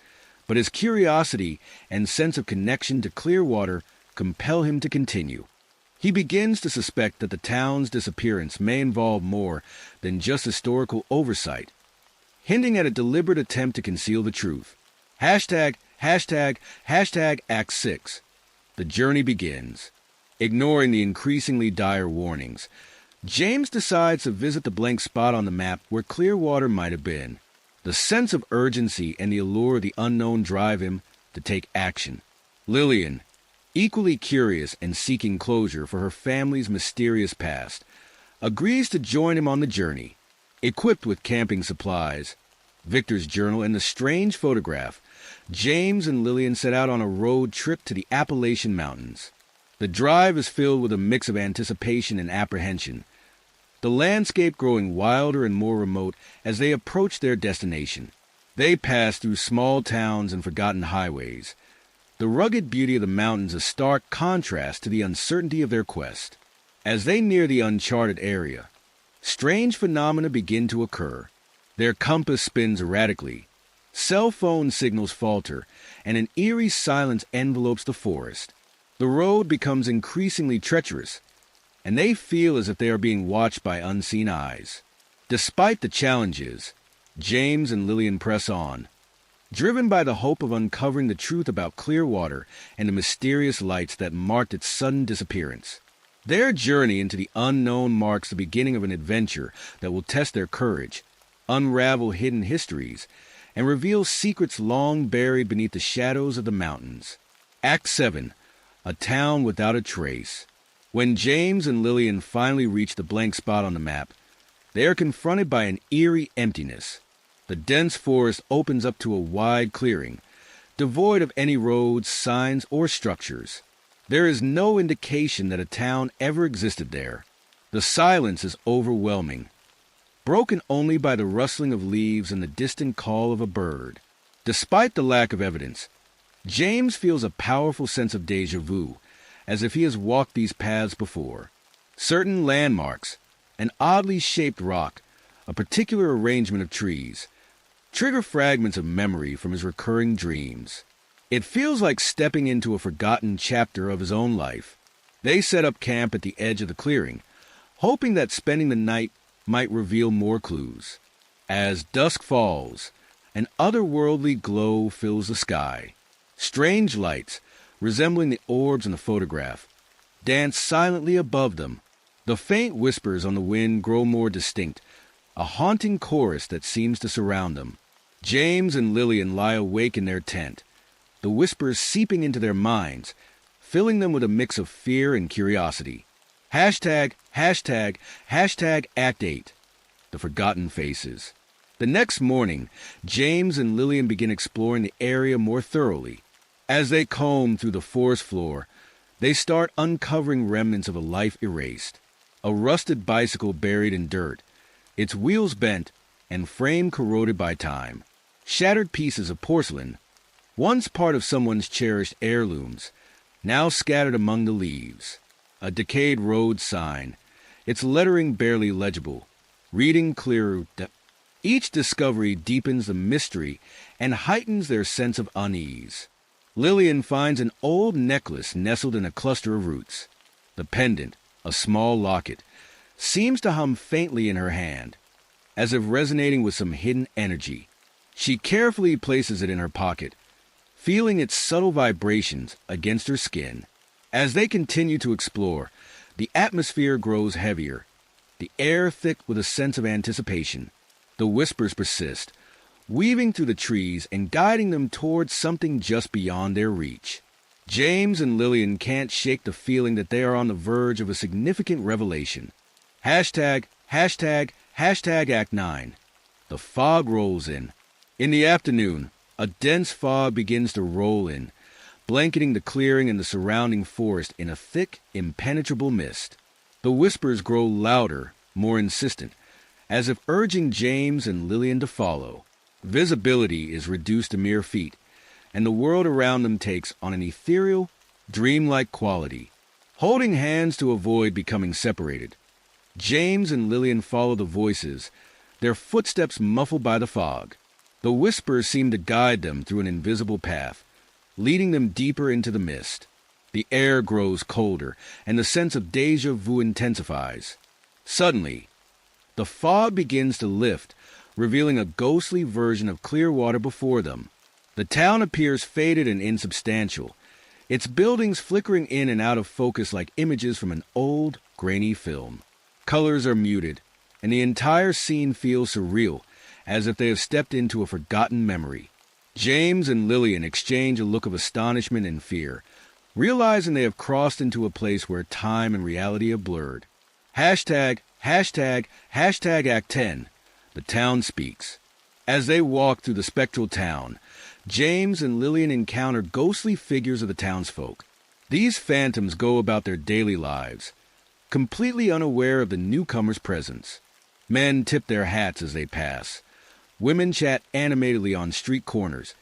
but his curiosity and sense of connection to Clearwater compel him to continue. He begins to suspect that the town's disappearance may involve more than just historical oversight, hinting at a deliberate attempt to conceal the truth. Hashtag Act 6. The journey begins. Ignoring the increasingly dire warnings, James decides to visit the blank spot on the map where Clearwater might have been. The sense of urgency and the allure of the unknown drive him to take action. Lillian, equally curious and seeking closure for her family's mysterious past, agrees to join him on the journey. Equipped with camping supplies, Victor's journal, and the strange photograph, James and Lillian set out on a road trip to the Appalachian Mountains. The drive is filled with a mix of anticipation and apprehension, the landscape growing wilder and more remote as they approach their destination. They pass through small towns and forgotten highways, the rugged beauty of the mountains a stark contrast to the uncertainty of their quest. As they near the uncharted area, strange phenomena begin to occur. Their compass spins erratically, cell phone signals falter, and an eerie silence envelopes the forest. The road becomes increasingly treacherous, and they feel as if they are being watched by unseen eyes. Despite the challenges, James and Lillian press on, driven by the hope of uncovering the truth about Clearwater and the mysterious lights that marked its sudden disappearance. Their journey into the unknown marks the beginning of an adventure that will test their courage, unravel hidden histories, and reveal secrets long buried beneath the shadows of the mountains. Act 7. A town without a trace. When James and Lillian finally reach the blank spot on the map, they are confronted by an eerie emptiness. The dense forest opens up to a wide clearing, devoid of any roads, signs, or structures. There is no indication that a town ever existed there. The silence is overwhelming, broken only by the rustling of leaves and the distant call of a bird. Despite the lack of evidence, James feels a powerful sense of déjà vu, as if he has walked these paths before. Certain landmarks, an oddly shaped rock, a particular arrangement of trees, trigger fragments of memory from his recurring dreams. It feels like stepping into a forgotten chapter of his own life. They set up camp at the edge of the clearing, hoping that spending the night might reveal more clues. As dusk falls, an otherworldly glow fills the sky. Strange lights, resembling the orbs in the photograph, dance silently above them. The faint whispers on the wind grow more distinct, a haunting chorus that seems to surround them. James and Lillian lie awake in their tent, the whispers seeping into their minds, filling them with a mix of fear and curiosity. Hashtag Act 8. The Forgotten Faces. The next morning, James and Lillian begin exploring the area more thoroughly. As they comb through the forest floor, they start uncovering remnants of a life erased. A rusted bicycle buried in dirt, its wheels bent and frame corroded by time. Shattered pieces of porcelain, once part of someone's cherished heirlooms, now scattered among the leaves. A decayed road sign, its lettering barely legible, reading clearer. Each discovery deepens the mystery and heightens their sense of unease. Lillian finds an old necklace nestled in a cluster of roots. The pendant, a small locket, seems to hum faintly in her hand, as if resonating with some hidden energy. She carefully places it in her pocket, feeling its subtle vibrations against her skin. As they continue to explore, the atmosphere grows heavier, the air thick with a sense of anticipation. The whispers persist, weaving through the trees and guiding them towards something just beyond their reach. James and Lillian can't shake the feeling that they are on the verge of a significant revelation. Hashtag Act 9. The fog rolls in. In the afternoon, a dense fog begins to roll in, blanketing the clearing and the surrounding forest in a thick, impenetrable mist. The whispers grow louder, more insistent, as if urging James and Lillian to follow. Visibility is reduced to mere feet, and the world around them takes on an ethereal, dreamlike quality. Holding hands to avoid becoming separated, James and Lillian follow the voices, their footsteps muffled by the fog. The whispers seem to guide them through an invisible path, leading them deeper into the mist. The air grows colder, and the sense of déjà vu intensifies. Suddenly, the fog begins to lift, revealing a ghostly version of clear water before them. The town appears faded and insubstantial, its buildings flickering in and out of focus like images from an old, grainy film. Colors are muted, and the entire scene feels surreal, as if they have stepped into a forgotten memory. James and Lillian exchange a look of astonishment and fear, realizing they have crossed into a place where time and reality are blurred. Hashtag Act 10. The town speaks. As they walk through the spectral town, James and Lillian encounter ghostly figures of the townsfolk. These phantoms go about their daily lives, completely unaware of the newcomer's presence. Men tip their hats as they pass. Women chat animatedly on street corners,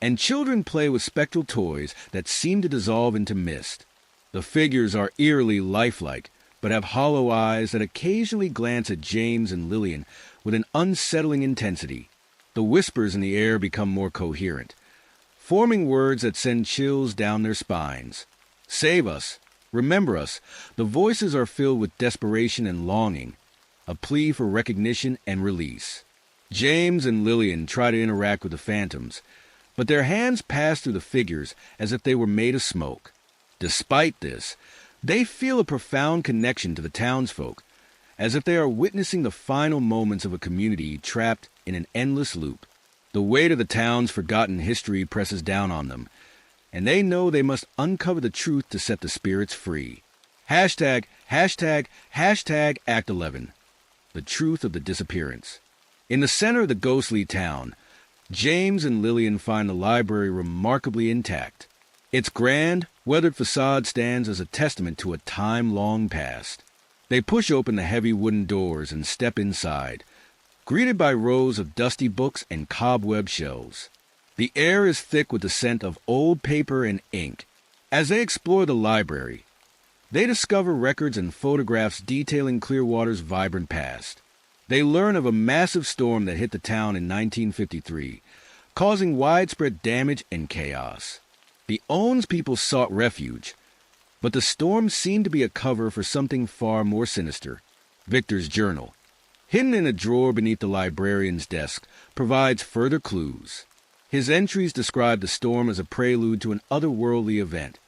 and children play with spectral toys that seem to dissolve into mist. The figures are eerily lifelike, but have hollow eyes that occasionally glance at James and Lillian with an unsettling intensity. The whispers in the air become more coherent, forming words that send chills down their spines. Save us. Remember us. The voices are filled with desperation and longing, a plea for recognition and release. James and Lillian try to interact with the phantoms, but their hands pass through the figures as if they were made of smoke. Despite this, they feel a profound connection to the townsfolk, as if they are witnessing the final moments of a community trapped in an endless loop. The weight of the town's forgotten history presses down on them, and they know they must uncover the truth to set the spirits free. Hashtag Act 11. The truth of the disappearance. In the center of the ghostly town, James and Lillian find the library remarkably intact. Its grand, weathered facade stands as a testament to a time long past. They push open the heavy wooden doors and step inside, greeted by rows of dusty books and cobweb shelves. The air is thick with the scent of old paper and ink. As they explore the library, they discover records and photographs detailing Clearwater's vibrant past. They learn of a massive storm that hit the town in 1953, causing widespread damage and chaos. The Owens people sought refuge, but the storm seemed to be a cover for something far more sinister. Victor's journal, hidden in a drawer beneath the librarian's desk, provides further clues. His entries describe the storm as a prelude to an otherworldly event.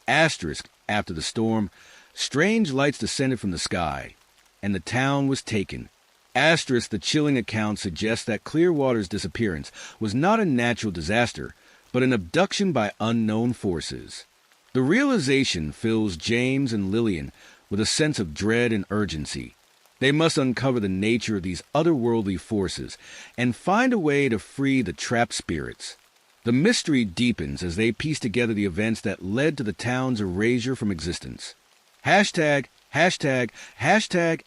Asterisk, after the storm, strange lights descended from the sky, and the town was taken. Asterisk, the chilling account suggests that Clearwater's disappearance was not a natural disaster, but an abduction by unknown forces. The realization fills James and Lillian with a sense of dread and urgency. They must uncover the nature of these otherworldly forces and find a way to free the trapped spirits. The mystery deepens as they piece together the events that led to the town's erasure from existence. Hashtag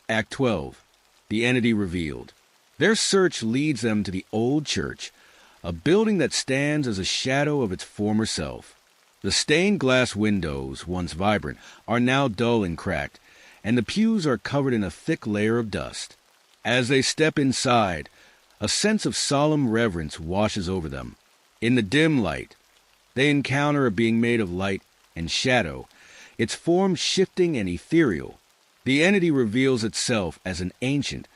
Act 12. The entity revealed. Their search leads them to the old church, a building that stands as a shadow of its former self. The stained glass windows, once vibrant, are now dull and cracked, and the pews are covered in a thick layer of dust. As they step inside, a sense of solemn reverence washes over them. In the dim light, they encounter a being made of light and shadow, its form shifting and ethereal. The entity reveals itself as an ancient,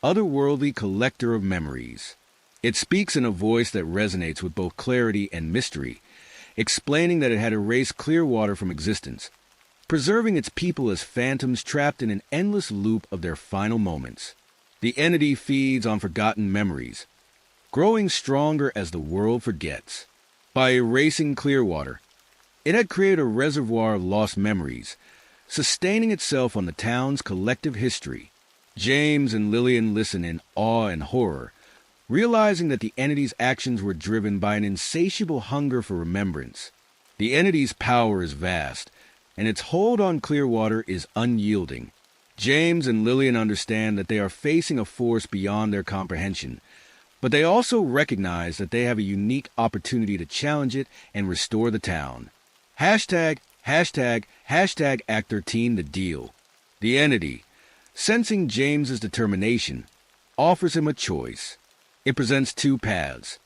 otherworldly collector of memories. It speaks in a voice that resonates with both clarity and mystery. explaining that it had erased Clearwater from existence, preserving its people as phantoms trapped in an endless loop of their final moments. The entity feeds on forgotten memories, growing stronger as the world forgets. By erasing Clearwater, it had created a reservoir of lost memories, sustaining itself on the town's collective history. James and Lillian listen in awe and horror, realizing that the entity's actions were driven by an insatiable hunger for remembrance. The entity's power is vast, and its hold on Clearwater is unyielding. James and Lillian understand that they are facing a force beyond their comprehension, but they also recognize that they have a unique opportunity to challenge it and restore the town. Hashtag Act 13 the deal. The entity, sensing James's determination, offers him a choice. It presents two paths.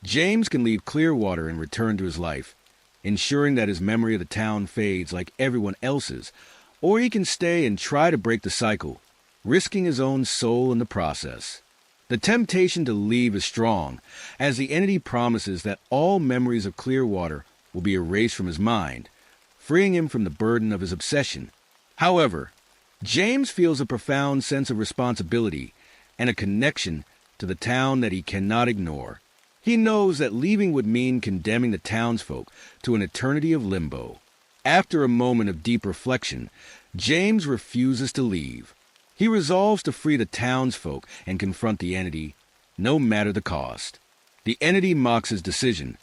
James can leave Clearwater and return to his life, ensuring that his memory of the town fades like everyone else's, or he can stay and try to break the cycle, risking his own soul in the process. The temptation to leave is strong, as the entity promises that all memories of Clearwater will be erased from his mind, freeing him from the burden of his obsession. However, James feels a profound sense of responsibility and a connection to the town that he cannot ignore. He knows that leaving would mean condemning the townsfolk to an eternity of limbo. After a moment of deep reflection, James refuses to leave. He resolves to free the townsfolk and confront the entity, no matter the cost. The entity mocks his decision,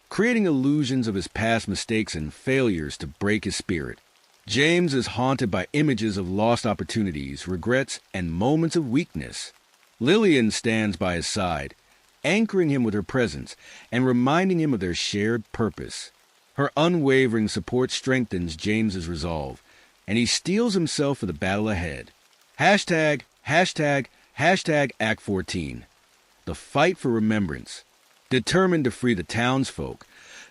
creating illusions of his past mistakes and failures to break his spirit. James is haunted by images of lost opportunities, regrets, and moments of weakness. Lillian stands by his side, anchoring him with her presence and reminding him of their shared purpose. Her unwavering support strengthens James's resolve, and he steels himself for the battle ahead. Hashtag Act 14. The fight for remembrance. Determined to free the townsfolk,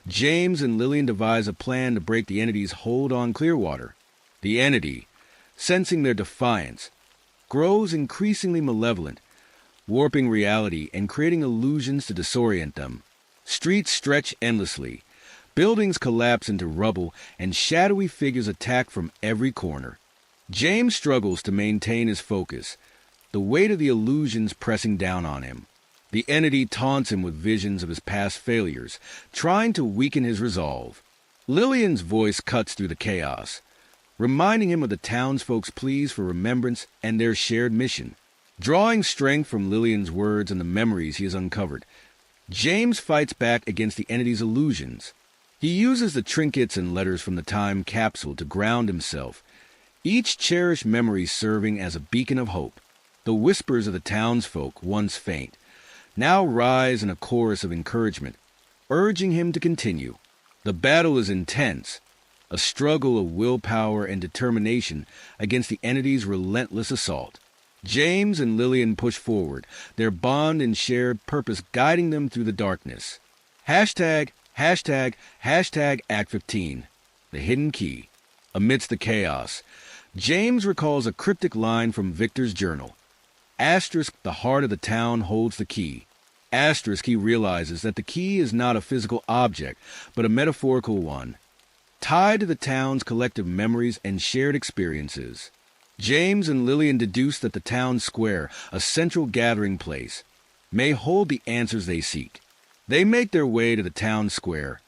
James and Lillian devise a plan to break the entity's hold on Clearwater. The entity, sensing their defiance, grows increasingly malevolent, warping reality and creating illusions to disorient them. Streets stretch endlessly, buildings collapse into rubble, and shadowy figures attack from every corner. James struggles to maintain his focus, the weight of the illusions pressing down on him. The entity taunts him with visions of his past failures, trying to weaken his resolve. Lillian's voice cuts through the chaos, reminding him of the townsfolk's pleas for remembrance and their shared mission. Drawing strength from Lillian's words and the memories he has uncovered, James fights back against the entity's illusions. He uses the trinkets and letters from the time capsule to ground himself, each cherished memory serving as a beacon of hope. The whispers of the townsfolk, once faint, now rise in a chorus of encouragement, urging him to continue. The battle is intense, a struggle of willpower and determination against the entity's relentless assault. James and Lillian push forward, their bond and shared purpose guiding them through the darkness. Hashtag Act 15, the hidden key. Amidst the chaos, James recalls a cryptic line from Victor's journal. Asterisk, the heart of the town holds the key. Asterisk, he realizes that the key is not a physical object, but a metaphorical one, tied to the town's collective memories and shared experiences. James and Lillian deduce that the town square, a central gathering place, may hold the answers they seek. They make their way to the town square,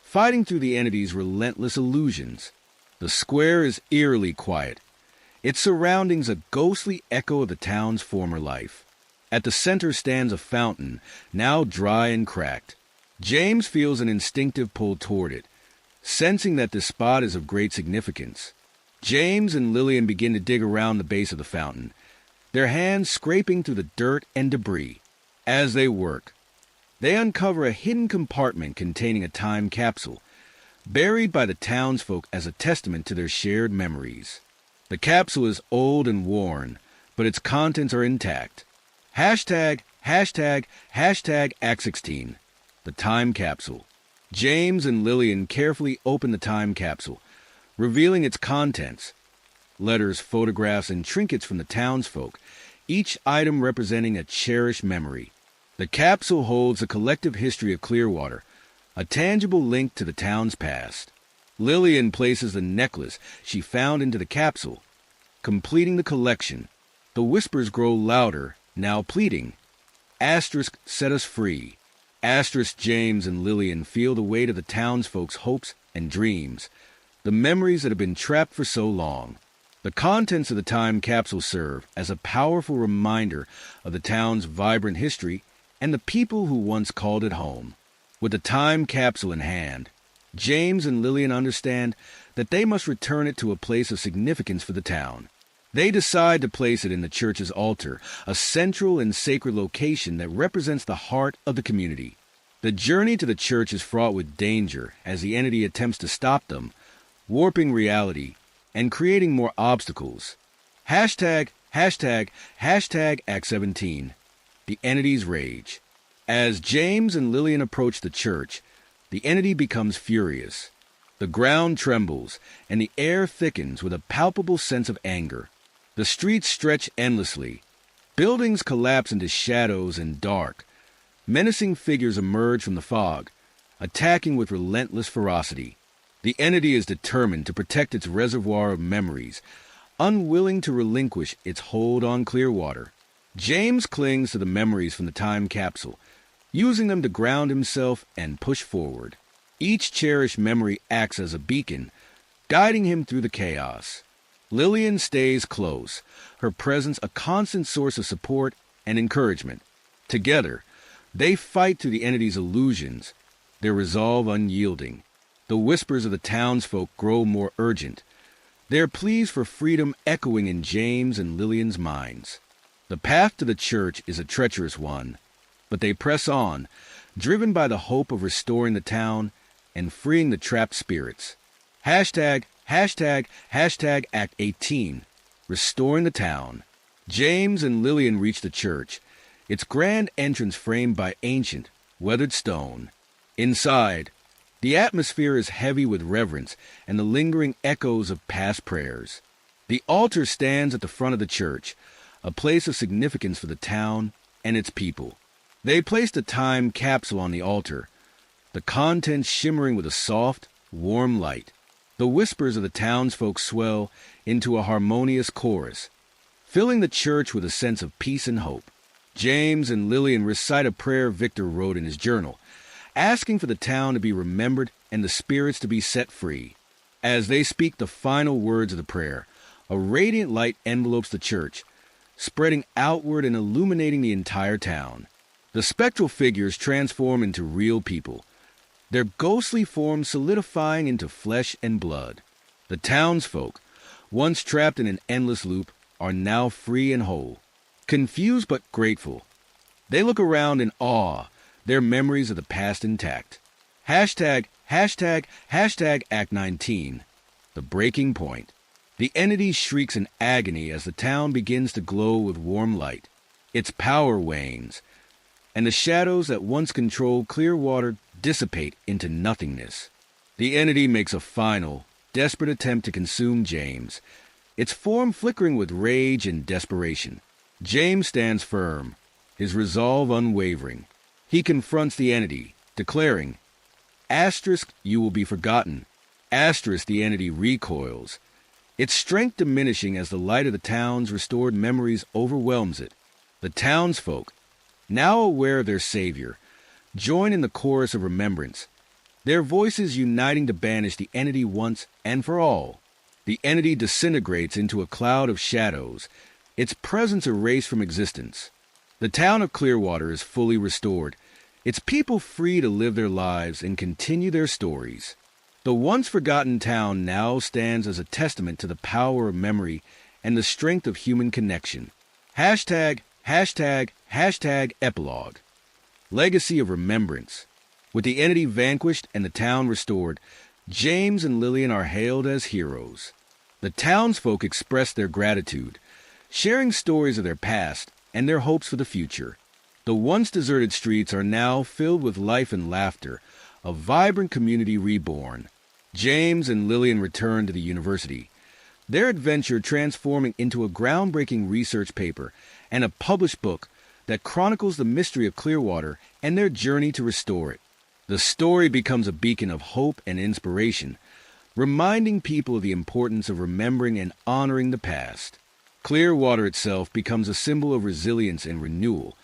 fighting through the entity's relentless illusions. The square is eerily quiet, its surroundings a ghostly echo of the town's former life. At the center stands a fountain, now dry and cracked. James feels an instinctive pull toward it, sensing that this spot is of great significance. James and Lillian begin to dig around the base of the fountain, their hands scraping through the dirt and debris. As they work, they uncover a hidden compartment containing a time capsule, buried by the townsfolk as a testament to their shared memories. The capsule is old and worn, but its contents are intact. Hashtag Act 16, the time capsule. James and Lillian carefully open the time capsule, revealing its contents: letters, photographs, and trinkets from the townsfolk, each item representing a cherished memory. The capsule holds a collective history of Clearwater, a tangible link to the town's past. Lillian places the necklace she found into the capsule, completing the collection. The whispers grow louder, now pleading. Asterisk, set us free. Asterisk, James and Lillian feel the weight of the townsfolk's hopes and dreams, the memories that have been trapped for so long. The contents of the time capsule serve as a powerful reminder of the town's vibrant history and the people who once called it home. With the time capsule in hand, James and Lillian understand that they must return it to a place of significance for the town. They decide to place it in the church's altar, a central and sacred location that represents the heart of the community. The journey to the church is fraught with danger as the entity attempts to stop them, warping reality and creating more obstacles. Hashtag Act 17, the entity's rage. As James and Lillian approach the church, the entity becomes furious. The ground trembles, and the air thickens with a palpable sense of anger. The streets stretch endlessly. Buildings collapse into shadows and dark. Menacing figures emerge from the fog, attacking with relentless ferocity. The entity is determined to protect its reservoir of memories, unwilling to relinquish its hold on Clearwater. James clings to the memories from the time capsule, using them to ground himself and push forward. Each cherished memory acts as a beacon, guiding him through the chaos. Lillian stays close, her presence a constant source of support and encouragement. Together, they fight through the entity's illusions, their resolve unyielding. The whispers of the townsfolk grow more urgent, their pleas for freedom echoing in James and Lillian's minds. The path to the church is a treacherous one, but they press on, driven by the hope of restoring the town and freeing the trapped spirits. Hashtag Act 18, restoring the town. James and Lillian reach the church, its grand entrance framed by ancient, weathered stone. Inside, the atmosphere is heavy with reverence and the lingering echoes of past prayers. The altar stands at the front of the church, a place of significance for the town and its people. They place the time capsule on the altar, the contents shimmering with a soft, warm light. The whispers of the townsfolk swell into a harmonious chorus, filling the church with a sense of peace and hope. James and Lillian recite a prayer Victor wrote in his journal, asking for the town to be remembered and the spirits to be set free. As they speak the final words of the prayer, a radiant light envelopes the church, spreading outward and illuminating the entire town. The spectral figures transform into real people, their ghostly forms solidifying into flesh and blood. The townsfolk, once trapped in an endless loop, are now free and whole. Confused but grateful, they look around in awe, their memories of the past intact. Hashtag Act 19, the breaking point. The entity shrieks in agony as the town begins to glow with warm light. Its power wanes, and the shadows that once controlled Clearwater dissipate into nothingness. The entity makes a final, desperate attempt to consume James, its form flickering with rage and desperation. James stands firm, his resolve unwavering. He confronts the entity, declaring, Asterisk, you will be forgotten. Asterisk, the entity recoils, its strength diminishing as the light of the town's restored memories overwhelms it. The townsfolk, now aware of their savior, join in the chorus of remembrance, their voices uniting to banish the entity once and for all. The entity disintegrates into a cloud of shadows, its presence erased from existence. The town of Clearwater is fully restored, its people free to live their lives and continue their stories. The once forgotten town now stands as a testament to the power of memory and the strength of human connection. Hashtag Epilogue. Legacy of remembrance. With the entity vanquished and the town restored, James and Lillian are hailed as heroes. The townsfolk express their gratitude, sharing stories of their past and their hopes for the future. The once deserted streets are now filled with life and laughter, a vibrant community reborn. James and Lillian return to the university, their adventure transforming into a groundbreaking research paper and a published book that chronicles the mystery of Clearwater and their journey to restore it. The story becomes a beacon of hope and inspiration, reminding people of the importance of remembering and honoring the past. Clearwater itself becomes a symbol of resilience and renewal,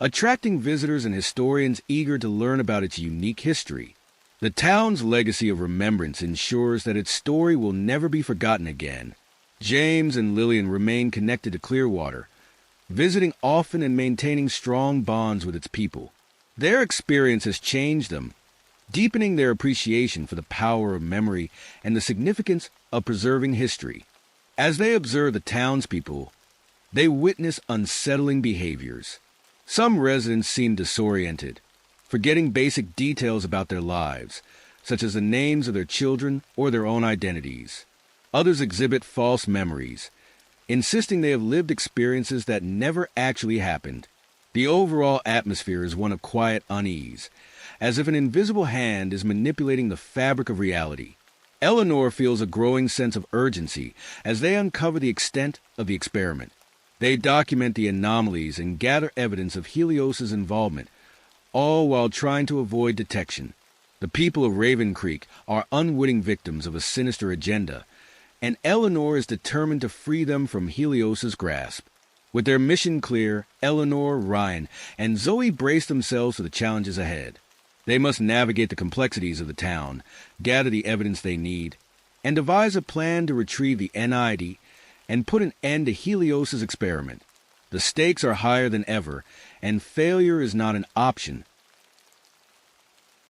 attracting visitors and historians eager to learn about its unique history. The town's legacy of remembrance ensures that its story will never be forgotten again. James and Lillian remain connected to Clearwater, visiting often and maintaining strong bonds with its people. Their experience has changed them, deepening their appreciation for the power of memory and the significance of preserving history. As they observe the townspeople, they witness unsettling behaviors. Some residents seem disoriented, forgetting basic details about their lives, such as the names of their children or their own identities. Others exhibit false memories, insisting they have lived experiences that never actually happened. The overall atmosphere is one of quiet unease, as if an invisible hand is manipulating the fabric of reality. Eleanor feels a growing sense of urgency as they uncover the extent of the experiment. They document the anomalies and gather evidence of Helios's involvement, all while trying to avoid detection. The people of Raven Creek are unwitting victims of a sinister agenda, and Eleanor is determined to free them from Helios's grasp. With their mission clear, Eleanor, Ryan, and Zoe brace themselves for the challenges ahead. They must navigate the complexities of the town, gather the evidence they need, and devise a plan to retrieve the NID and put an end to Helios's experiment. The stakes are higher than ever, and failure is not an option,